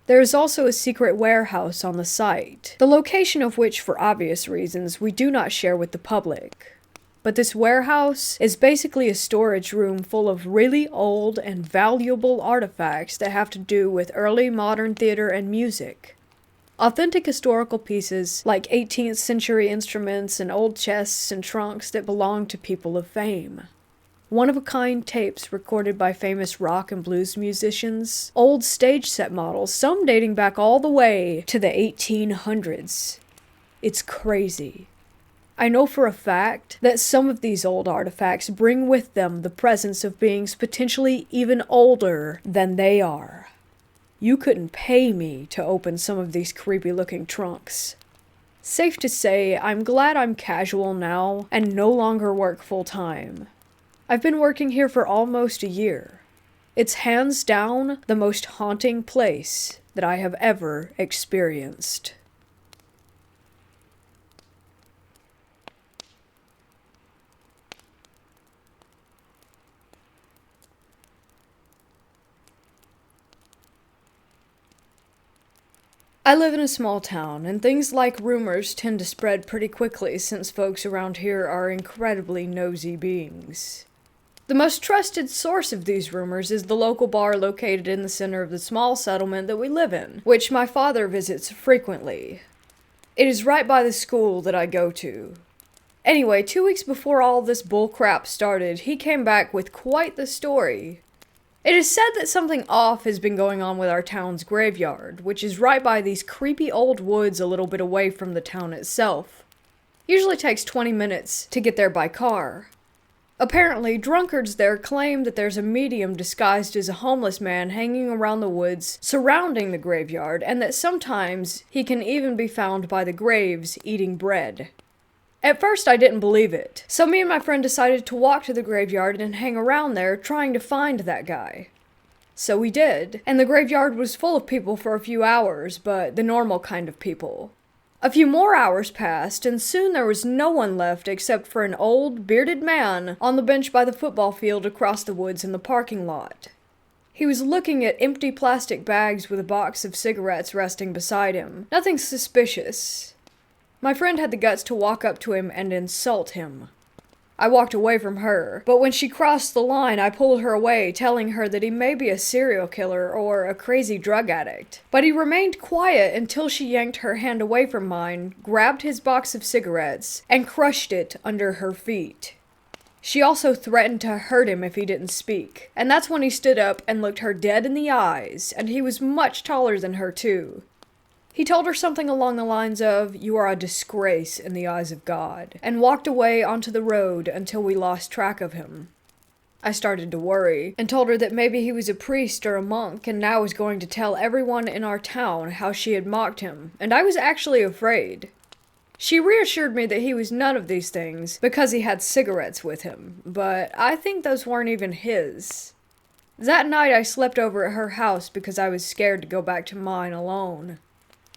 There is also a secret warehouse on the site, the location of which, for obvious reasons, we do not share with the public. But this warehouse is basically a storage room full of really old and valuable artifacts that have to do with early modern theater and music. Authentic historical pieces like 18th century instruments and old chests and trunks that belong to people of fame. One-of-a-kind tapes recorded by famous rock and blues musicians, old stage set models, some dating back all the way to the 1800s. It's crazy. I know for a fact that some of these old artifacts bring with them the presence of beings potentially even older than they are. You couldn't pay me to open some of these creepy-looking trunks. Safe to say, I'm glad I'm casual now and no longer work full-time. I've been working here for almost a year. It's hands down the most haunting place that I have ever experienced. I live in a small town, and things like rumors tend to spread pretty quickly since folks around here are incredibly nosy beings. The most trusted source of these rumors is the local bar located in the center of the small settlement that we live in, which my father visits frequently. It is right by the school that I go to. Anyway, 2 weeks before all this bullcrap started, he came back with quite the story. It is said that something off has been going on with our town's graveyard, which is right by these creepy old woods a little bit away from the town itself. Usually takes 20 minutes to get there by car. Apparently, drunkards there claim that there's a medium disguised as a homeless man hanging around the woods surrounding the graveyard, and that sometimes he can even be found by the graves eating bread. At first, I didn't believe it, so me and my friend decided to walk to the graveyard and hang around there trying to find that guy. So we did, and the graveyard was full of people for a few hours, but the normal kind of people. A few more hours passed, and soon there was no one left except for an old, bearded man on the bench by the football field across the woods in the parking lot. He was looking at empty plastic bags with a box of cigarettes resting beside him. Nothing suspicious. My friend had the guts to walk up to him and insult him. I walked away from her, but when she crossed the line, I pulled her away, telling her that he may be a serial killer or a crazy drug addict. But he remained quiet until she yanked her hand away from mine, grabbed his box of cigarettes, and crushed it under her feet. She also threatened to hurt him if he didn't speak, and that's when he stood up and looked her dead in the eyes, and he was much taller than her too. He told her something along the lines of, "You are a disgrace in the eyes of God," and walked away onto the road until we lost track of him. I started to worry, and told her that maybe he was a priest or a monk, and now was going to tell everyone in our town how she had mocked him, and I was actually afraid. She reassured me that he was none of these things, because he had cigarettes with him, but I think those weren't even his. That night I slept over at her house because I was scared to go back to mine alone.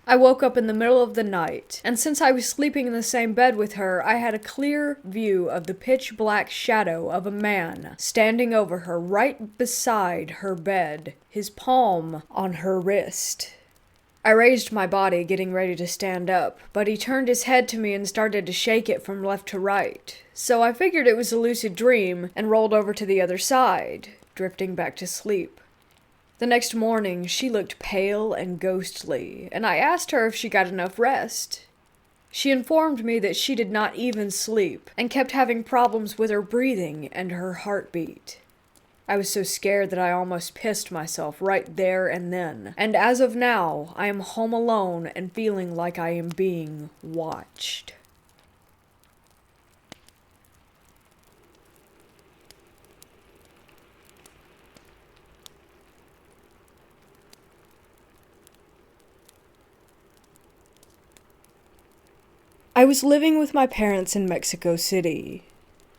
I woke up in the middle of the night, and since I was sleeping in the same bed with her, I had a clear view of the pitch-black shadow of a man standing over her right beside her bed, his palm on her wrist. I raised my body, getting ready to stand up, but he turned his head to me and started to shake it from left to right, so I figured it was a lucid dream and rolled over to the other side, drifting back to sleep. The next morning, she looked pale and ghostly, and I asked her if she got enough rest. She informed me that she did not even sleep, and kept having problems with her breathing and her heartbeat. I was so scared that I almost pissed myself right there and then, and as of now, I am home alone and feeling like I am being watched. I was living with my parents in Mexico City.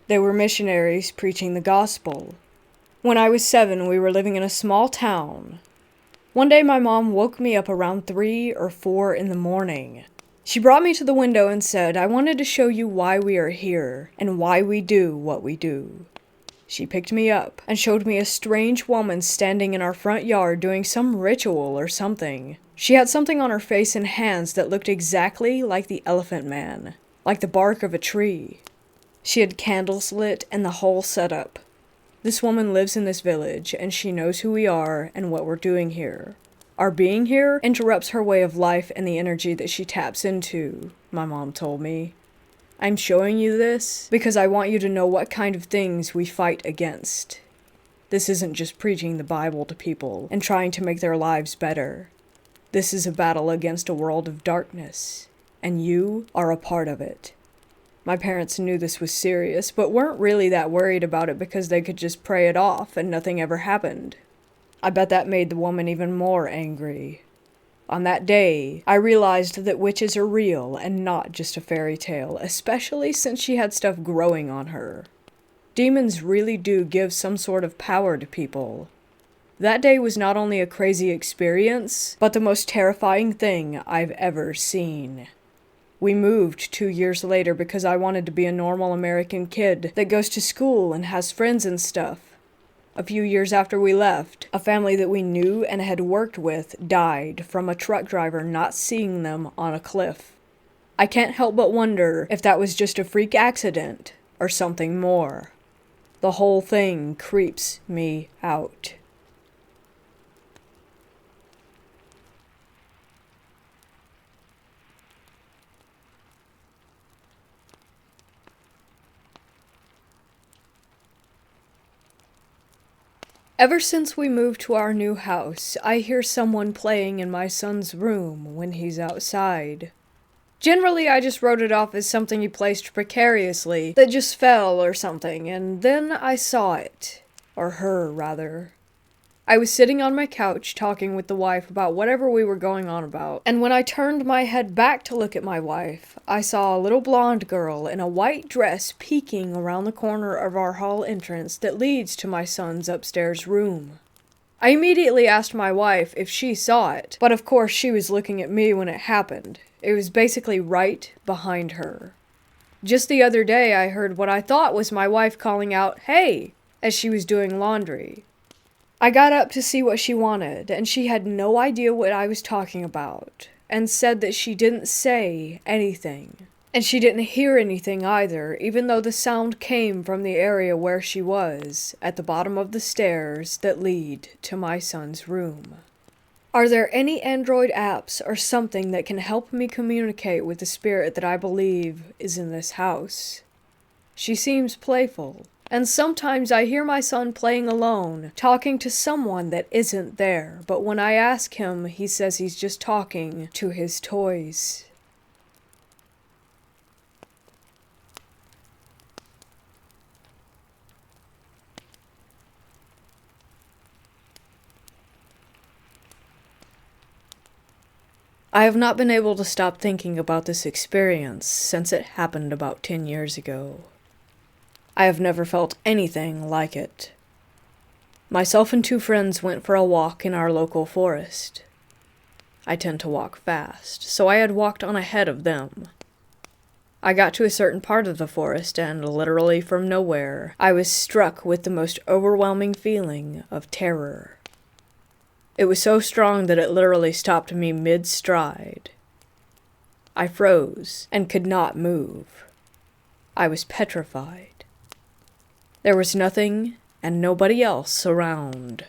They were missionaries preaching the gospel. When I was 7, we were living in a small town. One day my mom woke me up around 3 or 4 in the morning. She brought me to the window and said, "I wanted to show you why we are here and why we do what we do." She picked me up and showed me a strange woman standing in our front yard doing some ritual or something. She had something on her face and hands that looked exactly like the Elephant Man, like the bark of a tree. She had candles lit and the whole setup. This woman lives in this village, and she knows who we are and what we're doing here. Our being here interrupts her way of life and the energy that she taps into, my mom told me. I'm showing you this because I want you to know what kind of things we fight against. This isn't just preaching the Bible to people and trying to make their lives better. This is a battle against a world of darkness, and you are a part of it. My parents knew this was serious, but weren't really that worried about it because they could just pray it off and nothing ever happened. I bet that made the woman even more angry. On that day, I realized that witches are real and not just a fairy tale, especially since she had stuff growing on her. Demons really do give some sort of power to people. That day was not only a crazy experience, but the most terrifying thing I've ever seen. We moved 2 years later because I wanted to be a normal American kid that goes to school and has friends and stuff. A few years after we left, a family that we knew and had worked with died from a truck driver not seeing them on a cliff. I can't help but wonder if that was just a freak accident or something more. The whole thing creeps me out. Ever since we moved to our new house, I hear someone playing in my son's room when he's outside. Generally, I just wrote it off as something he placed precariously that just fell or something, and then I saw it. Or her, rather. I was sitting on my couch talking with the wife about whatever we were going on about, and when I turned my head back to look at my wife, I saw a little blonde girl in a white dress peeking around the corner of our hall entrance that leads to my son's upstairs room. I immediately asked my wife if she saw it, but of course she was looking at me when it happened. It was basically right behind her. Just the other day I heard what I thought was my wife calling out, "Hey!" as she was doing laundry. I got up to see what she wanted, and she had no idea what I was talking about, and said that she didn't say anything. And she didn't hear anything either, even though the sound came from the area where she was, at the bottom of the stairs that lead to my son's room. Are there any Android apps or something that can help me communicate with the spirit that I believe is in this house? She seems playful. And sometimes I hear my son playing alone, talking to someone that isn't there, but when I ask him, he says he's just talking to his toys. I have not been able to stop thinking about this experience since it happened about 10 years ago. I have never felt anything like it. Myself and 2 friends went for a walk in our local forest. I tend to walk fast, so I had walked on ahead of them. I got to a certain part of the forest, and literally from nowhere, I was struck with the most overwhelming feeling of terror. It was so strong that it literally stopped me mid-stride. I froze and could not move. I was petrified. There was nothing and nobody else around.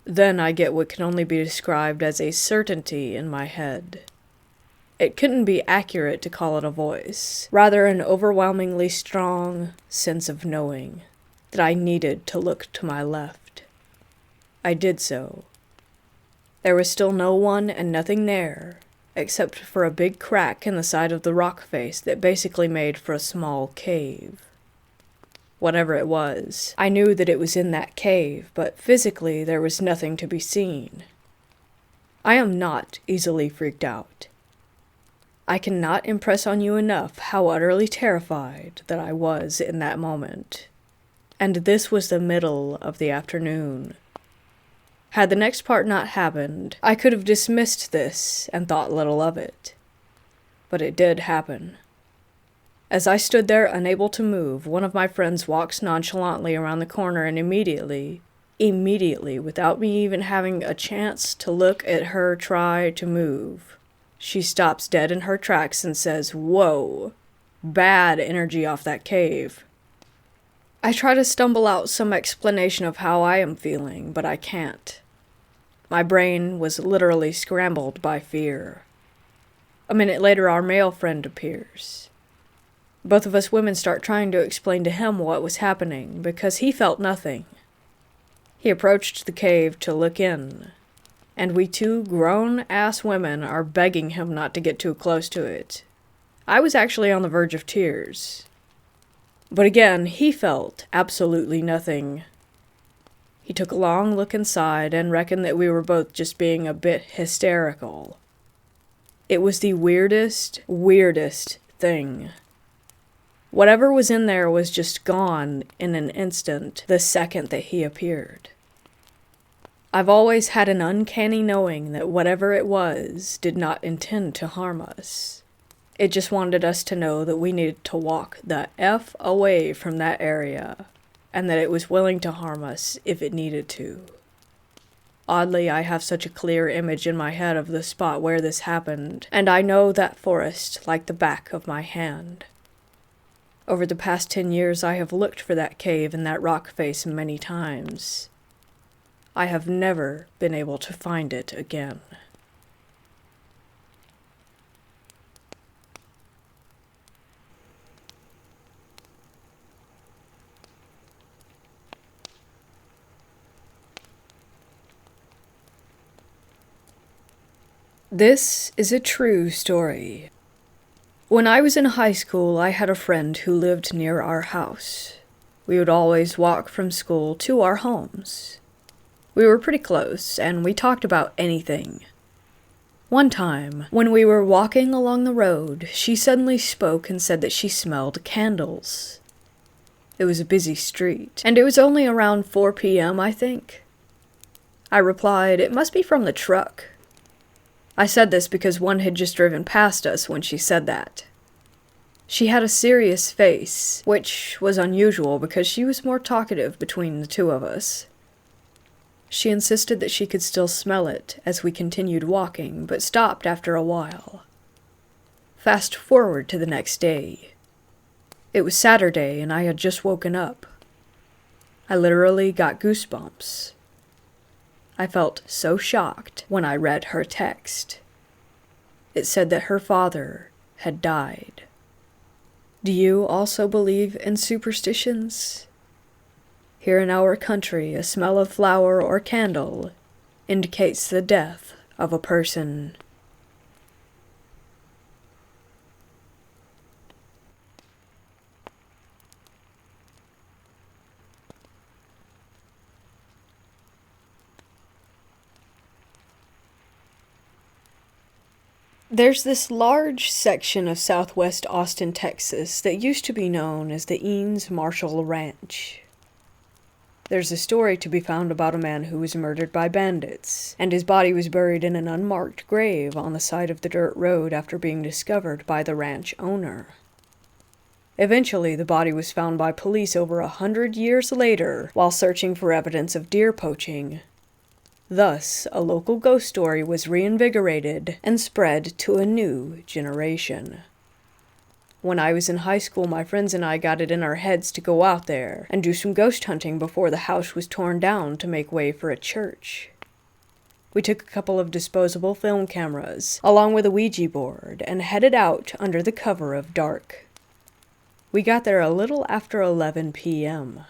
Then I get what can only be described as a certainty in my head. It couldn't be accurate to call it a voice, rather an overwhelmingly strong sense of knowing that I needed to look to my left. I did so. There was still no one and nothing there, except for a big crack in the side of the rock face that basically made for a small cave. Whatever it was, I knew that it was in that cave, but physically there was nothing to be seen. I am not easily freaked out. I cannot impress on you enough how utterly terrified that I was in that moment. And this was the middle of the afternoon. Had the next part not happened, I could have dismissed this and thought little of it. But it did happen. As I stood there unable to move, one of my friends walks nonchalantly around the corner and immediately, without me even having a chance to look at her try to move, she stops dead in her tracks and says, "Whoa, bad energy off that cave." I try to stumble out some explanation of how I am feeling, but I can't. My brain was literally scrambled by fear. A minute later, our male friend appears. Both of us women start trying to explain to him what was happening, because he felt nothing. He approached the cave to look in, and we 2 grown-ass women are begging him not to get too close to it. I was actually on the verge of tears. But again, he felt absolutely nothing. He took a long look inside and reckoned that we were both just being a bit hysterical. It was the weirdest thing. Whatever was in there was just gone in an instant the second that he appeared. I've always had an uncanny knowing that whatever it was did not intend to harm us. It just wanted us to know that we needed to walk the F away from that area, and that it was willing to harm us if it needed to. Oddly, I have such a clear image in my head of the spot where this happened, and I know that forest like the back of my hand. Over the past 10 years, I have looked for that cave and that rock face many times. I have never been able to find it again. This is a true story. When I was in high school, I had a friend who lived near our house. We would always walk from school to our homes. We were pretty close, and we talked about anything. One time, when we were walking along the road, she suddenly spoke and said that she smelled candles. It was a busy street, and it was only around 4 p.m., I think. I replied, "It must be from the truck." I said this because one had just driven past us when she said that. She had a serious face, which was unusual because she was more talkative between the two of us. She insisted that she could still smell it as we continued walking, but stopped after a while. Fast forward to the next day. It was Saturday and I had just woken up. I literally got goosebumps. I felt so shocked when I read her text. It said that her father had died. Do you also believe in superstitions? Here in our country, a smell of flower or candle indicates the death of a person. There's this large section of southwest Austin, Texas that used to be known as the Eanes Marshall Ranch. There's a story to be found about a man who was murdered by bandits, and his body was buried in an unmarked grave on the side of the dirt road after being discovered by the ranch owner. Eventually, the body was found by police over 100 years later while searching for evidence of deer poaching. Thus, a local ghost story was reinvigorated and spread to a new generation. When I was in high school, my friends and I got it in our heads to go out there and do some ghost hunting before the house was torn down to make way for a church. We took a couple of disposable film cameras, along with a Ouija board, and headed out under the cover of dark. We got there a little after 11 p.m.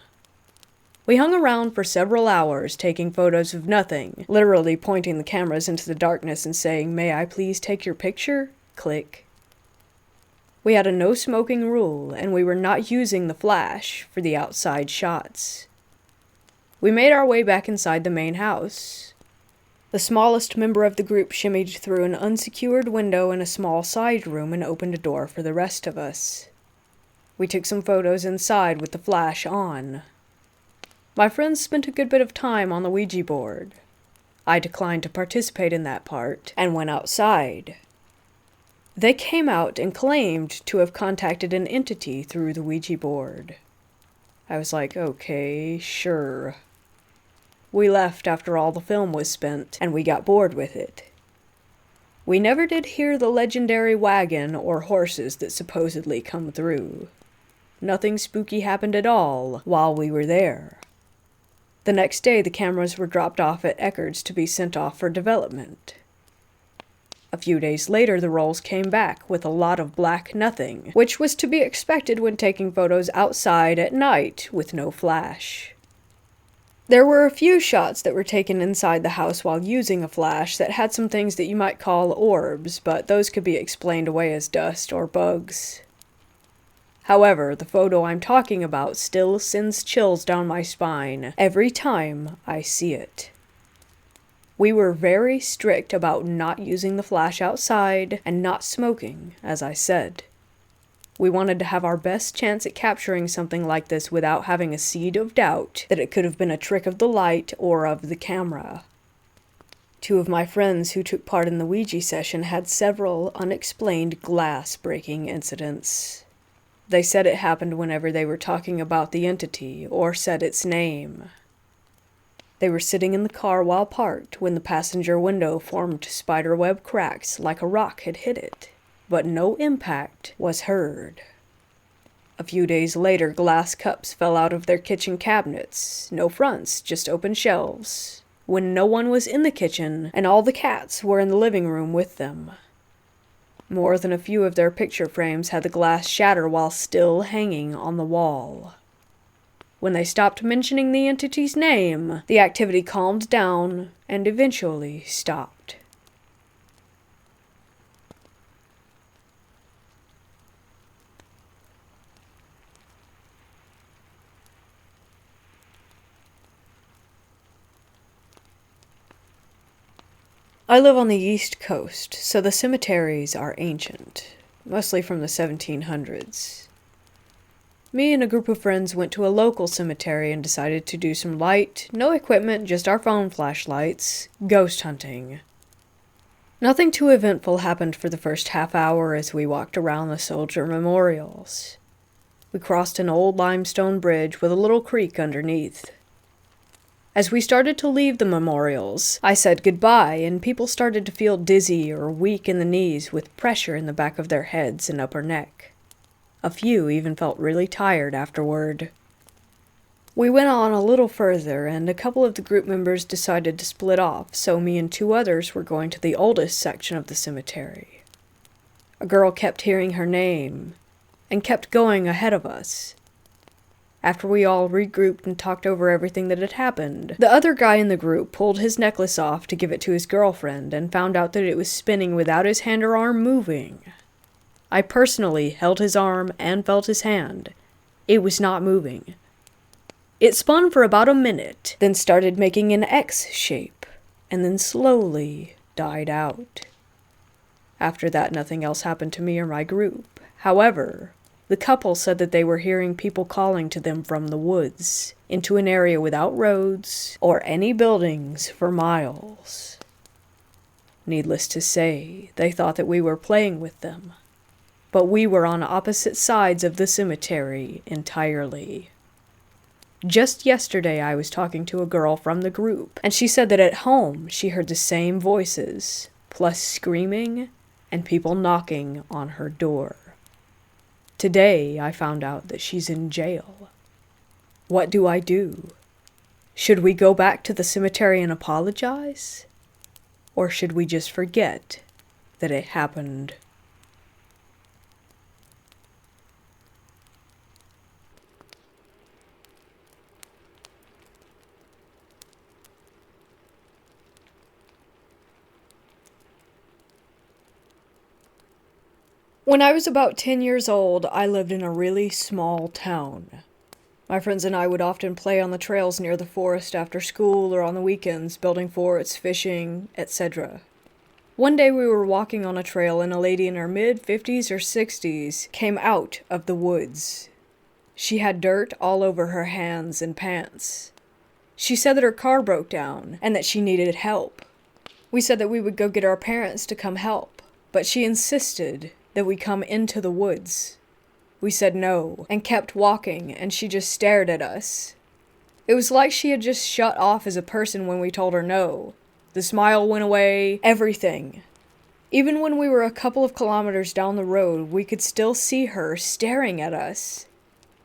We hung around for several hours taking photos of nothing, literally pointing the cameras into the darkness and saying, "May I please take your picture?" Click. We had a no smoking rule, and we were not using the flash for the outside shots. We made our way back inside the main house. The smallest member of the group shimmied through an unsecured window in a small side room and opened a door for the rest of us. We took some photos inside with the flash on. My friends spent a good bit of time on the Ouija board. I declined to participate in that part and went outside. They came out and claimed to have contacted an entity through the Ouija board. I was like, okay, sure. We left after all the film was spent, and we got bored with it. We never did hear the legendary wagon or horses that supposedly come through. Nothing spooky happened at all while we were there. The next day, the cameras were dropped off at Eckerd's to be sent off for development. A few days later, the rolls came back with a lot of black nothing, which was to be expected when taking photos outside at night with no flash. There were a few shots that were taken inside the house while using a flash that had some things that you might call orbs, but those could be explained away as dust or bugs. However, the photo I'm talking about still sends chills down my spine every time I see it. We were very strict about not using the flash outside and not smoking, as I said. We wanted to have our best chance at capturing something like this without having a seed of doubt that it could have been a trick of the light or of the camera. Two of my friends who took part in the Ouija session had several unexplained glass-breaking incidents. They said it happened whenever they were talking about the entity or said its name. They were sitting in the car while parked when the passenger window formed spiderweb cracks like a rock had hit it, but no impact was heard. A few days later, glass cups fell out of their kitchen cabinets, no fronts, just open shelves, when no one was in the kitchen and all the cats were in the living room with them. More than a few of their picture frames had the glass shatter while still hanging on the wall. When they stopped mentioning the entity's name, the activity calmed down and eventually stopped. I live on the East Coast, so the cemeteries are ancient, mostly from the 1700s. Me and a group of friends went to a local cemetery and decided to do some light, no equipment, just our phone flashlights, ghost hunting. Nothing too eventful happened for the first half hour as we walked around the soldier memorials. We crossed an old limestone bridge with a little creek underneath. As we started to leave the memorials, I said goodbye, and people started to feel dizzy or weak in the knees with pressure in the back of their heads and upper neck. A few even felt really tired afterward. We went on a little further, and a couple of the group members decided to split off, so me and two others were going to the oldest section of the cemetery. A girl kept hearing her name, and kept going ahead of us. After we all regrouped and talked over everything that had happened, the other guy in the group pulled his necklace off to give it to his girlfriend and found out that it was spinning without his hand or arm moving. I personally held his arm and felt his hand. It was not moving. It spun for about a minute, then started making an X shape, and then slowly died out. After that, nothing else happened to me or my group. However, the couple said that they were hearing people calling to them from the woods, into an area without roads or any buildings for miles. Needless to say, they thought that we were playing with them. But we were on opposite sides of the cemetery entirely. Just yesterday I was talking to a girl from the group, and she said that at home she heard the same voices, plus screaming and people knocking on her door. Today, I found out that she's in jail. What do I do? Should we go back to the cemetery and apologize? Or should we just forget that it happened? When I was about 10 years old, I lived in a really small town. My friends and I would often play on the trails near the forest after school or on the weekends, building forts, fishing, etc. One day we were walking on a trail and a lady in her mid-50s or 60s came out of the woods. She had dirt all over her hands and pants. She said that her car broke down and that she needed help. We said that we would go get our parents to come help, but she insisted that we come into the woods. We said no, and kept walking, and she just stared at us. It was like she had just shut off as a person when we told her no. The smile went away, everything. Even when we were a couple of kilometers down the road, we could still see her staring at us.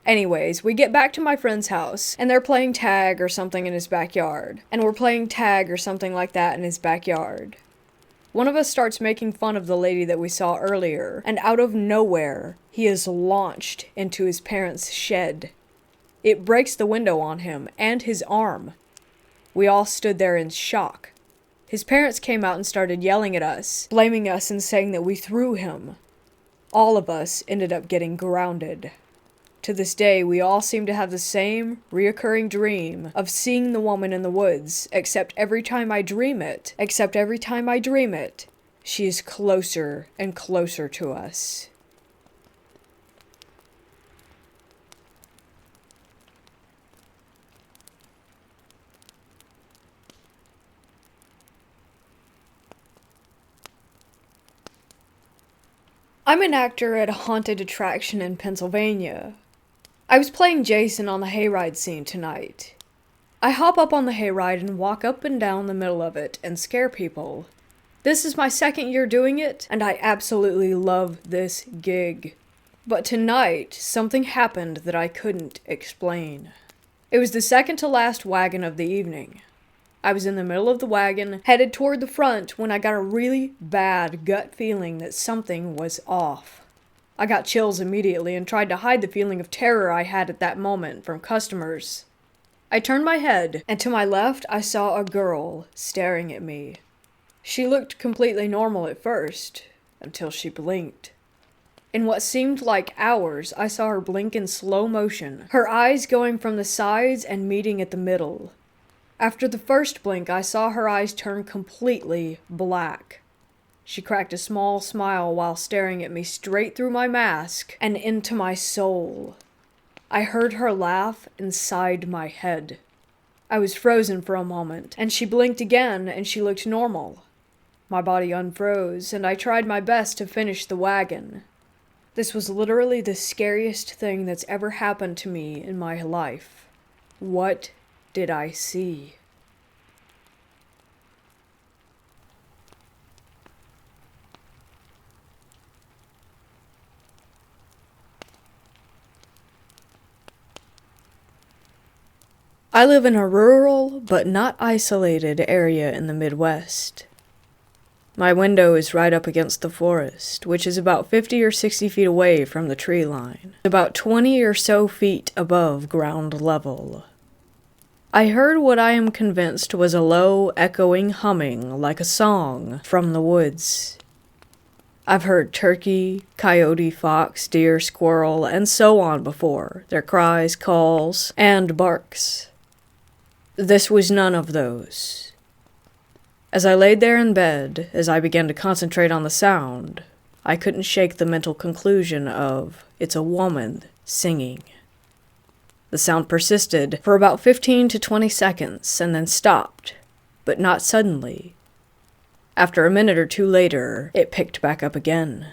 Anyways, we get back to my friend's house, and they're playing tag or something in his backyard. And we're playing tag or something like that in his backyard. One of us starts making fun of the lady that we saw earlier, and out of nowhere, he is launched into his parents' shed. It breaks the window on him and his arm. We all stood there in shock. His parents came out and started yelling at us, blaming us and saying that we threw him. All of us ended up getting grounded. To this day, we all seem to have the same reoccurring dream of seeing the woman in the woods, except every time I dream it, she is closer and closer to us. I'm an actor at a haunted attraction in Pennsylvania. I was playing Jason on the hayride scene tonight. I hop up on the hayride and walk up and down the middle of it and scare people. This is my second year doing it, and I absolutely love this gig. But tonight, something happened that I couldn't explain. It was the second to last wagon of the evening. I was in the middle of the wagon, headed toward the front, when I got a really bad gut feeling that something was off. I got chills immediately and tried to hide the feeling of terror I had at that moment from customers. I turned my head, and to my left I saw a girl staring at me. She looked completely normal at first, until she blinked. In what seemed like hours, I saw her blink in slow motion, her eyes going from the sides and meeting at the middle. After the first blink, I saw her eyes turn completely black. She cracked a small smile while staring at me straight through my mask and into my soul. I heard her laugh inside my head. I was frozen for a moment, and she blinked again and she looked normal. My body unfroze, and I tried my best to finish the wagon. This was literally the scariest thing that's ever happened to me in my life. What did I see? I live in a rural, but not isolated area in the Midwest. My window is right up against the forest, which is about 50 or 60 feet away from the tree line, about 20 or so feet above ground level. I heard what I am convinced was a low, echoing humming like a song from the woods. I've heard turkey, coyote, fox, deer, squirrel, and so on before, their cries, calls, and barks. This was none of those. As I laid there in bed, as I began to concentrate on the sound, I couldn't shake the mental conclusion of, it's a woman singing. The sound persisted for about 15 to 20 seconds and then stopped, but not suddenly. After a minute or two later, it picked back up again.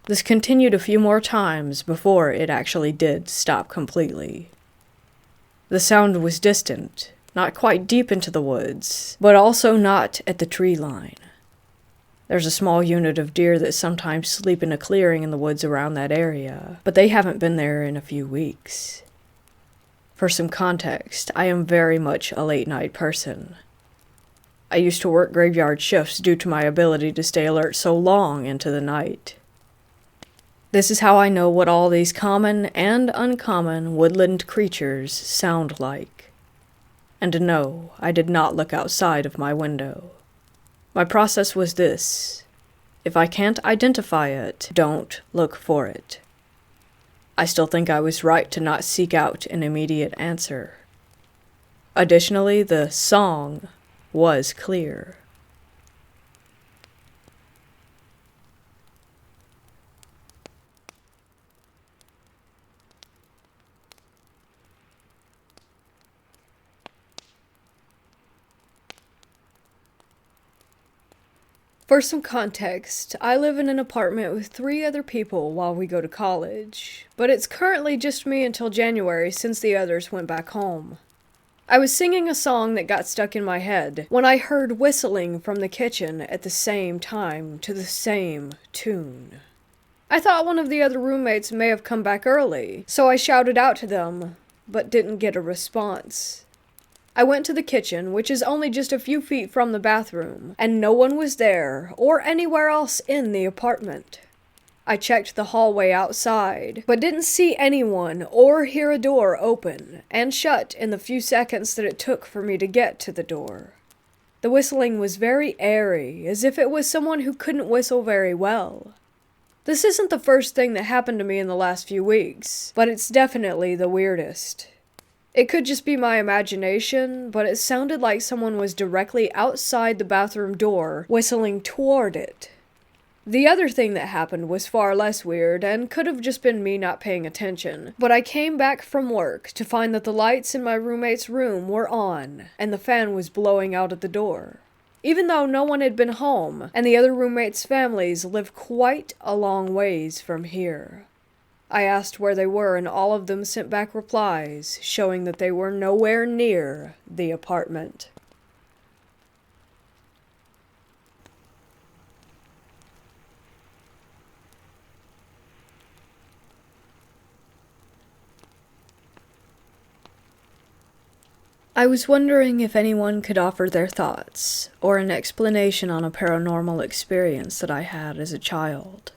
This continued a few more times before it actually did stop completely. The sound was distant, not quite deep into the woods, but also not at the tree line. There's a small unit of deer that sometimes sleep in a clearing in the woods around that area, but they haven't been there in a few weeks. For some context, I am very much a late-night person. I used to work graveyard shifts due to my ability to stay alert so long into the night. This is how I know what all these common and uncommon woodland creatures sound like. And no, I did not look outside of my window. My process was this: if I can't identify it, don't look for it. I still think I was right to not seek out an immediate answer. Additionally, the song was clear. For some context, I live in an apartment with 3 other people while we go to college, but it's currently just me until January since the others went back home. I was singing a song that got stuck in my head when I heard whistling from the kitchen at the same time to the same tune. I thought one of the other roommates may have come back early, so I shouted out to them, but didn't get a response. I went to the kitchen, which is only just a few feet from the bathroom, and no one was there or anywhere else in the apartment. I checked the hallway outside, but didn't see anyone or hear a door open and shut in the few seconds that it took for me to get to the door. The whistling was very airy, as if it was someone who couldn't whistle very well. This isn't the first thing that happened to me in the last few weeks, but it's definitely the weirdest. It could just be my imagination, but it sounded like someone was directly outside the bathroom door, whistling toward it. The other thing that happened was far less weird, and could have just been me not paying attention, but I came back from work to find that the lights in my roommate's room were on, and the fan was blowing out at the door. Even though no one had been home, and the other roommates' families lived quite a long ways from here. I asked where they were, and all of them sent back replies, showing that they were nowhere near the apartment. I was wondering if anyone could offer their thoughts, or an explanation on a paranormal experience that I had as a child.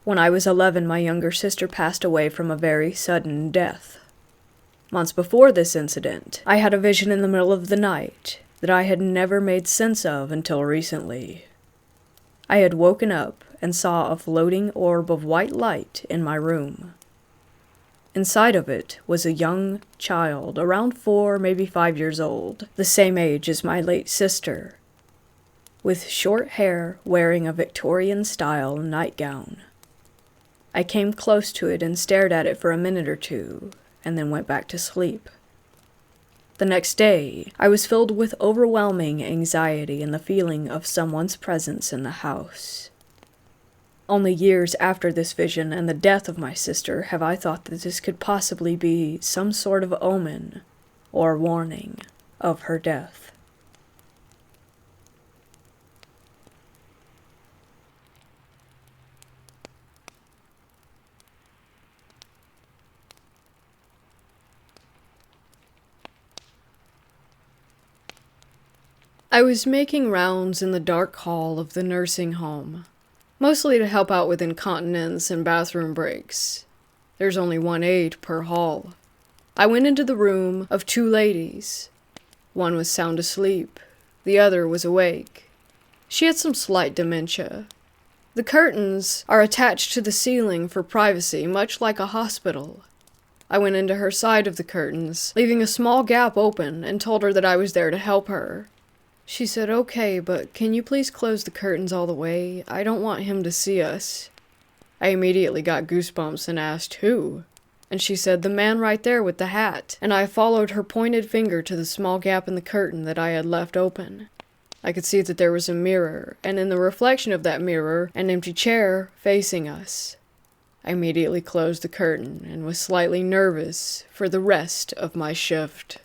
When I was 11, my younger sister passed away from a very sudden death. Months before this incident, I had a vision in the middle of the night that I had never made sense of until recently. I had woken up and saw a floating orb of white light in my room. Inside of it was a young child, around 4, maybe 5 years old, the same age as my late sister, with short hair, wearing a Victorian-style nightgown. I came close to it and stared at it for a minute or two, and then went back to sleep. The next day, I was filled with overwhelming anxiety and the feeling of someone's presence in the house. Only years after this vision and the death of my sister have I thought that this could possibly be some sort of omen or warning of her death. I was making rounds in the dark hall of the nursing home, mostly to help out with incontinence and bathroom breaks. There's only one aide per hall. I went into the room of 2 ladies. One was sound asleep, the other was awake. She had some slight dementia. The curtains are attached to the ceiling for privacy, much like a hospital. I went into her side of the curtains, leaving a small gap open, and told her that I was there to help her. She said, "Okay, but can you please close the curtains all the way? I don't want him to see us." I immediately got goosebumps and asked, "Who?" And she said, "The man right there with the hat." And I followed her pointed finger to the small gap in the curtain that I had left open. I could see that there was a mirror, and in the reflection of that mirror, an empty chair facing us. I immediately closed the curtain and was slightly nervous for the rest of my shift.